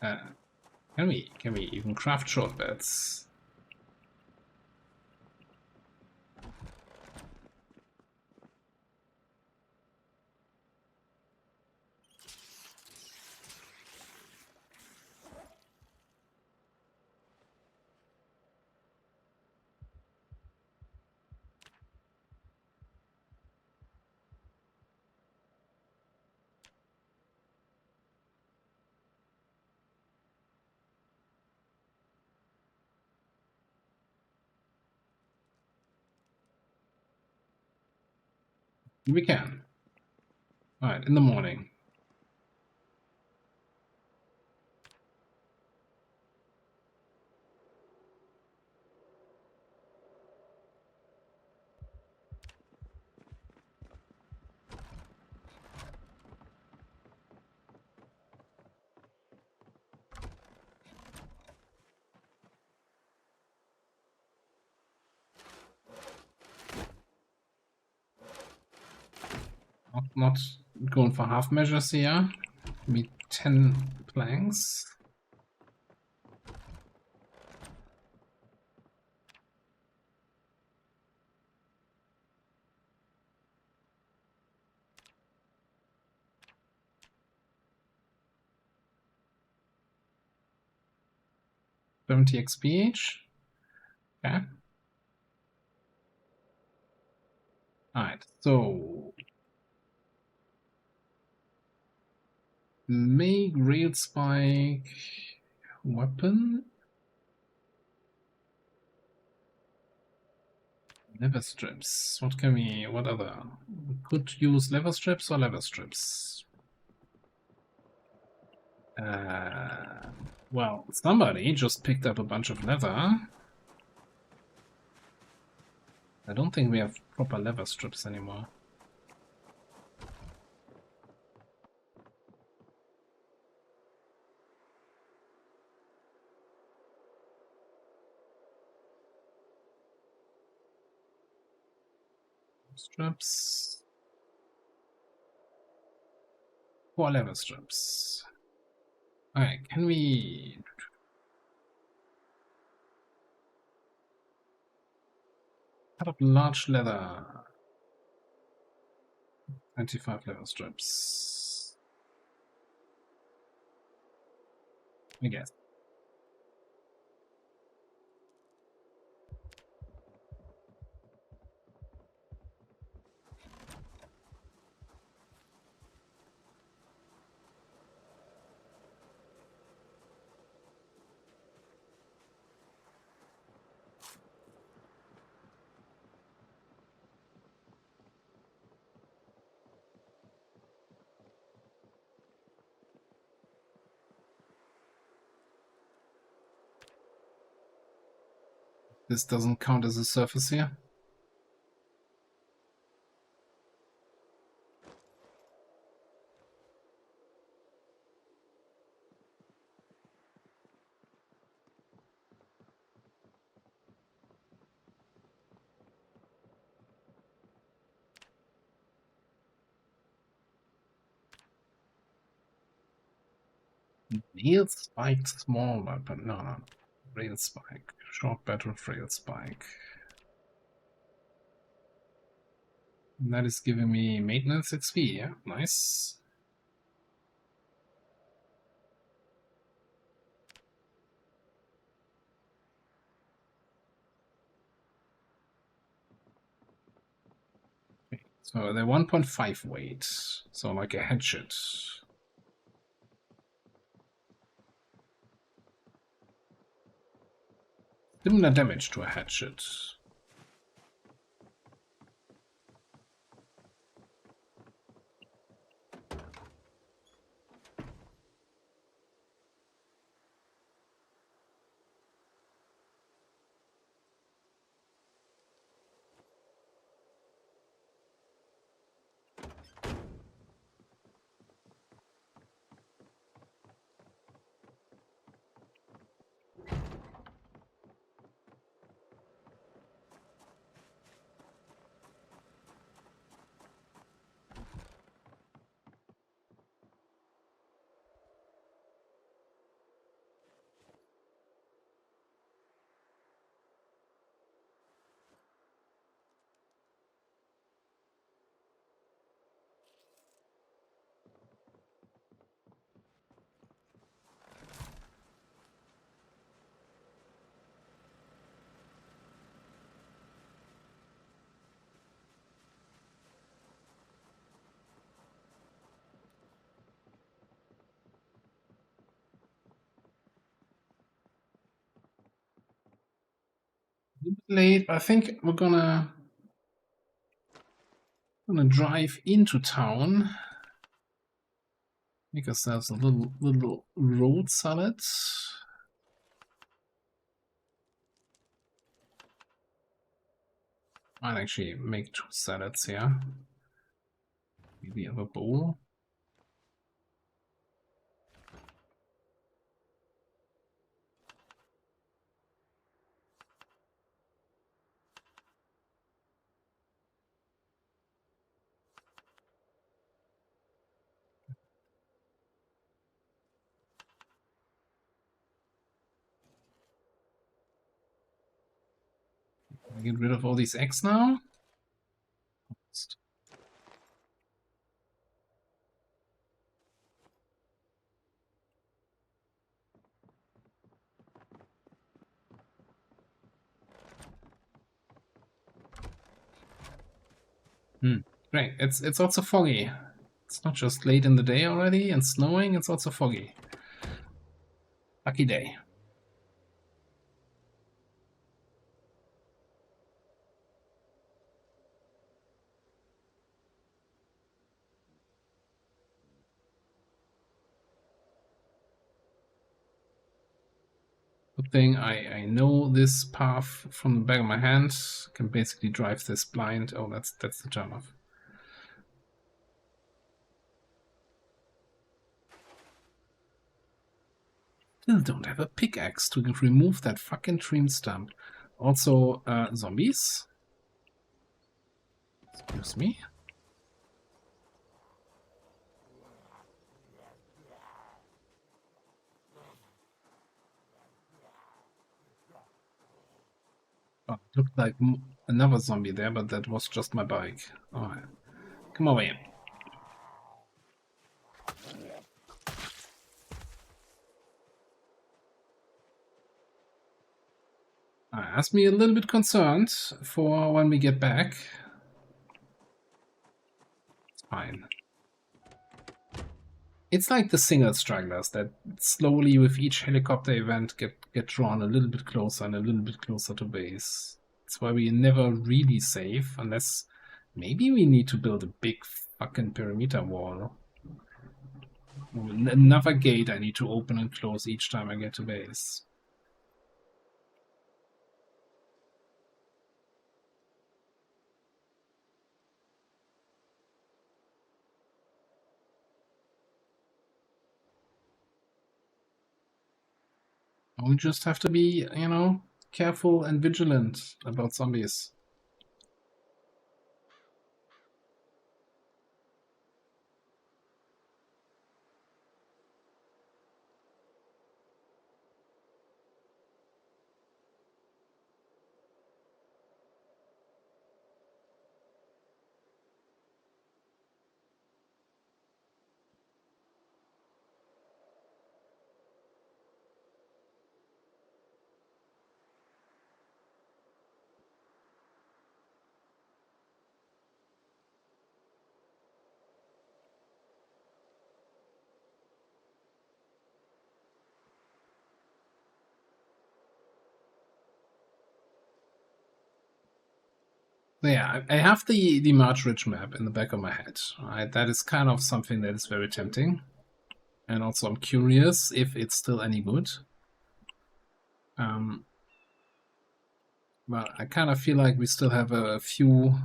can we even craft short beds? We can. All right, in the morning. Not going for half measures here. Maybe 10 planks. $70 XP each. Okay. Alright, so make rail spike weapon. Lever strips. What can we? What other? We could use lever strips or lever strips. Well, somebody just picked up a bunch of leather. I don't think we have proper lever strips anymore. Strips. 4 lever strips. Alright, can we... cut up large leather. 25 lever strips. I guess. This doesn't count as a surface here. Rail spiked small weapon. No, no. Rail spike. Short battle rail spike. And that is giving me maintenance XP, yeah? Nice. So they're 1.5 weight. So like a hatchet. Similar damage to a hatchet. Late, I think we're gonna drive into town. Make ourselves a little road salad. Might actually make 2 salads here. Maybe have a bowl. Get rid of all these eggs now. Great. It's also foggy. It's not just late in the day already and snowing, it's also foggy. Lucky day. Good thing I know this path from the back of my hand. Can basically drive this blind. Oh, that's the turnoff. Still don't have a pickaxe to remove that fucking tree stump. Also, zombies. Excuse me. Oh, looked like another zombie there, but that was just my bike. Alright. Come over here. Has me a little bit concerned for when we get back. It's fine. It's like the single stragglers that slowly with each helicopter event get drawn a little bit closer and a little bit closer to base. That's why we never really safe unless maybe we need to build a big fucking perimeter wall. Another gate I need to open and close each time I get to base. We just have to be, you know, careful and vigilant about zombies. Yeah, I have the March Ridge map in the back of my head. Right? That is kind of something that is very tempting. And also I'm curious if it's still any good. But I kind of feel like we still have a few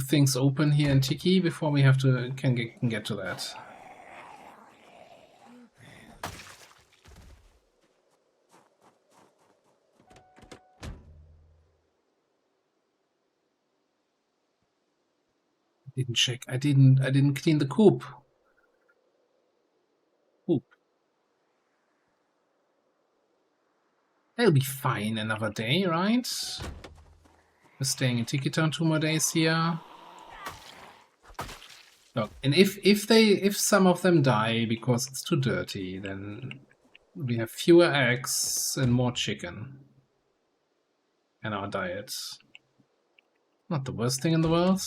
things open here in Tiki before we have to can get to that. Didn't check. I didn't clean the coop. Coop. They'll be fine another day, right? We're staying in Tiki Town 2 more days here. Look, and if some of them die because it's too dirty, then we have fewer eggs and more chicken in our diet. Not the worst thing in the world.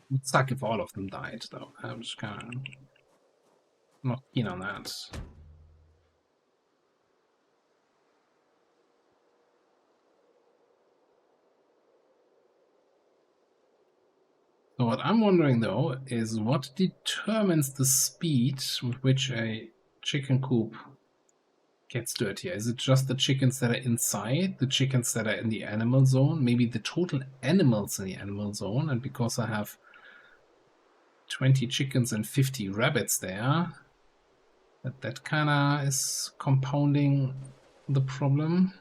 It would suck if all of them died, though. I'm just kind of not keen on that. So what I'm wondering, though, is what determines the speed with which a chicken coop gets dirtier? Is it just the chickens that are inside, the chickens that are in the animal zone, maybe the total animals in the animal zone? And because I have 20 chickens and 50 rabbits there, that kind of is compounding the problem.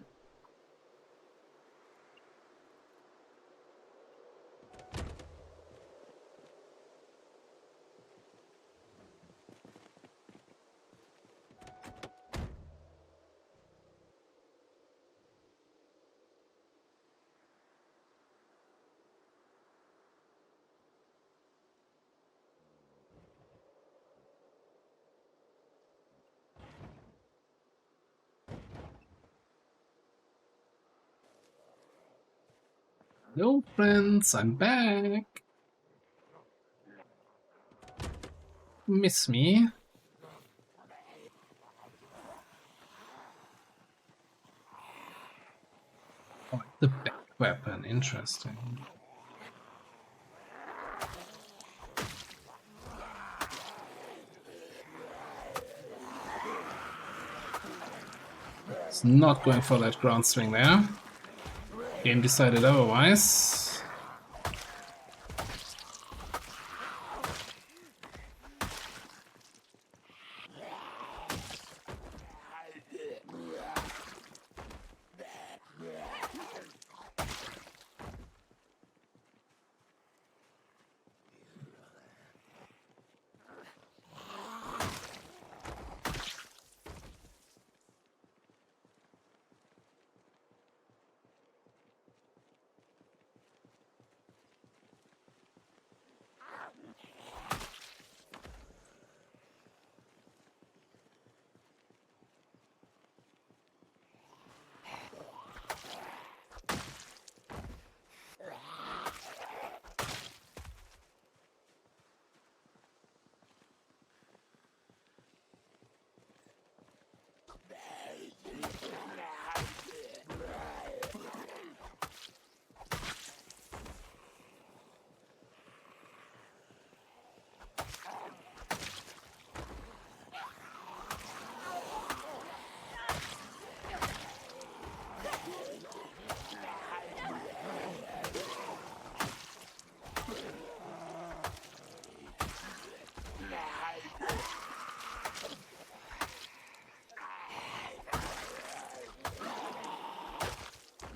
Hello, friends, I'm back. Miss me? Oh, the back weapon, interesting. It's not going for that ground swing there. Game decided otherwise.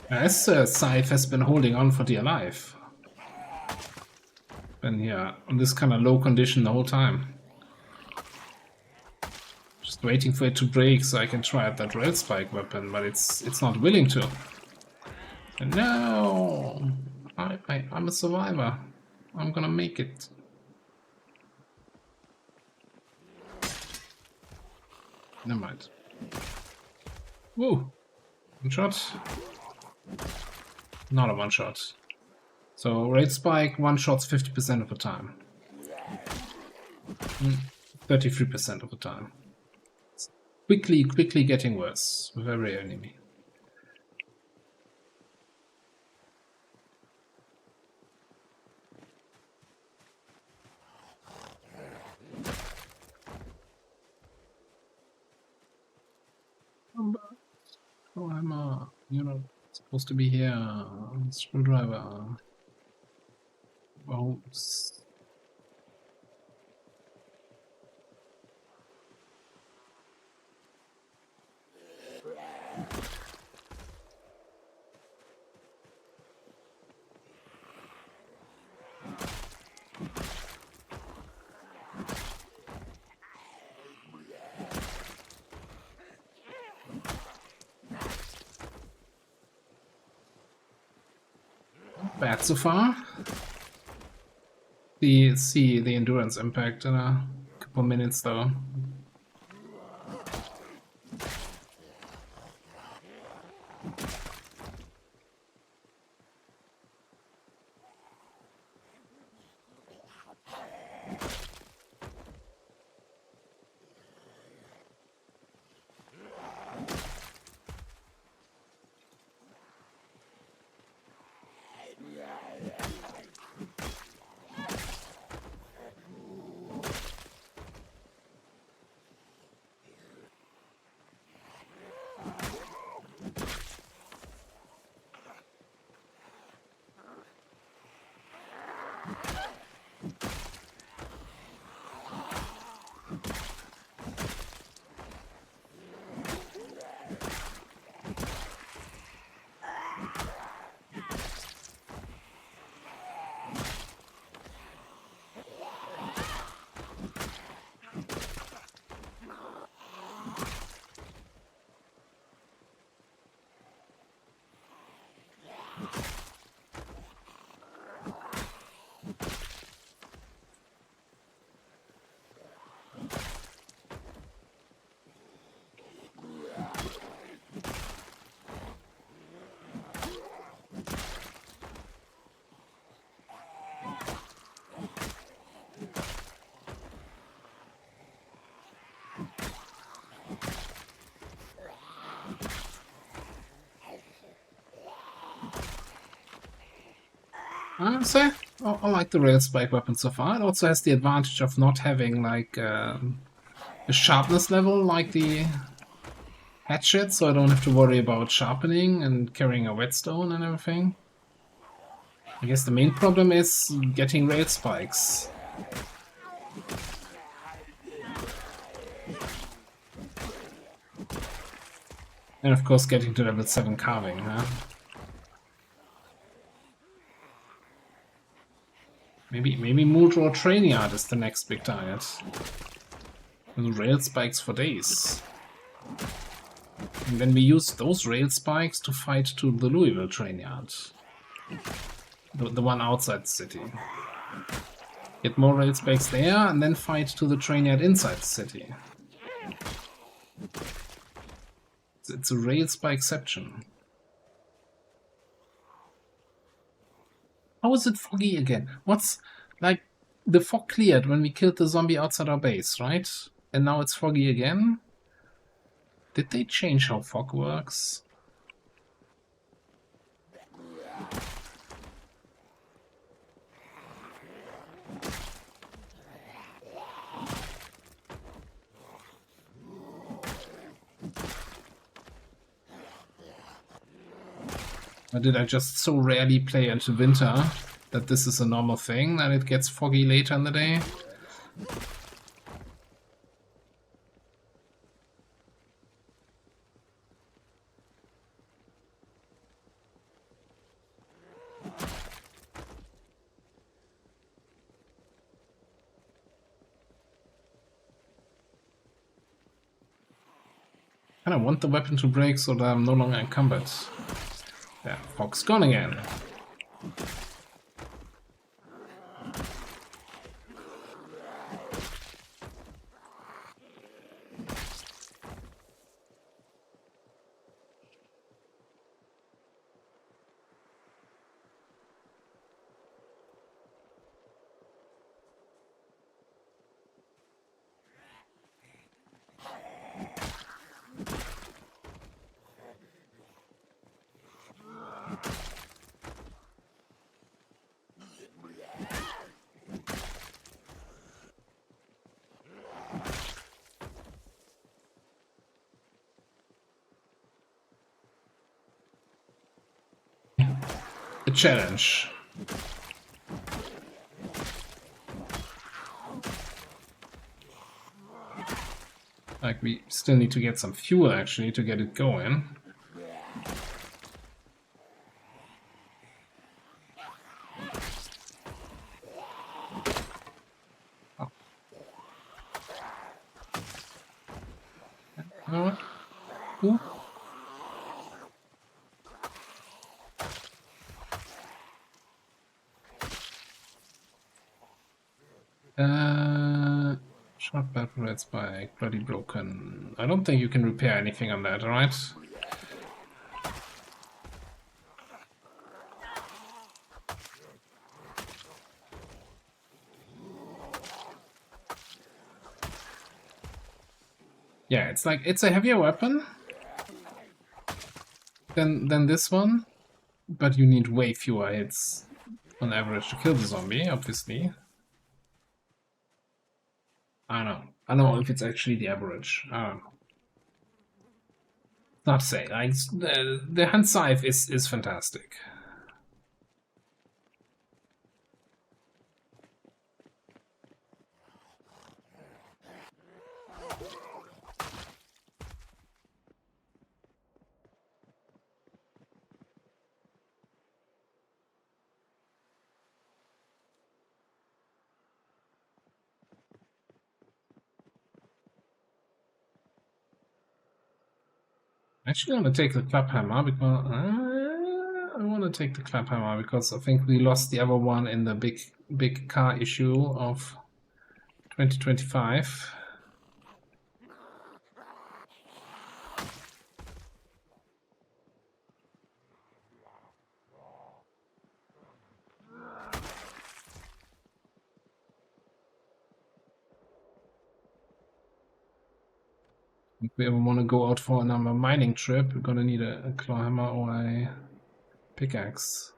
As Scythe has been holding on for dear life. Been here on this kind of low condition the whole time. Just waiting for it to break so I can try out that red spike weapon, but it's not willing to. No! I'm a survivor. I'm gonna make it. Never mind. Woo! One shot. Not a one shot. So red spike one shots 50% of the time. 33% of the time. It's quickly getting worse with every enemy. Oh, I'm you're not supposed to be here. Screwdriver. Oh. Bad so far. See the endurance impact in a couple minutes though. So I like the rail spike weapon so far. It also has the advantage of not having like a sharpness level like the hatchet, so I don't have to worry about sharpening and carrying a whetstone and everything. I guess the main problem is getting rail spikes. And of course getting to level 7 carving, huh? Maybe Muldror Trainyard is the next big target. With rail spikes for days. And then we use those rail spikes to fight to the Louisville Trainyard. The one outside the city. Get more rail spikes there, and then fight to the Trainyard inside the city. It's a rail spikeception. How is it foggy again? What's... like, the fog cleared when we killed the zombie outside our base, right? And now it's foggy again? Did they change how fog works? Or did I just so rarely play into winter that this is a normal thing, that it gets foggy later in the day? And I want the weapon to break so that I'm no longer encumbered. Yeah, fog's gone again. A challenge. Like, we still need to get some fuel, actually, to get it going. Oh. You know what? Ooh. Short battle red spike, bloody broken. I don't think you can repair anything on that, right? Yeah, it's like, it's a heavier weapon than this one, but you need way fewer hits on average to kill the zombie, obviously. I don't know if it's actually the average. I don't know. Not to say, like, the hand scythe is fantastic. Actually, I'm gonna take the claphammer because I want to take the claphammer because I think we lost the other one in the big car issue of 2025. If we ever want to go out for another mining trip, we're gonna need a claw hammer or a pickaxe.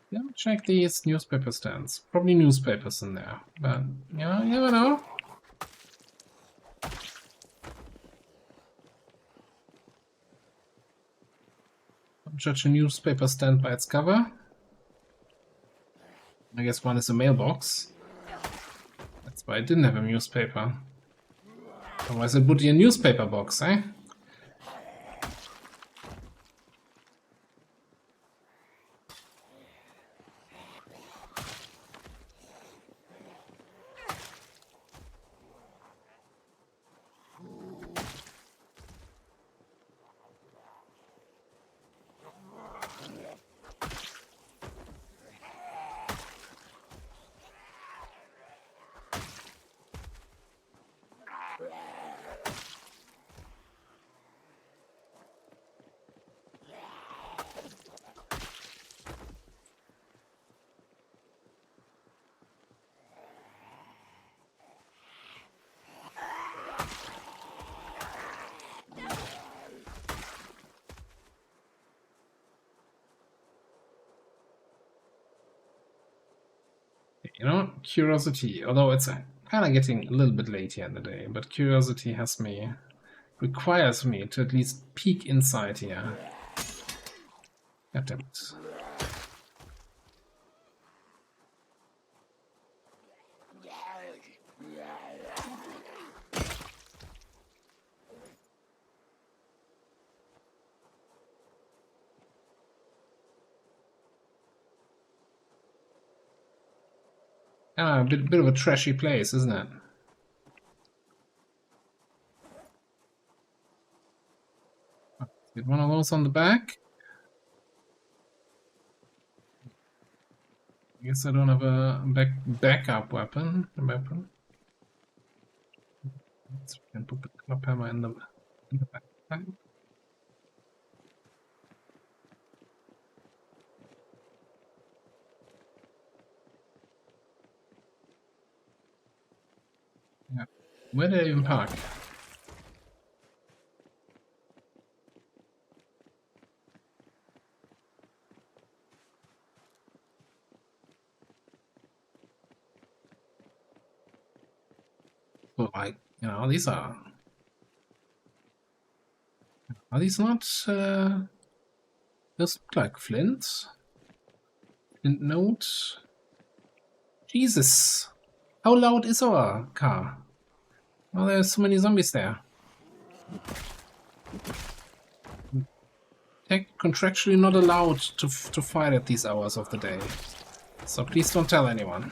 Yeah, check these newspaper stands. Probably newspapers in there, but yeah, you never know. Don't judge a newspaper stand by its cover. I guess one is a mailbox. That's why I didn't have a newspaper. Otherwise it would be a newspaper box, eh? You know, curiosity, although it's kind of getting a little bit late here in the day, but curiosity requires me to at least peek inside here. God damn it. Ah, a bit of a trashy place, isn't it? Get one of those on the back. I guess I don't have a backup weapon. So we can put the club hammer in the backpack. Yeah. Where did I even park? So, like, you know, these are these not those look like flint? Flint note? Jesus! How loud is our car? Oh, there's so many zombies there. Contractually not allowed to fight at these hours of the day. So please don't tell anyone.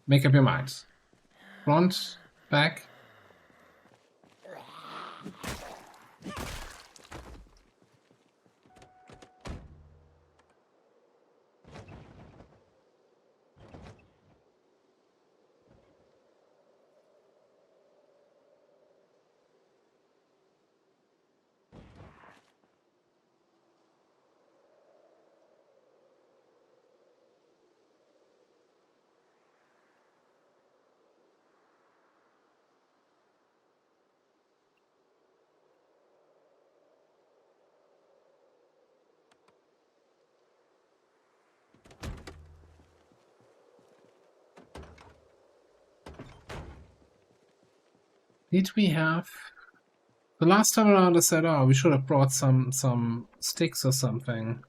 Make up your mind. Front, back. Did we have... The last time around I said, oh, we should have brought some sticks or something.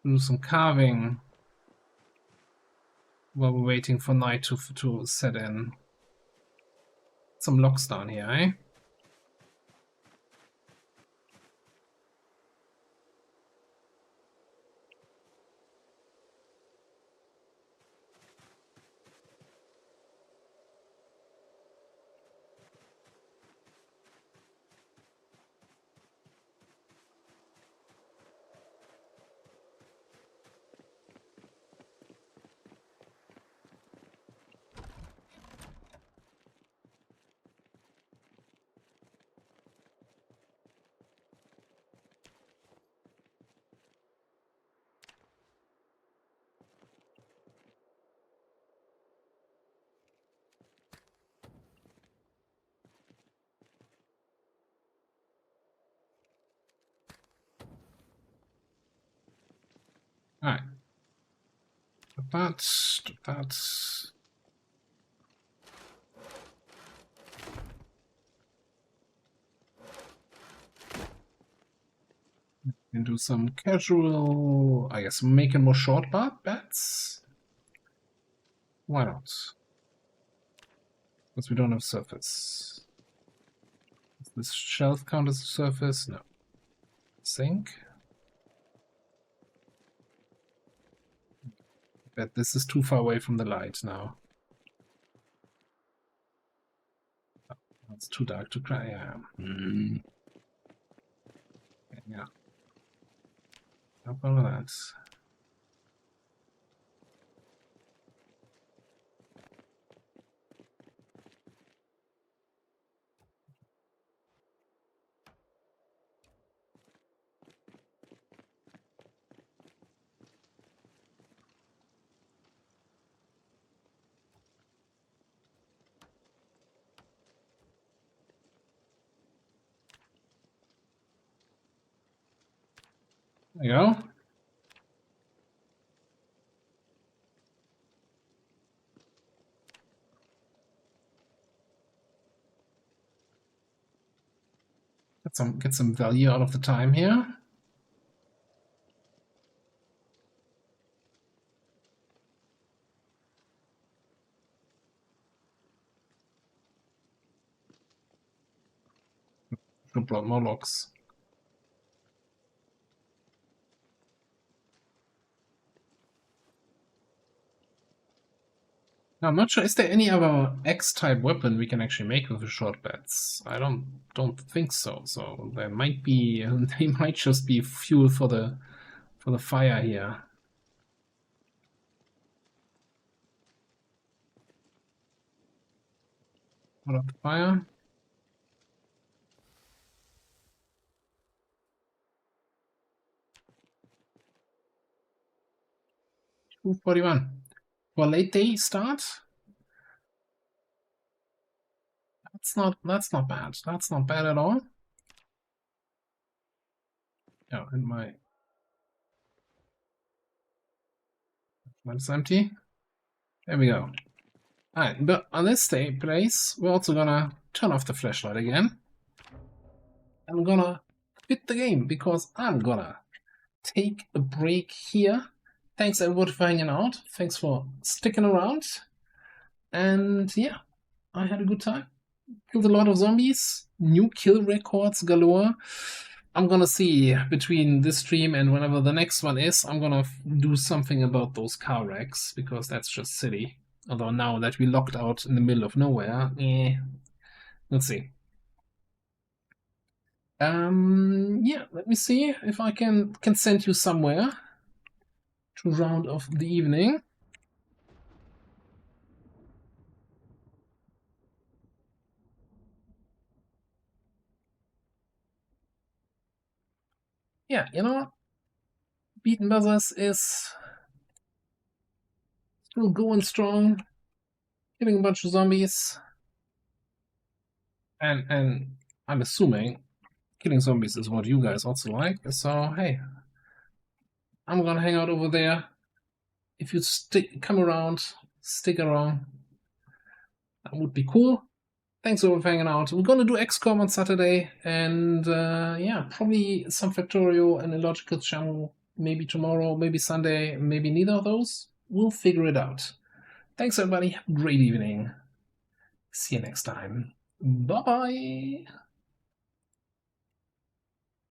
Do some carving while we're waiting for night to set in. Some logs down here, eh? Alright. That. And do some casual, I guess, making more short bets. Why not? Because we don't have surface. Does this shelf count as a surface? No. Sink. Bet this is too far away from the light now. It's too dark to cry. Yeah. Yeah. How about that? There you go. Get some value out of the time here. Should block more locks. Now, I'm not sure. Is there any other X-type weapon we can actually make with the short bets? I don't think so. So there might be. They might just be fuel for the fire here. What of the fire? 241. For late day start? That's not bad. That's not bad at all. Oh, and mine's empty. There we go. Alright, but on this place, we're also gonna turn off the flashlight again. I'm gonna quit the game because I'm gonna take a break here. Thanks everybody for hanging out. Thanks for sticking around. And yeah, I had a good time. Killed a lot of zombies. New kill records galore. I'm gonna see between this stream and whenever the next one is, I'm gonna do something about those car wrecks, because that's just silly. Although now that we locked out in the middle of nowhere, let's see. Yeah, let me see if I can send you somewhere to round off the evening. Yeah, you know, Beaten Brothers is still going strong, killing a bunch of zombies, and I'm assuming killing zombies is what you guys also like. So hey, I'm gonna hang out over there. If you come around, stick around, that would be cool. Thanks for hanging out. We're gonna do XCOM on Saturday, and yeah, probably some Factorio and a Logical channel. Maybe tomorrow, maybe Sunday, maybe neither of those. We'll figure it out. Thanks, everybody. Have a great evening. See you next time. Bye-bye.